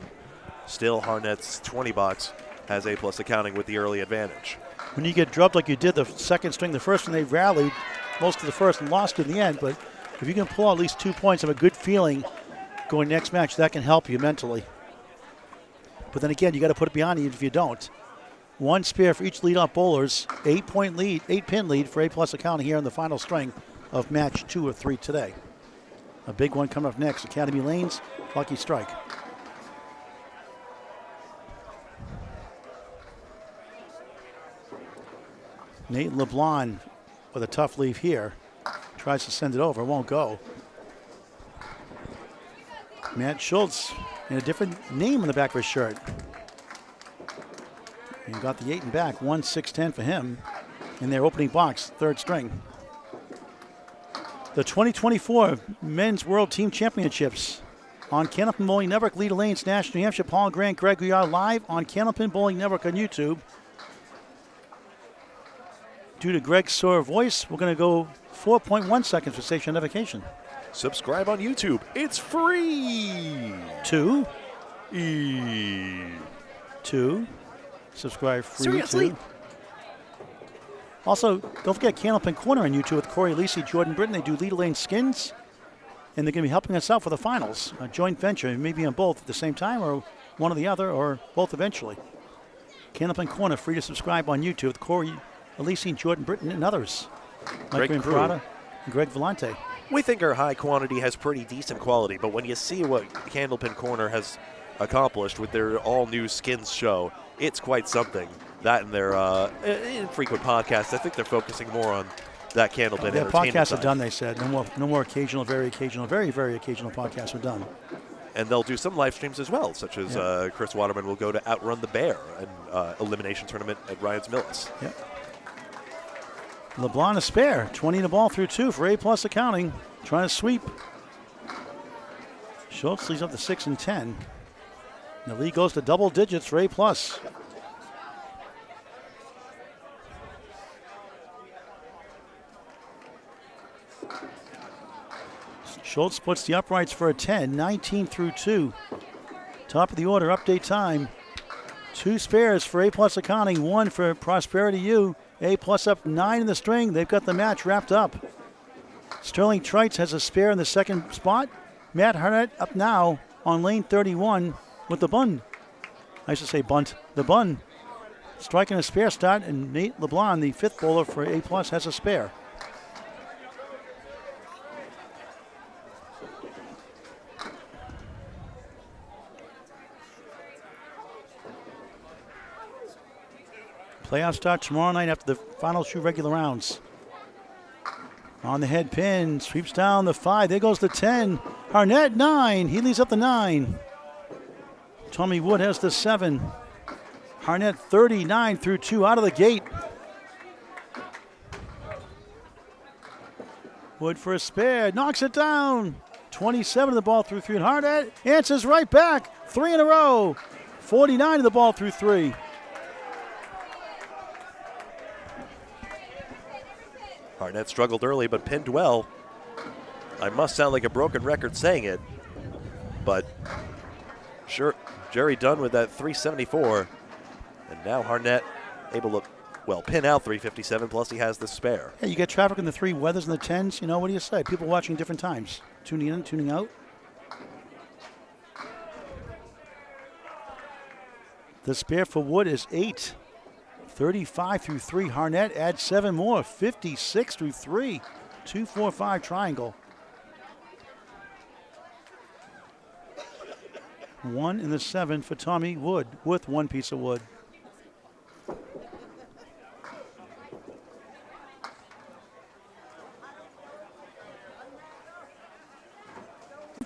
C: Still, Harnett's 20 box has A+ accounting with the early advantage.
B: When you get drubbed like you did the second string, the first one, they rallied most of the first and lost in the end. But if you can pull out at least 2 points, have a good feeling going next match, that can help you mentally. But then again, you got to put it beyond you if you don't. 1 spare for each lead-off bowlers, 8-point lead, 8-pin lead for A+ accounting here in the final string of match 2 of 3 today. A big one coming up next. Academy Lanes, Lucky Strike. Nate LeBlanc with a tough leave here. Tries to send it over, won't go. Matt Schultz in a different name on the back of his shirt. And got the 8 and back, 1-6-10 for him in their opening box, 3rd string. The 2024 Men's World Team Championships on Candlepin Bowling Network, Leda Lanes, Nashua, New Hampshire. Paul Grant, Greg Gouillart live on Candlepin Bowling Network on YouTube. Due to Greg's sore voice, we're going to go 4.1 seconds for station identification.
C: Subscribe on YouTube. It's free.
B: 2.
C: 2.
B: Subscribe free.
C: Seriously?
B: 2. Also, don't forget Candlepin Corner on YouTube with Corey Lacey, Jordan Britton. They do Leda Lane skins, and they're going to be helping us out for the finals. A joint venture, maybe on both at the same time, or one or the other, or both eventually. Candlepin Corner, free to subscribe on YouTube with Corey Lacey, Jordan Britton, and others.
C: Great
B: Mike
C: crew.
B: Prada and Greg Vellante.
C: We think our high quantity has pretty decent quality, but when you see what Candlepin Corner has accomplished with their all-new skins show, it's quite something. That and their infrequent podcasts, I think they're focusing more on that Candlepin
B: Their
C: entertainment
B: podcasts
C: side.
B: are done, they said. No more occasional, very, very occasional podcasts are done.
C: And they'll do some live streams as well, such as Chris Waterman will go to Outrun the Bear, an elimination tournament at Ryan's Millis.
B: Yep. LeBlanc a spare, 20 in the ball through 2 for A+ accounting, trying to sweep. Schultz leads up to 6 and 10. The lead goes to double digits for A+. Schultz puts the uprights for a 10, 19 through 2. Top of the order, update time. 2 spares for A+ accounting, 1 for Prosperity U. A+ up 9 in the string. They've got the match wrapped up. Sterling Trites has a spare in the second spot. Matt Harnett up now on lane 31 with the bun. I should say bunt. The bun. Striking a spare start, and Nate LeBlanc, the 5th bowler for A+, has a spare. Playoffs start tomorrow night after the final 2 regular rounds. On the head pin, sweeps down the 5. There goes the 10. Harnett, 9. He leads up the 9. Tommy Wood has the 7. Harnett, 39 through 2 out of the gate. Wood for a spare, knocks it down. 27 of the ball through 3. And Harnett answers right back. 3 in a row. 49 of the ball through 3.
C: Harnett struggled early, but pinned well. I must sound like a broken record saying it, but sure, Gerry Dunn with that 374, and now Harnett able to, well, pin out 357, plus he has the spare.
B: Yeah, you get traffic in the 3, weathers in the 10s. You know, what do you say? People watching different times. Tuning in, tuning out. The spare for Wood is 8. 35 through 3. Harnett adds 7 more. 56 through 3. 2-4-5 triangle. 1 in the 7 for Tommy Wood with 1 piece of wood.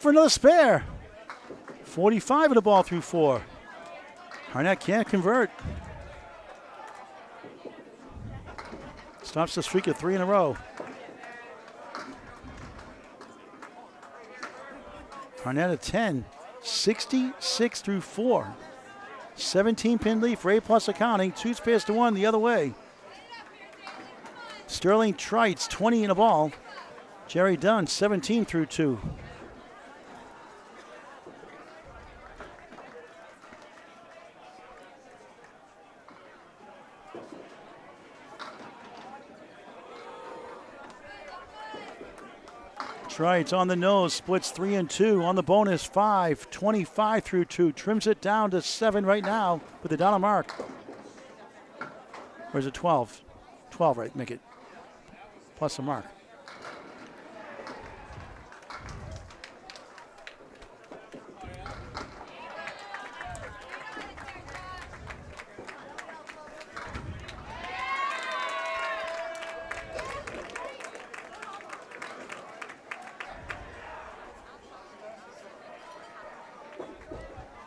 B: for another spare. 45 of the ball through 4. Harnett can't convert. Stops the streak of 3 in a row. Harnett at 10, 66 through 4. 17-pin lead for A+ accounting, 2 spares to 1 the other way. Sterling Trites, 20 in a ball. Gerry Dunn, 17 through 2. Trites on the nose, splits 3 and 2. On the bonus, 5, 25 through 2. Trims it down to 7 right now with the dollar mark. Or is it 12? 12, right, make it. Plus a mark.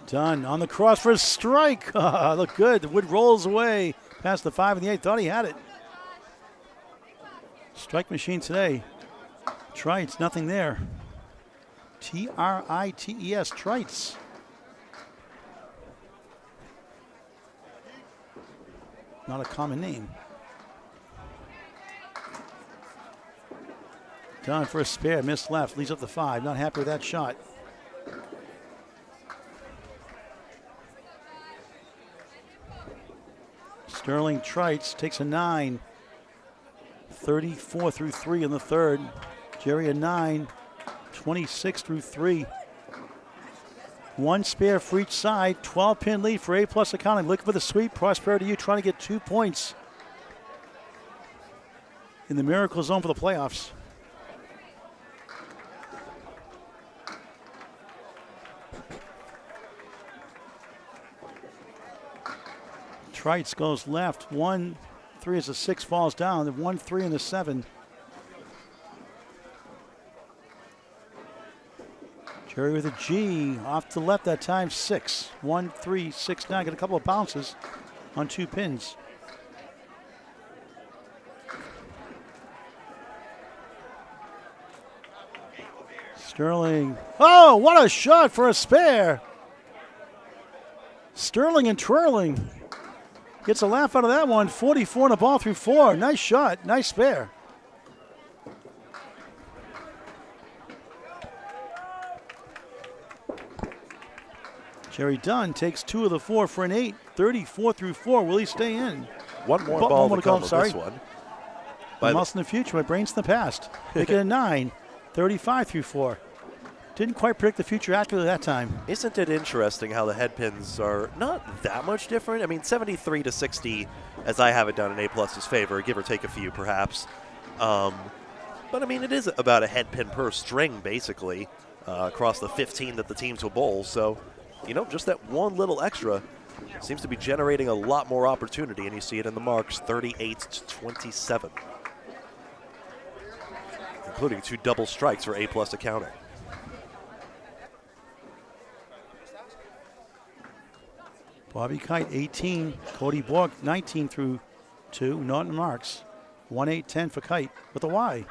B: Dunn on the cross for a strike. Look good. The wood rolls away past the 5 and the 8. Thought he had it. Strike machine today. Trites, nothing there. Trites, Trites. Not a common name. Dunn for a spare, missed left, leads up the 5. Not happy with that shot. Sterling Trites takes a 9. 34 through 3 in the third. Gerry a 9. 26 through 3. 1 spare for each side. 12-pin lead for A+ accounting. Looking for the sweep. Prosperity U trying to get 2 points in the miracle zone for the playoffs. Trites goes left. 1, 3 as the 6 falls down. The 1, 3 and the 7. Gerry with a G off to the left that time. 6, 1, 3, 6, 9. Got a couple of bounces on 2 pins. Sterling. Oh, what a shot for a spare. Sterling and twirling. Gets a laugh out of that one. 44 and a ball through 4. Nice shot. Nice spare. Gerry Dunn takes 2 of the 4 for an 8. 34 through 4. Will he stay in?
C: One more ball to come on this one.
B: I'm lost in the future. My brain's in the past. Make it a 9. 35 through 4. Didn't quite predict the future accurately that time.
C: Isn't it interesting how the head pins are not that much different? I mean, 73 to 60, as I have it done in A+'s favor, give or take a few perhaps. But I mean, it is about a head pin per string, basically, across the 15 that the teams will bowl. So, you know, just that one little extra seems to be generating a lot more opportunity, and you see it in the marks, 38 to 27, including 2 double strikes for A+ accounting.
B: Bobby Kite, 18. Cody Bork, 19 through 2. Not in marks. 1, 8, 10 for Kite with a Y.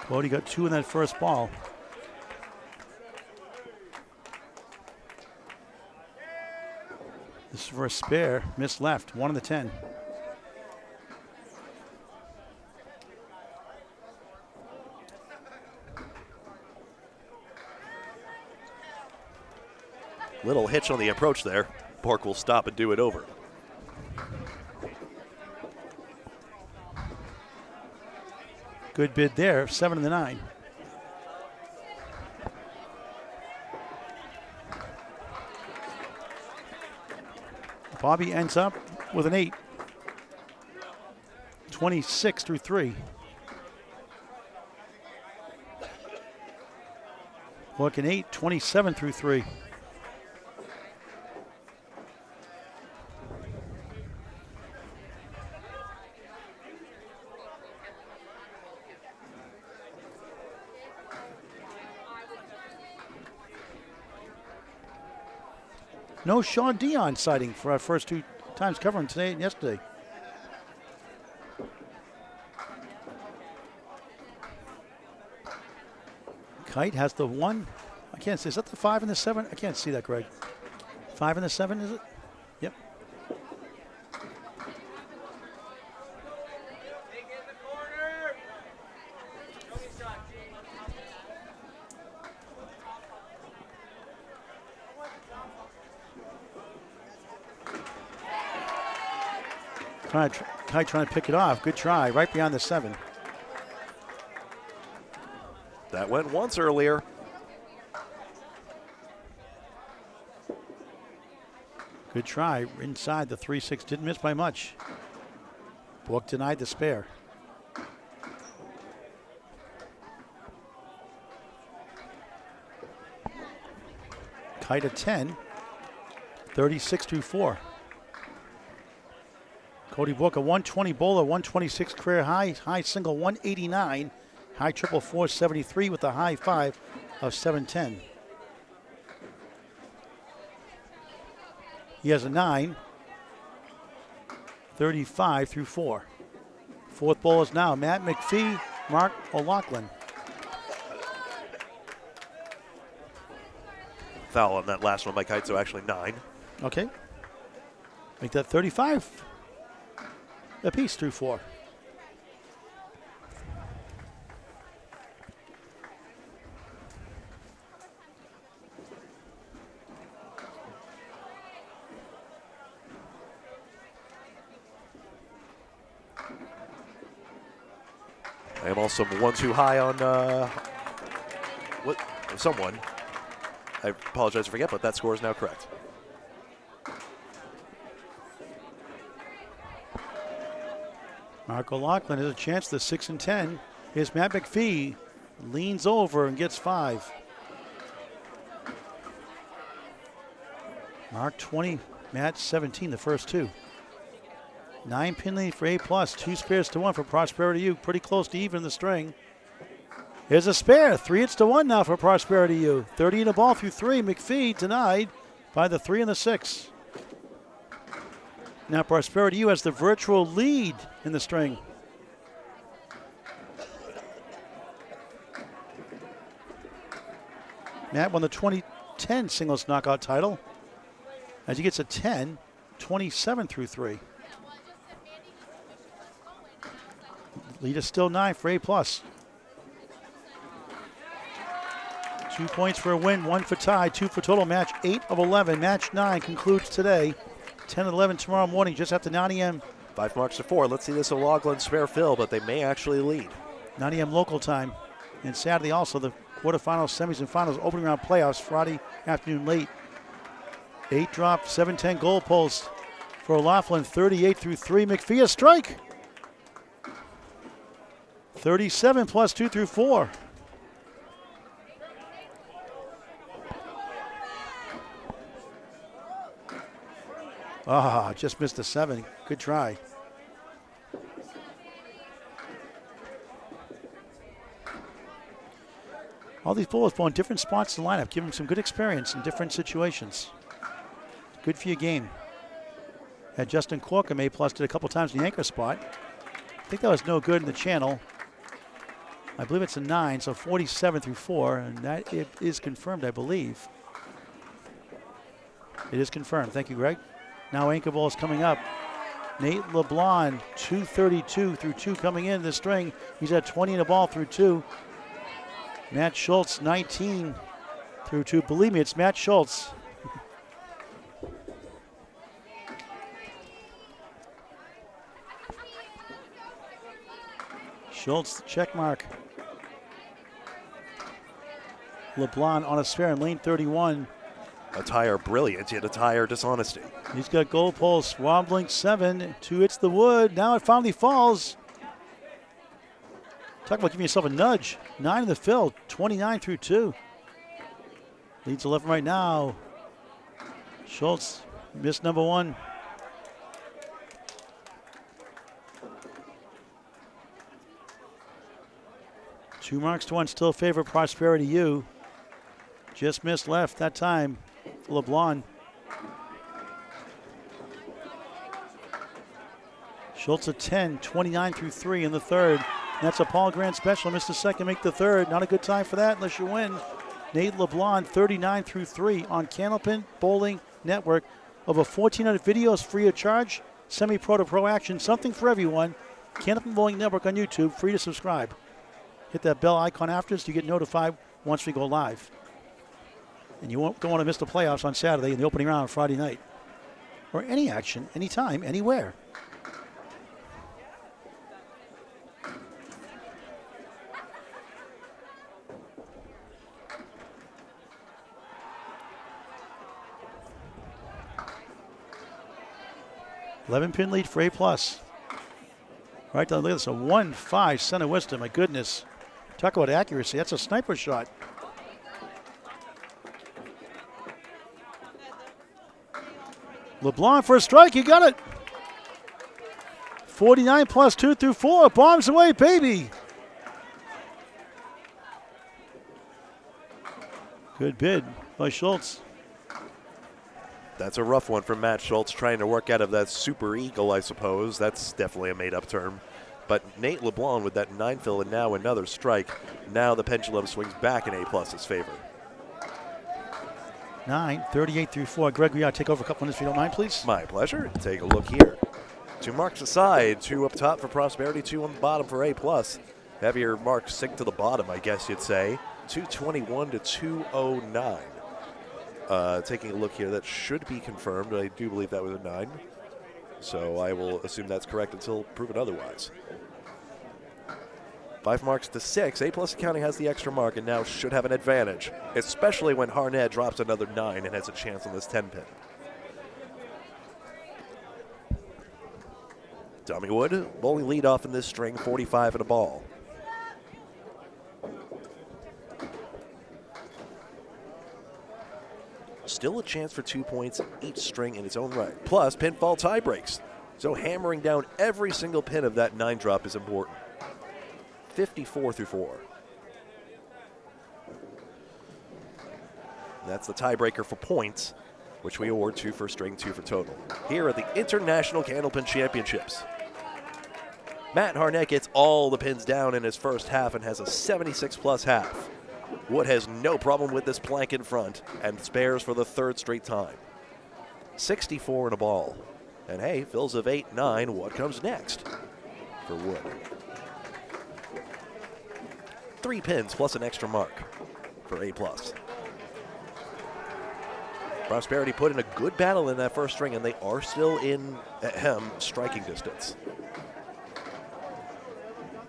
B: Cody got 2 in that first ball. This is for a spare. Missed left. 1 in the 10.
C: Little hitch on the approach there. Bork will stop and do it over.
B: Good bid there. 7 in the 9. Bobby ends up with an 8. 26 through 3. Bork an 8, 27 through 3. No Sean Dion sighting for our first 2 times covering today and yesterday. Kite has the 1. I can't see. Is that the 5 and the 7? I can't see that, Greg. 5 and the 7, is it? Yep. Kite trying to pick it off. Good try. Right beyond the 7.
C: That went once earlier.
B: Good try. Inside the 3-6. Didn't miss by much. Book denied the spare. Kite a 10. 36-4. Cody Book a 120 bowler, 126 career high. High single 189. High triple 473 with a high 5 of 710. He has a 9. 35-4. Fourth bowlers now Matt McPhee, Mark O'Loughlin.
C: Foul on that last one by Kite, so actually 9.
B: Okay. Make that 35 apiece through 4.
C: I am also 1 too high on someone. I apologize to forget, but that score is now correct.
B: Mark O'Loughlin has a chance. The 6 and 10. Here's Matt McPhee. Leans over and gets 5. Mark 20, Matt 17, the first 2. 9-pin lead for A+, 2 spares to 1 for Prosperity U. Pretty close to even in the string. Here's a spare, 3 hits to 1 now for Prosperity U. 30 in a ball through 3. McPhee denied by the 3 and the 6. Now Prosperity U has the virtual lead in the string. Matt won the 2010 singles knockout title as he gets a 10, 27 through 3. Lead is still 9 for A+. 2 points for a win, 1 for tie, 2 for total. Match 8 of 11. Match 9 concludes today. 10 and 11 tomorrow morning, just after 9 a.m.
C: 5 marks to 4. Let's see this O'Loughlin spare fill, but they may actually lead.
B: 9 a.m. local time. And Saturday also the quarterfinals, semis, and finals, opening round playoffs Friday afternoon late. 8 drop, 7-10 goal post for O'Loughlin, 38 through 3. McPhee a strike. 37 plus 2 through 4. Just missed the 7. Good try. All these bowlers go in different spots in the lineup, give them some good experience in different situations. Good for your game. Had Justin Corkum A+ did a couple times in the anchor spot. I think that was no good in the channel. I believe it's a 9, so 47 through 4, and that it is confirmed, I believe. It is confirmed. Thank you, Greg. Now anchor ball is coming up. Nate LeBlanc, 232 through 2 coming in the string. He's at 20 in the ball through 2. Matt Schultz, 19 through 2. Believe me, it's Matt Schultz. Schultz, check mark. LeBlanc on a spare in lane 31.
C: Attire brilliant, yet attire dishonesty.
B: He's got goal post, wobbling 7. 2 hits the wood. Now it finally falls. Talk about giving yourself a nudge. 9 in the fill, 29 through 2. Leads to left and right now. Schultz missed number 1. Two marks to 1, still favor Prosperity U. Just missed left that time. LeBlanc. Schultz at 10, 29 through 3 in the third. That's a Paul Grant special. Missed the second, make the third. Not a good time for that unless you win. Nate LeBlanc, 39 through 3 on Candlepin Bowling Network. Over 1,400 videos free of charge. Semi-pro to pro action, something for everyone. Candlepin Bowling Network on YouTube, free to subscribe. Hit that bell icon after so you get notified once we go live. And you don't want to miss the playoffs on Saturday and the opening round on Friday night. Or any action, anytime, anywhere. $11-pin lead for A+. Right down, look at this, a 1-5 center Worcester, my goodness. Talk about accuracy, that's a sniper shot. LeBlanc for a strike, he got it. 49 plus 2 through 4, bombs away, baby. Good bid by Schultz.
C: That's a rough one for Matt Schultz, trying to work out of that super eagle, I suppose. That's definitely a made-up term. But Nate LeBlanc with that 9 fill and now another strike. Now the pendulum swings back in A+'s favor.
B: 9, 38 through 4. Greg, we got to take over a couple minutes if you don't mind, please.
C: My pleasure. Take a look here. 2 marks aside, 2 up top for Prosperity, 2 on the bottom for A+. Heavier marks sink to the bottom, I guess you'd say. 221 to 209. Taking a look here, that should be confirmed. I do believe that was a 9. So I will assume that's correct until proven otherwise. 5 marks to 6. A+ Accounting has the extra mark and now should have an advantage, especially when Harnett drops another 9 and has a chance on this 10-pin. Dummy Wood, bowling lead off in this string, 45 and a ball. Still a chance for 2 points each string in its own right. Plus pinfall tie breaks. So hammering down every single pin of that 9 drop is important. 54 through 4. That's the tiebreaker for points, which we award 2 for string, 2 for total. Here are the International Candlepin Championships. Matt Harnett gets all the pins down in his first half and has a 76 plus half. Wood has no problem with this plank in front and spares for the 3rd straight time. 64 in a ball. And hey, fills of 8-9, what comes next for Wood? 3 pins plus an extra mark for A+. Prosperity put in a good battle in that first string, and they are still in striking distance.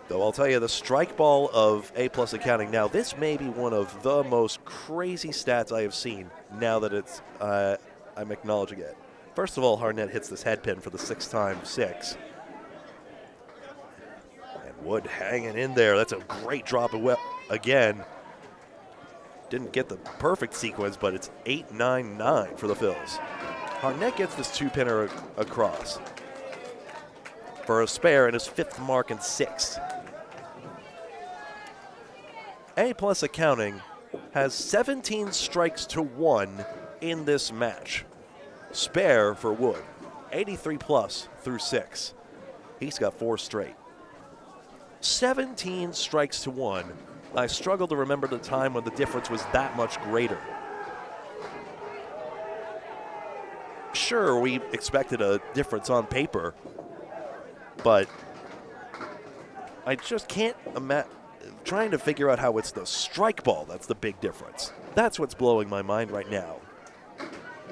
C: Though I'll tell you, the strike ball of A+ Accounting now, this may be one of the most crazy stats I have seen now that it's, I'm acknowledging it. First of all, Harnett hits this head pin for the 6 times 6. And Wood hanging in there. That's a great drop again. Didn't get the perfect sequence, but it's 8-9-9 for the fills. Harnett gets this 2-pinner across for a spare and his 5th mark and 6. A+ Accounting has 17 strikes to 1 in this match. Spare for Wood, 83 plus through 6. He's got 4 straight. 17 strikes to 1. I struggle to remember the time when the difference was that much greater. Sure, we expected a difference on paper, but I just can't imagine trying to figure out how it's the strike ball that's the big difference. That's what's blowing my mind right now.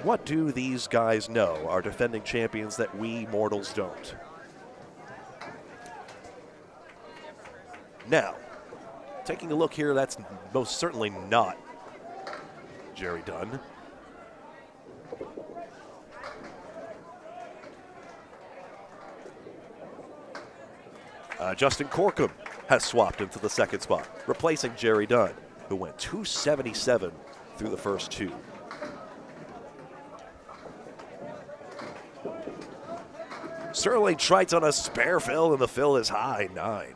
C: What do these guys know, our defending champions, that we mortals don't? Now, taking a look here, that's most certainly not Gerry Dunn. Justin Corkum has swapped into the 2nd spot, replacing Gerry Dunn, who went 277 through the first 2. Sterling Trites on a spare fill, and the fill is high, 9.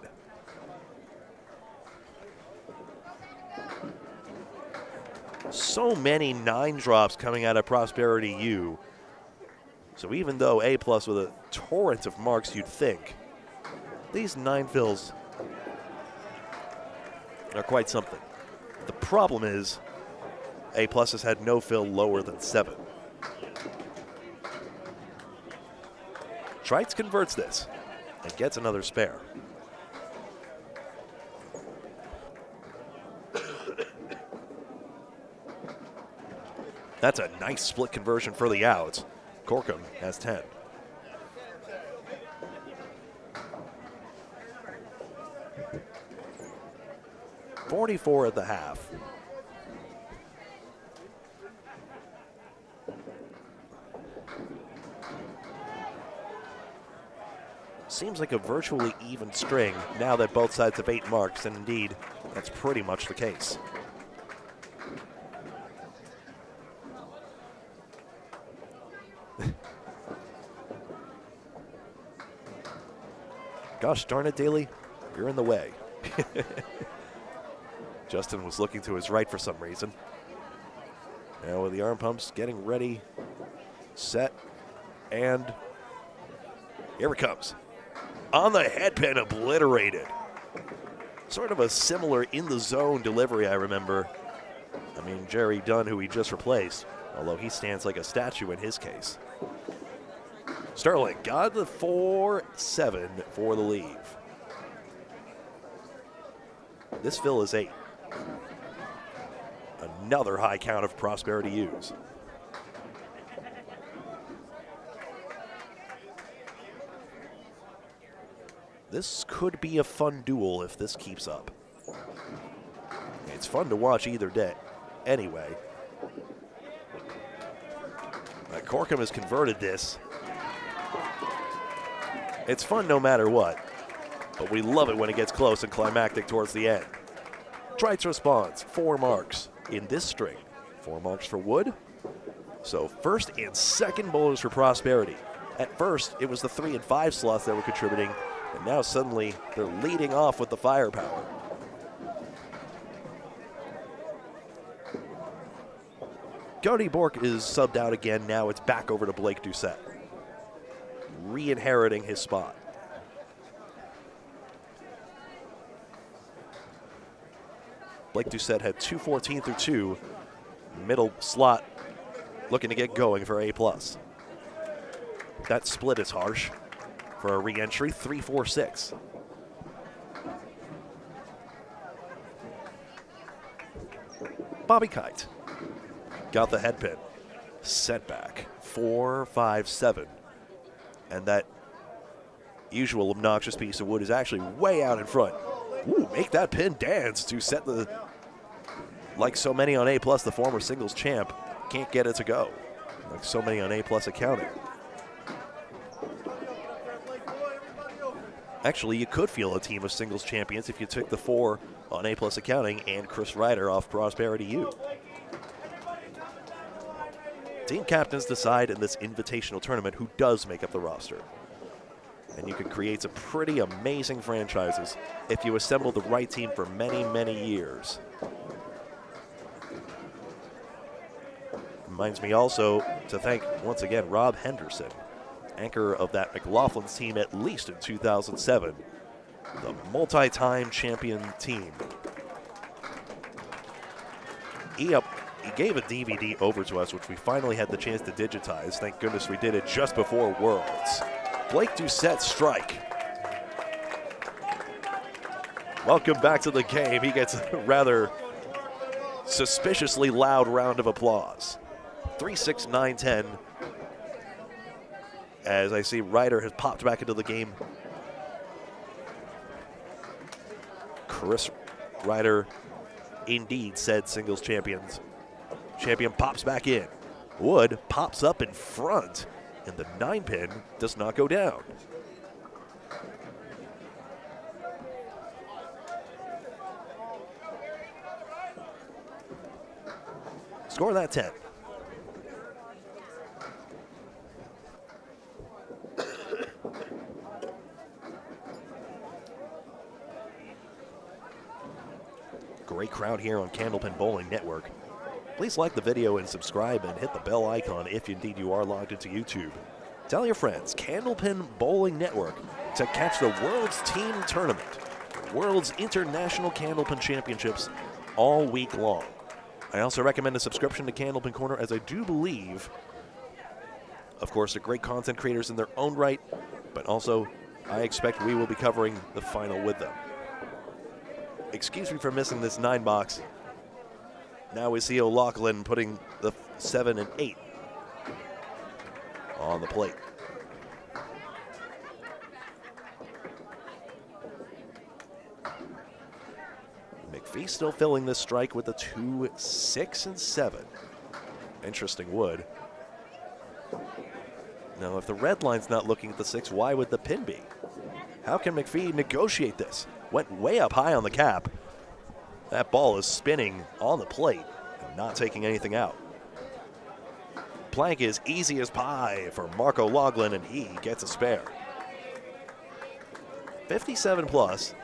C: So many 9 drops coming out of Prosperity U. So even though A+ with a torrent of marks, you'd think, these 9 fills are quite something. The problem is A+ has had no fill lower than 7. Trites converts this and gets another spare. That's a nice split conversion for the outs. Corkum has 10. .44 at the half. Seems like a virtually even string now that both sides have 8 marks, and indeed, that's pretty much the case. Gosh darn it, Daly, you're in the way. Justin was looking to his right for some reason. Now with the arm pumps, getting ready, set, and here it comes. On the headpin, obliterated. Sort of a similar in-the-zone delivery, I remember. I mean, Gerry Dunn, who he just replaced, although he stands like a statue in his case. Sterling got the 4-7 for the leave. This fill is 8. Another high count of Prosperity U's. This could be a fun duel if this keeps up. It's fun to watch either day. Anyway, Corkum has converted this. It's fun no matter what, but we love it when it gets close and climactic towards the end. Trites responds, 4 marks in this string. 4 marks for Wood. So first and second bowlers for Prosperity. At first, it was the 3 and 5 slots that were contributing, and now suddenly they're leading off with the firepower. Cody Bork is subbed out again. Now it's back over to Blake Doucette, re-inheriting his spot. Blake Doucette had 214 through 2. Middle slot looking to get going for A+. That split is harsh for a re-entry, 3-4-6. Bobby Kite got the headpin. Setback, 4-5-7. And that usual obnoxious piece of wood is actually way out in front. Ooh, make that pin dance to set the, like so many on A+, the former singles champ can't get it to go. Like so many on A+ accounting. Actually, you could field a team of singles champions if you took the 4 on A+ accounting and Chris Ryder off Prosperity U. Team captains decide in this invitational tournament who does make up the roster. And you can create some pretty amazing franchises if you assemble the right team for many, many years. Reminds me also to thank, once again, Rob Henderson, anchor of that McLaughlin's team at least in 2007, the multi-time champion team. He gave a DVD over to us, which we finally had the chance to digitize. Thank goodness we did it just before Worlds. Blake Doucette strike. Welcome back to the game. He gets a rather suspiciously loud round of applause. 3-6-9-10. As I see Ryder has popped back into the game. Chris Ryder indeed said singles champions. Champion pops back in. Wood pops up in front, and the 9-pin does not go down. Score that 10. Great crowd here on Candlepin Bowling Network. Please like the video and subscribe and hit the bell icon if indeed you are logged into YouTube. Tell your friends, Candlepin Bowling Network, to catch the World's Team Tournament, World's International Candlepin Championships, all week long. I also recommend a subscription to Candlepin Corner, as I do believe, of course, they're great content creators in their own right, but also I expect we will be covering the final with them. Excuse me for missing this 9 box. Now we see O'Loughlin putting the 7 and 8 on the plate. McPhee still filling this strike with the 2, 6, and 7. Interesting wood. Now, if the red line's not looking at the 6, why would the pin be? How can McPhee negotiate this? Went way up high on the cap. That ball is spinning on the plate and not taking anything out. Plank is easy as pie for Mark O'Loughlin, and he gets a spare. 57 plus.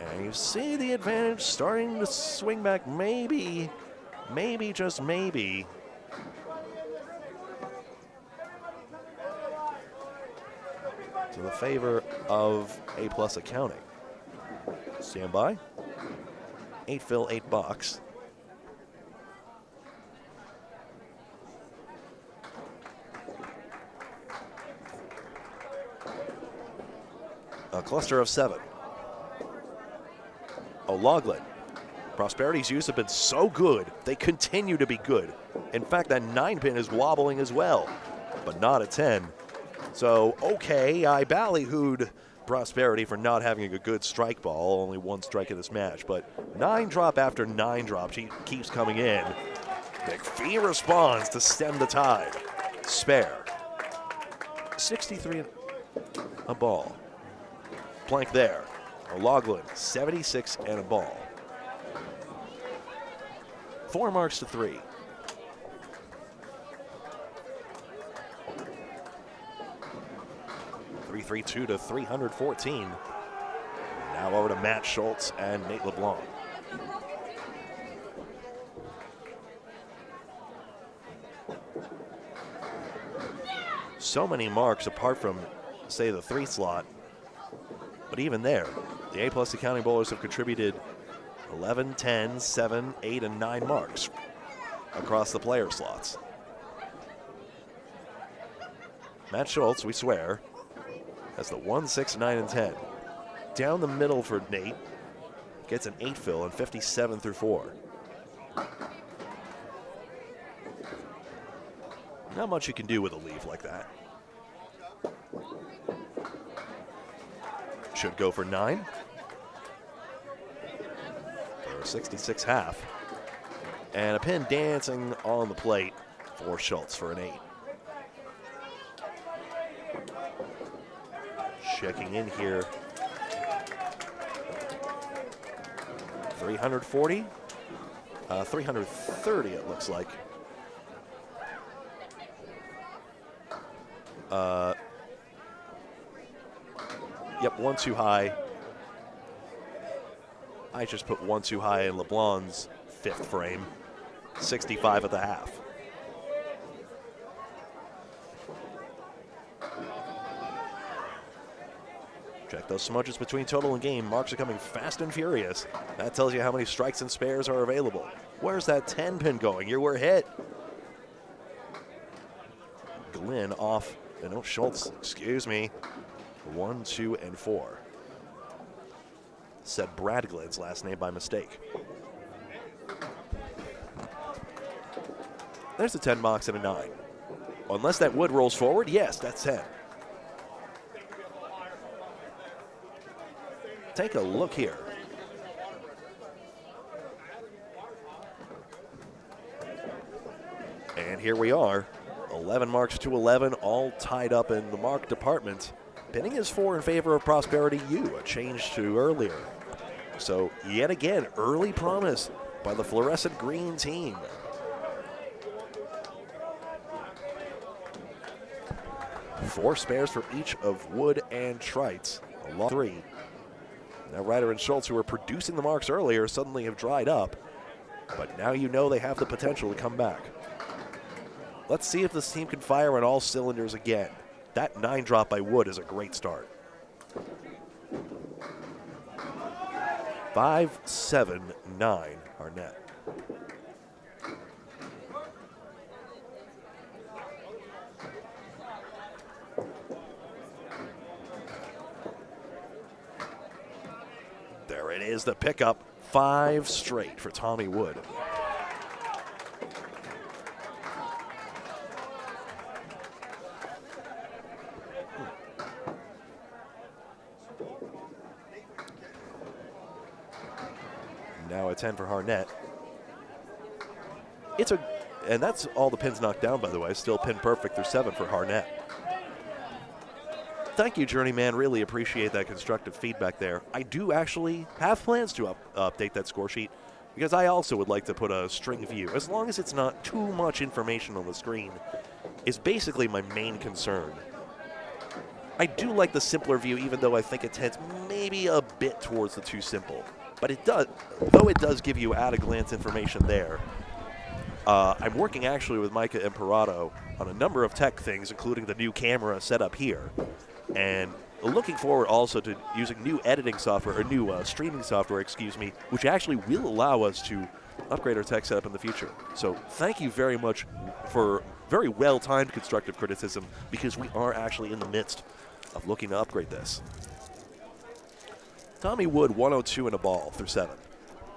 C: And you see the advantage starting to swing back, maybe, just maybe. To the favor of A+ accounting. Stand by. 8 fill, 8 box. A cluster of 7. O'Loughlin. Prosperity's use have been so good, they continue to be good. In fact, that 9 pin is wobbling as well, but not a 10. So, okay, I ballyhooed Prosperity for not having a good strike ball, only 1 strike in this match, but 9 drop after 9 drop, she keeps coming in. McPhee responds to stem the tide. Spare. 63 a ball. Plank there. O'Loughlin, 76 and a ball. 4 marks to 3. .332 to 314. Now over to Matt Schultz and Nate LeBlanc. So many marks apart from, say, the 3 slot. But even there, the A+ accounting bowlers have contributed 11, 10, 7, 8, and 9 marks across the player slots. Matt Schultz, we swear, has the 1, 6, 9, and 10. Down the middle for Nate, gets an 8 fill and 57 through 4. Not much you can do with a leaf like that. Should go for 9. For a 66 half. And a pin dancing on the plate for Schultz for an 8. Checking in here. 340. 330 it looks like. Yep, 1 too high. I just put 1 too high in LeBlanc's 5th frame. 65 at the half. Check those smudges between total and game. Marks are coming fast and furious. That tells you how many strikes and spares are available. Where's that 10 pin going? You were hit. Glynn off. No, Schultz, excuse me. 1, 2, and 4. Said Brad Glynn's last name by mistake. There's a 10 box and a 9. Unless that wood rolls forward, yes, that's 10. Take a look here. And here we are. 11 marks to 11, all tied up in the mark department. Pinning is 4 in favor of Prosperity U, a change to earlier. So yet again, early promise by the fluorescent green team. Four spares for each of Wood and Trites, along 3. Now Ryder and Schultz, who were producing the marks earlier, suddenly have dried up. But now you know they have the potential to come back. Let's see if this team can fire on all cylinders again. That 9 drop by Wood is a great start. 5-7-9 Harnett. There it is, the pickup. 5 straight for Tommy Wood. Now a 10 for Harnett. And that's all the pins knocked down, by the way. Still pin perfect through 7 for Harnett. Thank you, Journeyman. Really appreciate that constructive feedback there. I do actually have plans to update that score sheet because I also would like to put a string view. As long as it's not too much information on the screen is basically my main concern. I do like the simpler view, even though I think it tends maybe a bit towards the too simple. But it does, though it does give you at-a-glance information there. I'm working actually with Micah Imperato on a number of tech things, including the new camera setup here. And looking forward also to using new editing software, or new streaming software, excuse me, which actually will allow us to upgrade our tech setup in the future. So thank you very much for very well-timed constructive criticism, because we are actually in the midst of looking to upgrade this. Tommy Wood, 102 and a ball through 7.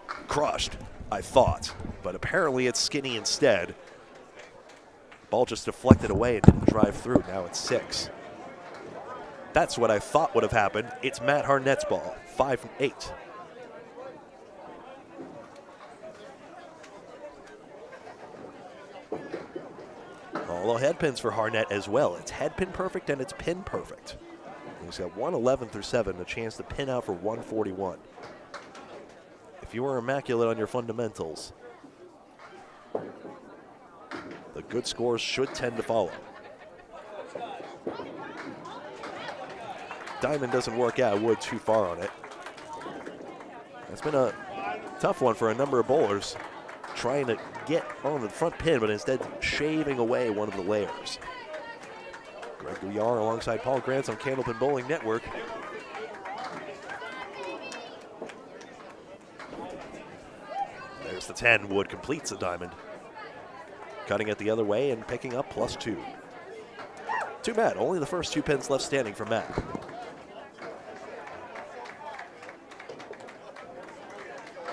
C: Crushed, I thought, but apparently it's skinny instead. Ball just deflected away and didn't drive through. Now it's 6. That's what I thought would have happened. It's Matt Harnett's ball, 5-8. All the head pins for Harnett as well. It's head pin perfect and it's pin perfect. He's got 111 through 7, a chance to pin out for 141. If you were immaculate on your fundamentals, the good scores should tend to follow. Diamond doesn't work out. Wood too far on it. It's been a tough one for a number of bowlers, trying to get on the front pin, but instead shaving away one of the layers. Greg Gouillart alongside Paul Grants on Candlepin Bowling Network. There's the 10. Wood completes the diamond. Cutting it the other way and picking up +2. To Matt. Only the first 2 pins left standing for Matt.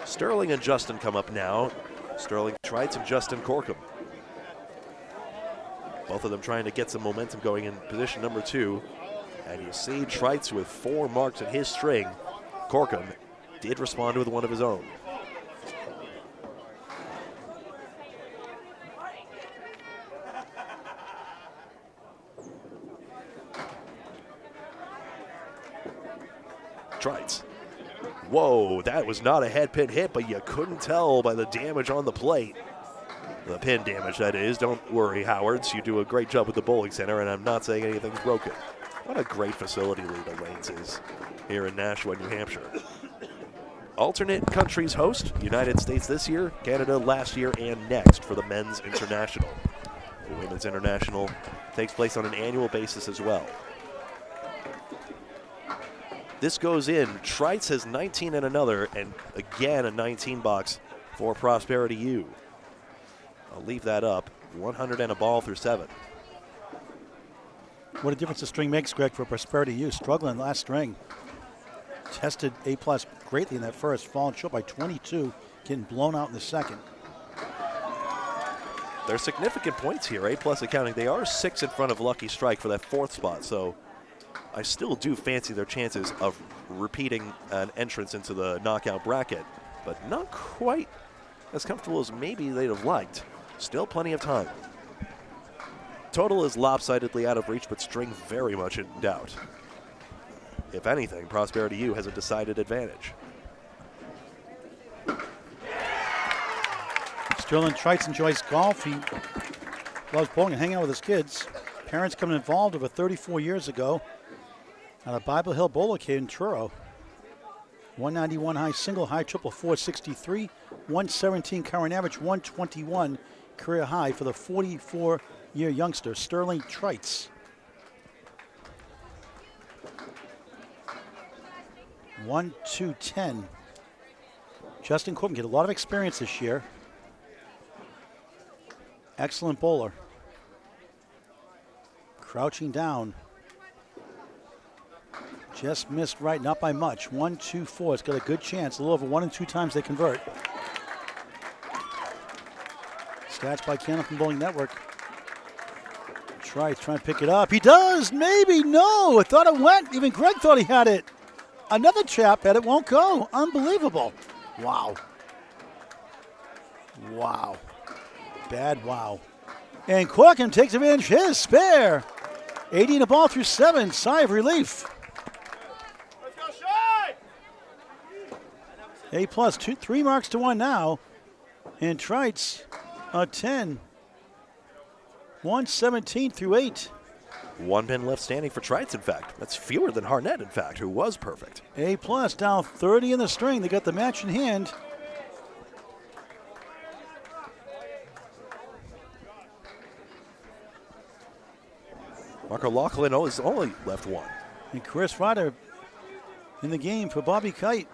C: Sterling and Justin come up now. Sterling Trites and Justin Corkum. Both of them trying to get some momentum going in position number 2. And you see Trites with 4 marks in his string. Corkum did respond with one of his own. Trites. Whoa, that was not a head pin hit, but you couldn't tell by the damage on the plate. The pin damage, that is. Don't worry, Howards. You do a great job with the bowling center, and I'm not saying anything's broken. What a great facility Leda Lanes is here in Nashua, New Hampshire. Alternate countries host, United States this year, Canada last year, and next for the Men's International. The Women's International takes place on an annual basis as well. This goes in. Trites has 19 and another, and again a 19 box for Prosperity U. I'll leave that up. 100 and a ball through 7.
B: What a difference the string makes, Greg, for Prosperity U. Struggling last string. Tested A+ greatly in that first, falling short by 22, getting blown out in the second.
C: There's significant points here, A+ accounting. They are 6 in front of Lucky Strike for that 4th spot, so I still do fancy their chances of repeating an entrance into the knockout bracket, but not quite as comfortable as maybe they'd have liked. Still plenty of time. Total is lopsidedly out of reach, but string very much in doubt. If anything, Prosperity U has a decided advantage.
B: Sterling Trites enjoys golf. He loves bowling and hanging out with his kids. Parents coming involved over 34 years ago at a Bible Hill Bowlercade in Truro. 191 high single, high triple 463, 117 current average, 121 career high for the 44-year youngster, Sterling Trites. 1, 2, 10. Justin Corkum get a lot of experience this year. Excellent bowler. Crouching down. Just missed right, not by much. 1, 2, 4. It's got a good chance. A little over 1 and 2 times they convert. Stats by Candlepin Bowling Network. Trying to pick it up. He does. Maybe. No. I thought it went. Even Greg thought he had it. Another chap had it. Won't go. Unbelievable. Wow. Wow. Bad wow. And Corkum takes advantage. His spare. 80 in the ball through 7. Sigh of relief. A plus, 3 marks to 1 now. And Trites a 10. 117 through 8.
C: 1 pin left standing for Trites, in fact. That's fewer than Harnett, in fact, who was perfect.
B: A plus, down 30 in the string. They got the match in hand.
C: Marco Laughlin is only left 1.
B: And Chris Ryder in the game for Bobby Kite.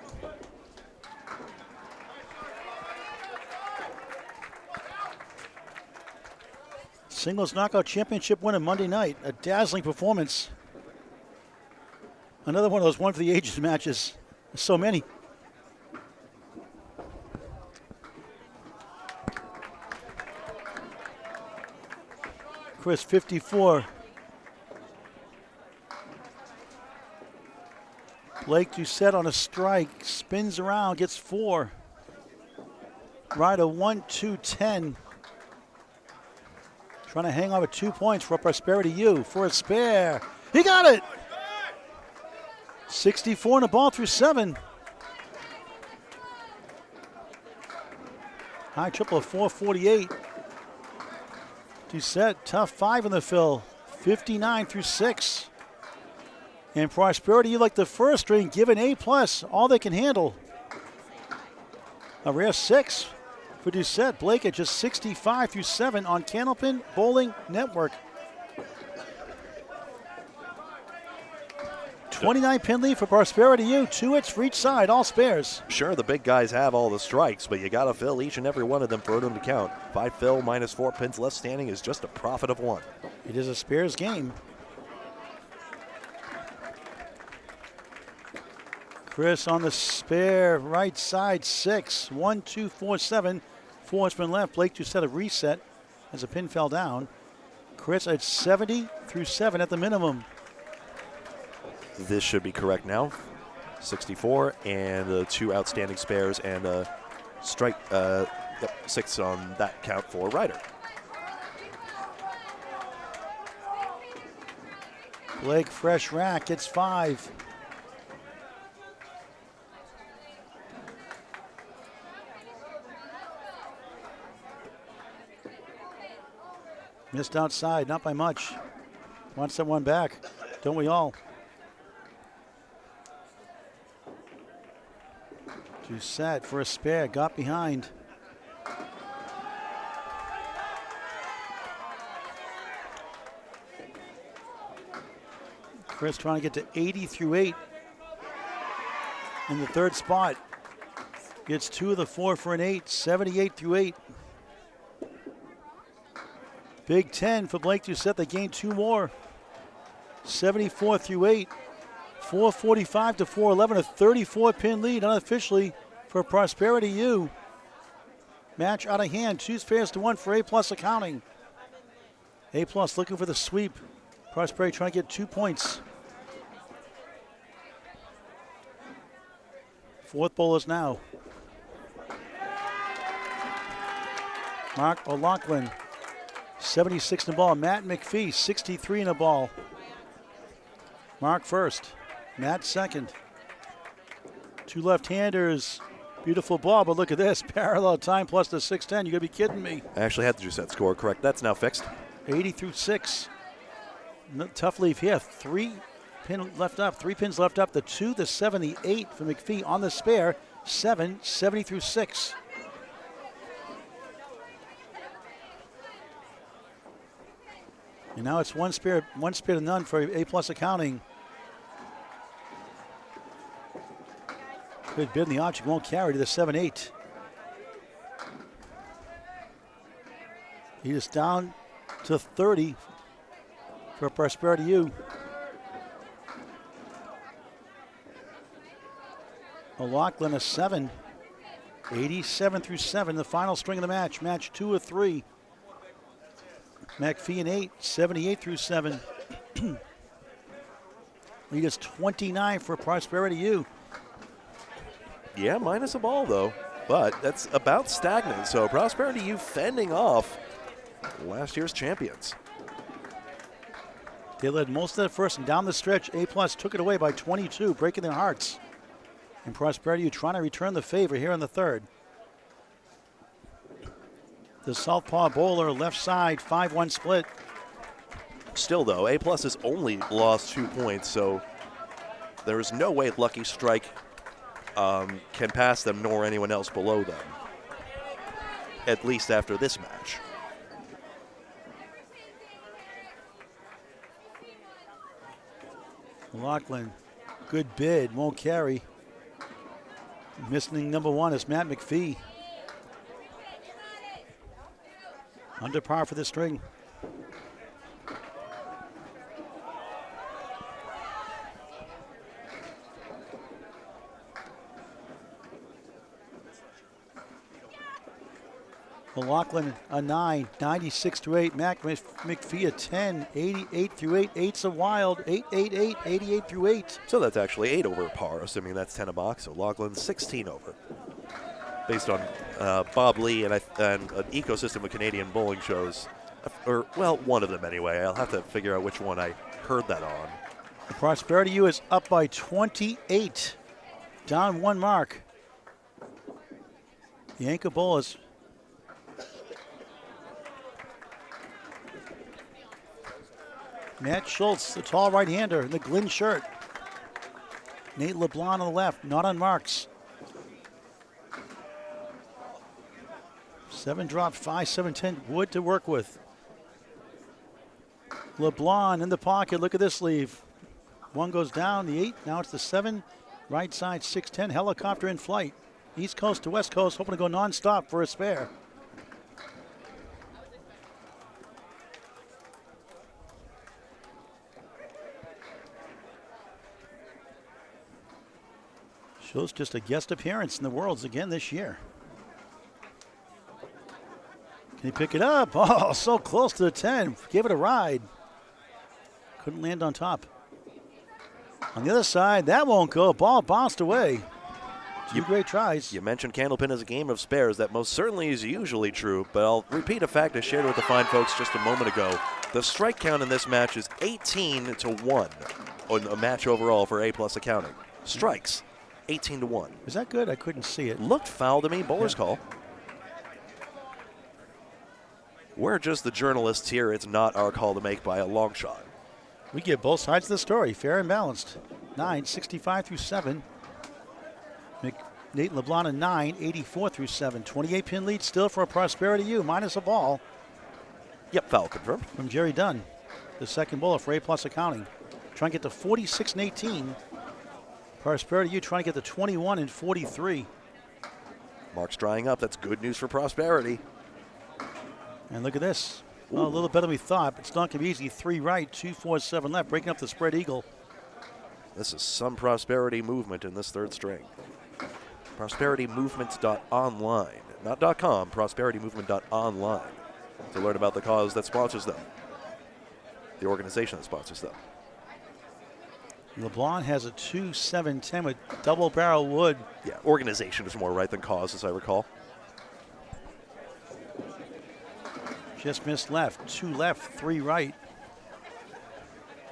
B: Singles knockout championship winner Monday night. A dazzling performance. Another one of those one for the ages matches. There's so many. Chris 54. Blake Doucette on a strike. Spins around, gets 4. Ryder 1, 2, 10. Trying to hang on with 2 points for Prosperity U for a spare. He got it! 64 in the ball through 7. High triple of 448. Doucette, tough 5 in the fill. 59 through 6. And Prosperity U, like the first string, given A+, all they can handle. A rare 6. For Doucette, Blake at just 65 through 7 on Candlepin Bowling Network. 29 pin lead for Prosperity U. 2 hits for each side, all spares.
C: Sure, the big guys have all the strikes, but you got to fill each and every one of them for them to count. 5 fill minus 4 pins left standing is just a profit of 1.
B: It is a spares game. Chris on the spare, right side, 6. 1, 2, 4, 7. 4 has been left. Blake Doucette a reset as a pin fell down. Chris at 70 through 7 at the minimum.
C: This should be correct now. 64 and the 2 outstanding spares and a strike. 6 on that count for Ryder.
B: Blake fresh rack gets 5. Missed outside, not by much. Wants that one back, don't we all? Doucette for a spare, got behind. Chris trying to get to 80 through 8 in the third spot. Gets 2 of the 4 for an 8, 78 through 8. Big 10 for Blake Doucette. They gained 2 more. 74 through 8. 445 to 411. A 34 pin lead unofficially for Prosperity U. Match out of hand. 2 spares to 1 for A+ accounting. A+ looking for the sweep. Prosperity trying to get 2 points. Fourth bowlers now. Mark O'Loughlin. 76 in the ball. Matt McPhee, 63 in the ball. Mark first. Matt second. 2 left-handers. Beautiful ball, but look at this. Parallel time plus the 610. You gotta be kidding me.
C: I actually had the Doucette score correct. That's now fixed.
B: 80 through 6. Tough leave here. 3 pins left up. 3 pins left up. The 2, the 7, the 8 for McPhee on the spare. 7, 70 through 6. And now it's one spare to none for A+ accounting. Good bid in the object, won't carry to the 7-8. He is down to 30 for Prosperity U. O'Loughlin a 7. 87 through 7, the final string of the match. Match 2 of 3. McPhee an 8, 78 through 7. Lead is 29 for Prosperity U.
C: Yeah, minus a ball, though. But that's about stagnant. So Prosperity U fending off last year's champions.
B: They led most of the first, and down the stretch, A+ took it away by 22, breaking their hearts. And Prosperity U trying to return the favor here in the third. The southpaw bowler, left side, 5-1 split.
C: Still, though, A+ has only lost 2 points, so there is no way Lucky Strike can pass them, nor anyone else below them, at least after this match.
B: O'Loughlin, good bid, won't carry. Missing number 1 is Matt McPhee. Under par for the string. O'Loughlin a 9, 96 through 8. McPhee a 10, 88 through 8. 8's a wild, 8, 8, 8, 88 through 8.
C: So that's actually 8 over par, assuming that's 10 a box. So O'Loughlin 16 over, based on Bob Lee and an ecosystem of Canadian bowling shows, or well, one of them anyway. I'll have to figure out which one I heard that on.
B: The Prosperity U is up by 28, down 1 mark. The anchor bowl is Matt Schultz, the tall right-hander in the Glynn shirt. Nate LeBlanc on the left, not on marks. 7 dropped, 5, 7, 10, wood to work with. LeBlanc in the pocket, look at this leave. 1 goes down, the 8, now it's the 7. Right side, 6-10, helicopter in flight. East coast to west coast, hoping to go non-stop for a spare. Schultz just a guest appearance in the Worlds again this year. Can he pick it up? Oh, so close to the 10. Gave it a ride. Couldn't land on top. On the other side, that won't go. Ball bounced away. 2 great tries.
C: You mentioned Candlepin as a game of spares. That most certainly is usually true, but I'll repeat a fact I shared with the fine folks just a moment ago. The strike count in this match is 18 to 1 on a match overall for A+ accounting. Strikes, 18 to 1.
B: Is that good? I couldn't see it.
C: Looked foul to me. Bowler's call. We're just the journalists here. It's not our call to make by a long shot.
B: We get both sides of the story, fair and balanced. 9, 65 through 7. Nate LeBlanc a 9, 84 through 7. 28 pin lead still for a Prosperity U, minus a ball.
C: Yep, foul confirmed.
B: From Gerry Dunn, the second bowler for A+ accounting. Trying to get to 46 and 18. Prosperity U trying to get to 21 and 43.
C: Mark's drying up. That's good news for Prosperity.
B: And look at this. Well, a little better than we thought, but it's not going to be easy. 3 right, 2, 4, 7 left, breaking up the spread eagle.
C: This is some Prosperity movement in this third string. ProsperityMovement.online, not .com, ProsperityMovement.online, to learn about the cause that sponsors them, the organization that sponsors them.
B: LeBlanc has a 2, 7, 10 with double barrel wood.
C: Yeah, organization is more right than cause, as I recall.
B: Just missed left, 2 left, 3 right.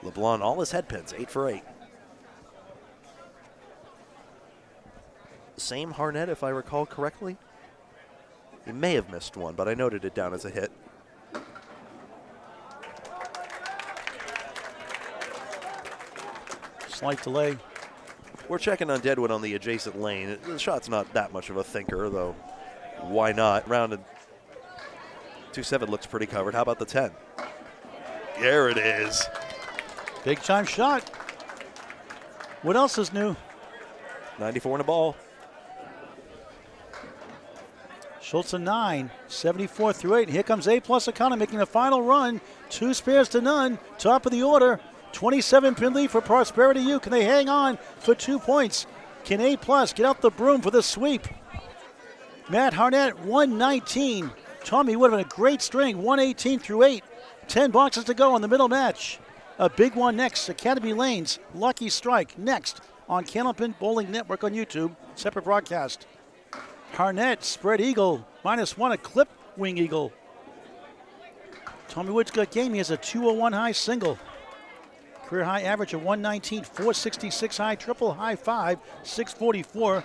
C: LeBlanc, all his head pins, 8 for 8. Same Harnett, if I recall correctly. He may have missed one, but I noted it down as a hit.
B: Slight delay.
C: We're checking on Deadwood on the adjacent lane. The shot's not that much of a thinker, though. Why not? Rounded 2-7 looks pretty covered. How about the 10? There it is.
B: Big time shot. What else is new?
C: 94 and a ball.
B: Schultz a 9, 74 through 8. Here comes A-plus O'Connor making the final run. 2 spares to none. Top of the order. 27-pin lead for Prosperity U. Can they hang on for 2 points? Can A-plus get out the broom for the sweep? Matt Harnett, 119. Tommy Wood having a great string, 118 through 8. 10 boxes to go in the middle match. A big one next. Academy Lanes, Lucky Strike next on Candlepin Bowling Network on YouTube. Separate broadcast. Harnett, spread eagle, -1, a clip wing eagle. Tommy Wood's got game. He has a 201 high single. Career high average of 119, 466 high, triple high 5, 644.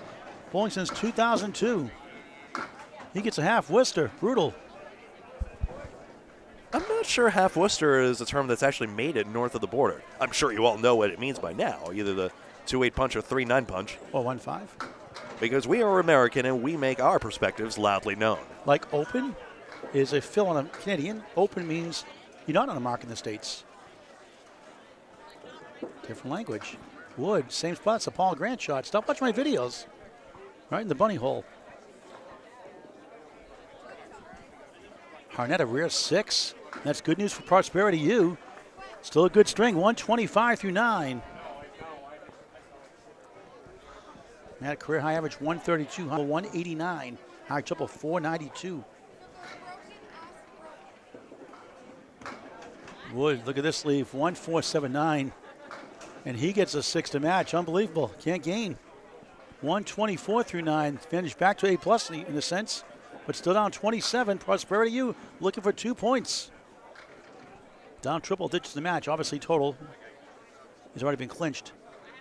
B: Bowling since 2002. He gets a half Worcester, brutal.
C: I'm not sure half Worcester is a term that's actually made it north of the border. I'm sure you all know what it means by now, either the 2-8 punch or 3-9 punch.
B: Or 1-5.
C: Because we are American and we make our perspectives loudly known.
B: Like open is a fill on a Canadian. Open means you're not on a mark in the States. Different language. Wood, same spot. It's a Paul Grant shot. Stop watching my videos. Right in the bunny hole. Harnett, a rear 6. That's good news for Prosperity U. Still a good string, 125 through 9. Matt, career high average 132, 189. High triple 492. Wood, look at this sleeve, 1479. And he gets a 6 to match. Unbelievable. Can't gain. 124 through 9. Finished back to A+ in a sense, but still down 27. Prosperity U looking for 2 points. Down triple digits the match. Obviously total has already been clinched.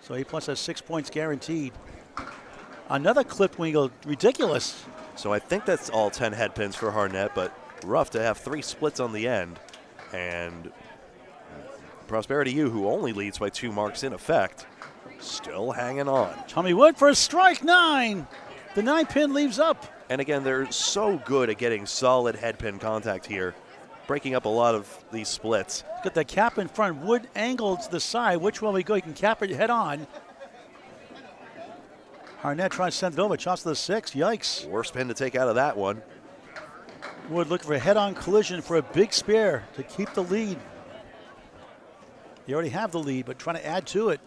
B: So A+ has 6 points guaranteed. Another clipped wing, ridiculous.
C: So I think that's all 10 head pins for Harnett, but rough to have 3 splits on the end. And Prosperity U, who only leads by 2 marks in effect, still hanging on.
B: Tommy Wood for a strike 9. The 9-pin leaves up.
C: And again, they're so good at getting solid head pin contact here, breaking up a lot of these splits.
B: Got the cap in front. Wood angled to the side. Which one we go? You can cap it head on. Harnett trying to send it over. Chops to the 6. Yikes.
C: Worst pin to take out of that one.
B: Wood looking for a head-on collision for a big spare to keep the lead. You already have the lead, but trying to add to it.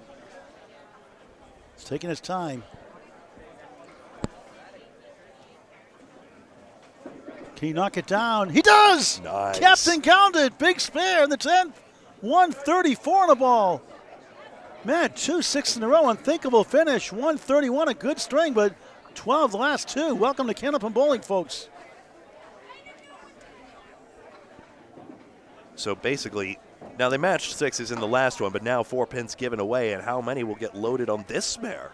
B: It's taking his time. Can he knock it down? He does!
C: Nice.
B: Captain counted. Big spare in the 10th. 134 on the ball. Man, 2 6 in a row. Unthinkable finish. 131, a good string, but 12 the last 2. Welcome to Candlepin Bowling, folks.
C: So basically, now they matched 6s in the last one, but now 4 pins given away, and how many will get loaded on this spare?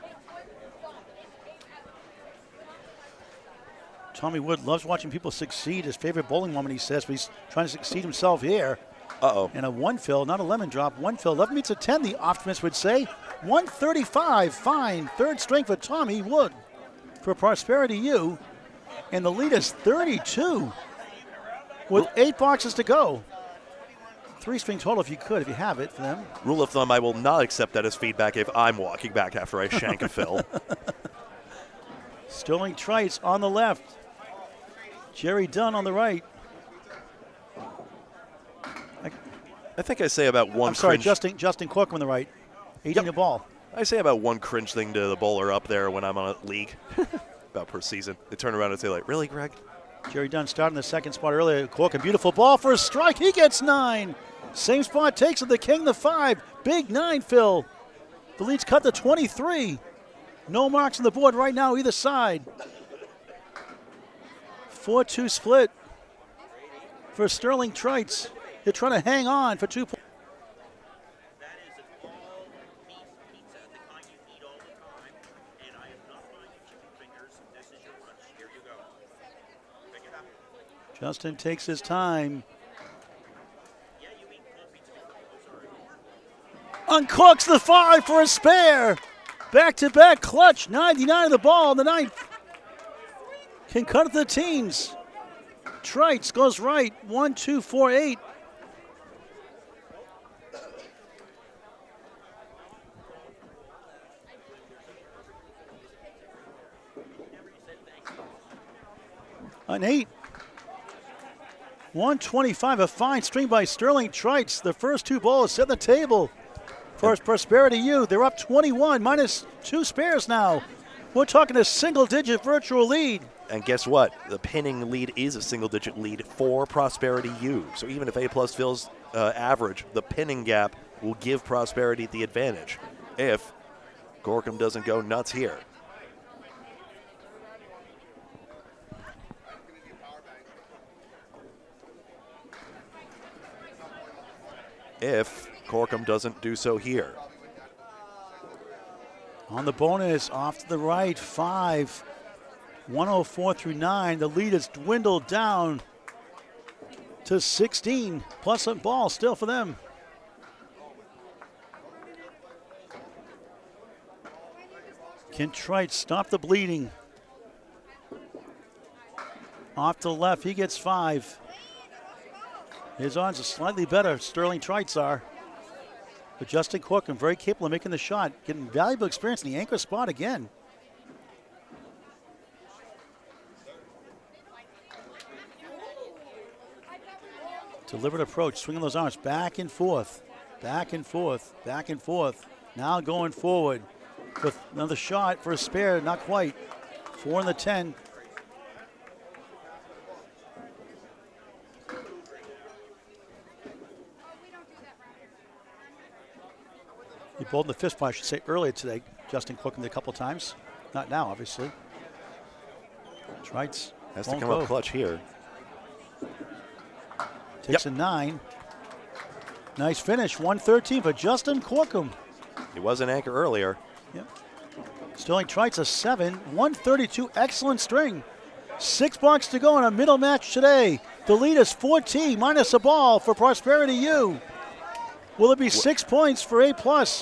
B: Tommy Wood loves watching people succeed. His favorite bowling moment, he says, but he's trying to succeed himself here.
C: Uh-oh.
B: And a 1 fill, not a lemon drop. 1 fill, 11 meets a 10, the optimist would say. 135, fine. 3rd string for Tommy Wood for Prosperity U. And the lead is 32 with 8 boxes to go. 3 string total if you could, if you have it for them.
C: Rule of thumb, I will not accept that as feedback if I'm walking back after I shank a fill.
B: Sterling Trice on the left. Gerry Dunn on the right.
C: I think I say about one
B: I'm sorry,
C: cringe.
B: Justin Corkum on the right. 18 the ball.
C: I say about one cringe thing to the bowler up there when I'm on a league. About per season. They turn around and say, like, really, Greg?
B: Gerry Dunn starting the 2nd spot earlier. Corkum, beautiful ball for a strike. He gets 9. Same spot takes it. The king, the 5. Big 9 fill. The lead's cut to 23. No marks on the board right now, either side. 4-2 split for Sterling Trites. They're trying to hang on for 2 points.
F: That is an all-meat pizza, the kind you eat all the time. And I am not buying you chicken fingers. This is your lunch. Here you go. Pick it up.
B: Justin takes his time.
F: Yeah, you eat cold pizza before. Oh, sorry.
B: Uncooks the 5 for a spare. Back-to-back clutch. 99 of the ball in the 9th. Can cut it to the teens. Trites goes right. 1, 2, 4, 8. An 8. 125, a fine string by Sterling Trites. The first 2 balls set the table for Prosperity U. They're up 21, minus 2 spares now. We're talking a single-digit virtual lead.
C: And guess what? The pinning lead is a single-digit lead for Prosperity U. So even if A+ fills average, the pinning gap will give Prosperity the advantage if Corkum doesn't go nuts here. If Corkum doesn't do so here.
B: On the bonus, off to the right, 5. 104 through 9. The lead has dwindled down to 16, plus a ball still for them. Can Trite stop the bleeding? Off to the left, he gets 5. His odds are slightly better, Sterling Trites are. But Justin Corkum very capable of making the shot, getting valuable experience in the anchor spot again. Deliberate approach, swinging those arms back and forth, back and forth, back and forth. Now going forward with another shot for a spare, not quite. 4 in the 10. He bowled in the fist ball, I should say, earlier today. Justin Corkum did a couple times. Not now, obviously. Trites
C: has to come up clutch here.
B: Takes a 9. Nice finish, 113 for Justin Corkum.
C: He was an anchor earlier.
B: Yep. Sterling Trites a 7, 132, excellent string. 6 blocks to go in a middle match today. The lead is 14, minus a ball for Prosperity U. Will it be 6 points for A+?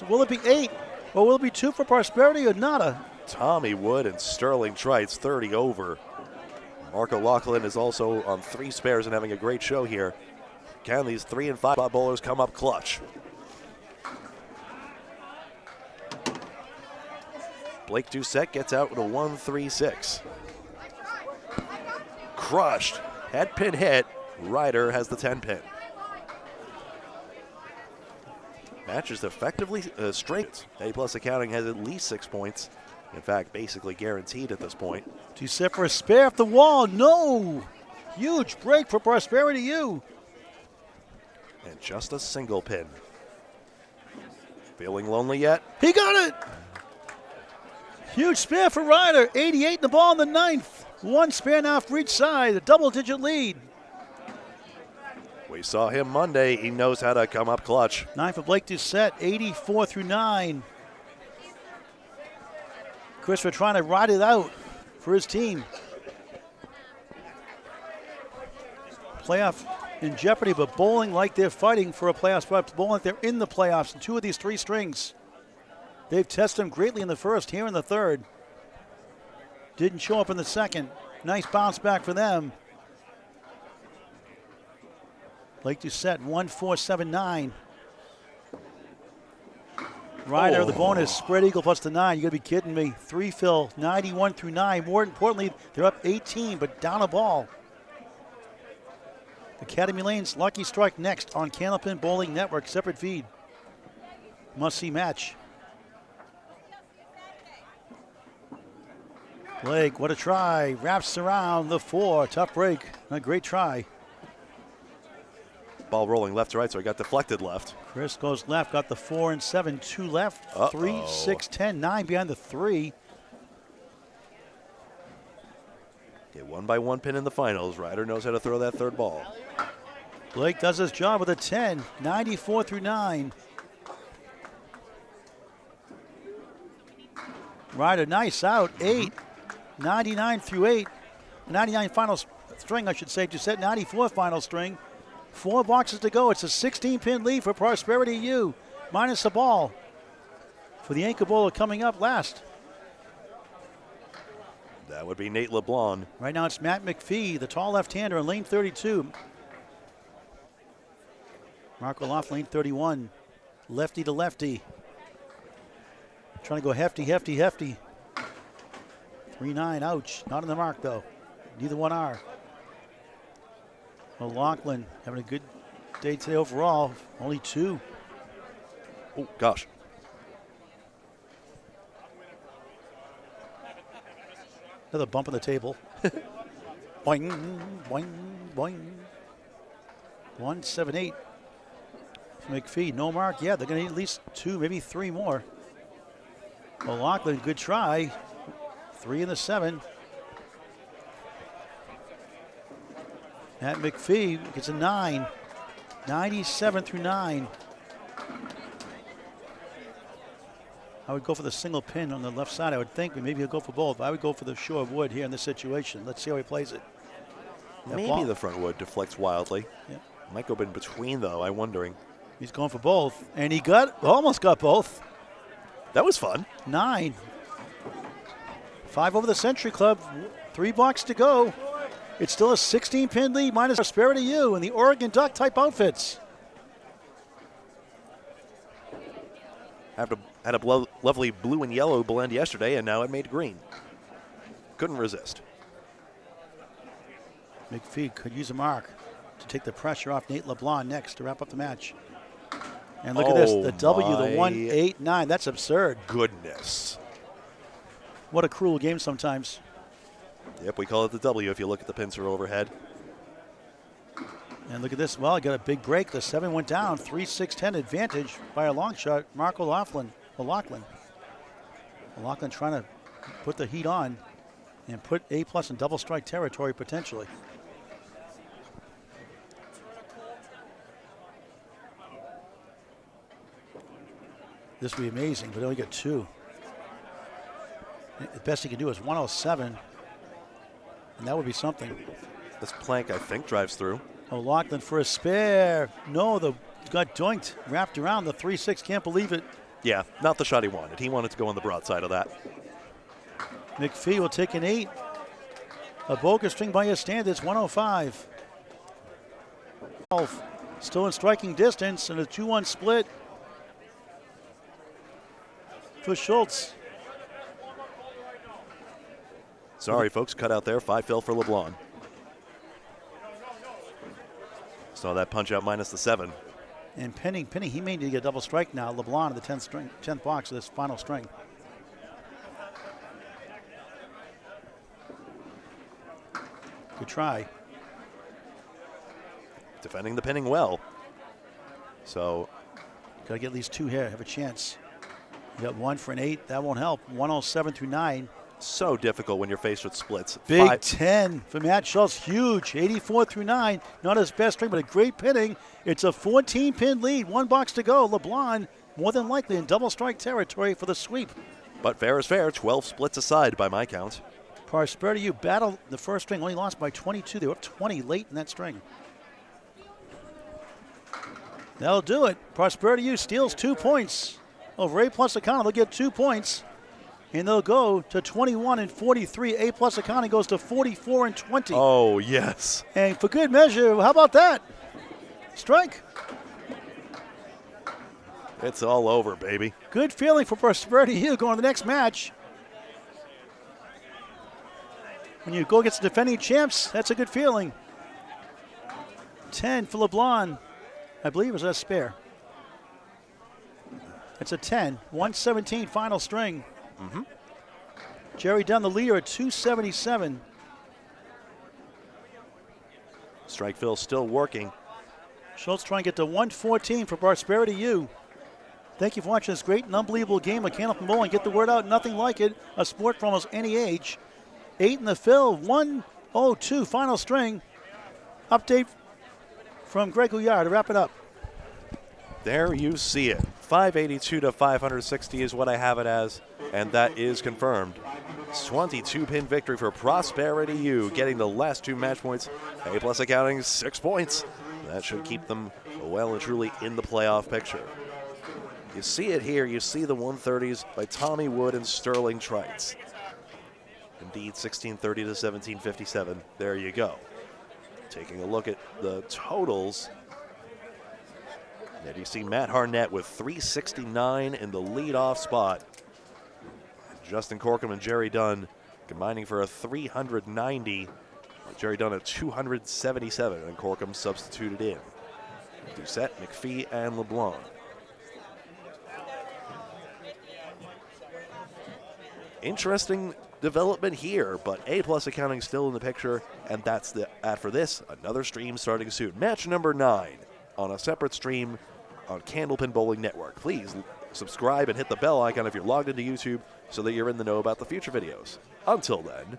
B: Will it be 8? Or will it be 2 for Prosperity or nada?
C: Tommy Wood and Sterling Trites 30 over. Mark O'Loughlin is also on 3 spares and having a great show here. Can these 3 and 5 bowlers come up clutch? Blake Doucette gets out with a 1-3-6. Crushed. Head pin hit. Ryder has the 10 pin. Match is effectively straight. A+ accounting has at least 6 points. In fact, basically guaranteed at this point.
B: Doucette for a spare off the wall. No! Huge break for Prosperity U.
C: And just a single pin. Feeling lonely yet?
B: He got it! Huge spare for Ryder. 88 in the ball in the 9th. 1 spare now for each side. A double-digit lead.
C: We saw him Monday. He knows how to come up clutch.
B: 9 for Blake Doucette. 84 through 9. Christopher trying to ride it out for his team. Playoff in jeopardy, but bowling like they're fighting for a playoff spot, bowling like they're in the playoffs in 2 of these 3 strings. They've tested them greatly in the first, here in the 3rd. Didn't show up in the 2nd. Nice bounce back for them. Blake Doucette, 1-4-7-9. Ryder, the bonus, spread eagle plus the 9. You gotta be kidding me. 3 fill, 91 through 9. More importantly, they're up 18, but down a ball. Academy Lane's Lucky Strike next on Candlepin Bowling Network, separate feed. Must-see match. Blake, what a try. Wraps around the 4. Tough break. A great try.
C: Ball rolling left to right, so he got deflected left.
B: Chris goes left, got the 4 and 7, 2 left. 3, 6, 10, 9 behind the 3.
C: Get 1 by 1 pin in the finals. Ryder knows how to throw that 3rd ball.
B: Blake does his job with a 10, 94 through 9. Ryder, nice out, 8, 99 through 8. 99 final string, I should say. Doucette, 94 final string. 4 boxes to go. It's a 16-pin lead for Prosperity U, minus the ball for the anchor bowler coming up last.
C: That would be Nate LeBlanc.
B: Right now it's Matt McPhee, the tall left-hander in lane 32. Marco Loft, lane 31. Lefty to lefty. Trying to go hefty, hefty, hefty. 3-9, ouch. Not on the mark, though. Neither one are. O'Loughlin having a good day today overall. Only 2.
C: Oh, gosh.
B: Another bump on the table. Boing, boing, boing. 178. McPhee, no mark. Yeah, they're going to need at least 2, maybe 3 more. O'Loughlin, good try. 3 in the 7. Matt McPhee gets a 9. 97 through 9. I would go for the single pin on the left side, I would think, but maybe he'll go for both. I would go for the shore wood here in this situation. Let's see how he plays it.
C: Maybe the front wood deflects wildly.
B: Yeah.
C: Might go in between, though. I'm wondering.
B: He's going for both, and he almost got both.
C: That was fun.
B: 9. 5 over the Century Club. 3 blocks to go. It's still a 16-pin lead minus Prosperity U in the Oregon Duck type outfits.
C: Had a lovely blue and yellow blend yesterday, and now it made green. Couldn't resist.
B: McPhee could use a mark to take the pressure off Nate LeBlanc next to wrap up the match. And look at this, the W, the 1-8-9. That's absurd.
C: Goodness.
B: What a cruel game sometimes.
C: Yep, we call it the W if you look at the pincer overhead.
B: And look at this. Well, he got a big break. The 7 went down. 3-6-10 advantage by a long shot. Mark O'Loughlin. O'Loughlin trying to put the heat on and put A+ in double strike territory potentially. This would be amazing, but only got 2. The best he can do is 107, and that would be something.
C: This plank, I think, drives through.
B: O'Loughlin for a spare. No, got doinked, wrapped around the 3-6. Can't believe it.
C: Yeah, not the shot he wanted. He wanted to go on the broadside of that.
B: McPhee will take an 8. A bogus string by his standards, 105. Still in striking distance, and a 2-1 split for Schultz.
C: Sorry, folks, cut out there. 5 fell for LeBlanc. Saw that punch out minus the 7.
B: And Penny, he may need to get a double strike now. LeBlanc in the 10th box of this final string. Good try.
C: Defending the pinning well. So.
B: Got to get at least 2 here, have a chance. You got 1 for an 8, that won't help. 107 through 9.
C: So difficult when you're faced with splits.
B: Big 10 for Matt Schultz, huge. 84 through 9, not his best string, but a great pinning. It's a 14-pin lead, 1 box to go. LeBlanc, more than likely in double strike territory for the sweep.
C: But fair is fair, 12 splits aside by my count.
B: Prosperity U battled the first string, only lost by 22. They were up 20 late in that string. That'll do it. Prosperity U steals 2 points. Over A+ accounting, they'll get 2 points. And they'll go to 21 and 43. A+ accounting goes to 44 and 20.
C: Oh, yes.
B: And for good measure, how about that? Strike.
C: It's all over, baby.
B: Good feeling for Prosperity U going to the next match. When you go against the defending champs, that's a good feeling. 10 for LeBlanc. I believe it was a spare. It's a 10. 117 final string.
C: Mm-hmm.
B: Gerry Dunn, the leader, at 277.
C: Strikeville still working.
B: Schultz trying to get to 114 for Prosperity U. Thank you for watching this great and unbelievable game of Candlepin Bowling. Get the word out, nothing like it. A sport for almost any age. 8 in the fill, 102 final string. Update from Greg Gouillart to wrap it up.
C: There you see it. 582 to 560 is what I have it as, and that is confirmed. 22-pin victory for Prosperity U, getting the last 2 match points. A+ accounting 6 points. That should keep them well and truly in the playoff picture. You see it here. You see the 130s by Tommy Wood and Sterling Trites. Indeed, 1630 to 1757. There you go. Taking a look at the totals. And you see Matt Harnett with 369 in the leadoff spot. Justin Corkum and Gerry Dunn combining for a 390. Gerry Dunn at 277, and Corkum substituted in. Doucette, McPhee, and LeBlanc. Interesting development here, but A-plus accounting still in the picture, and that's the ad for this. Another stream starting soon. Match number 9 on a separate stream on Candlepin Bowling Network. Please subscribe and hit the bell icon if you're logged into YouTube so that you're in the know about the future videos. Until then.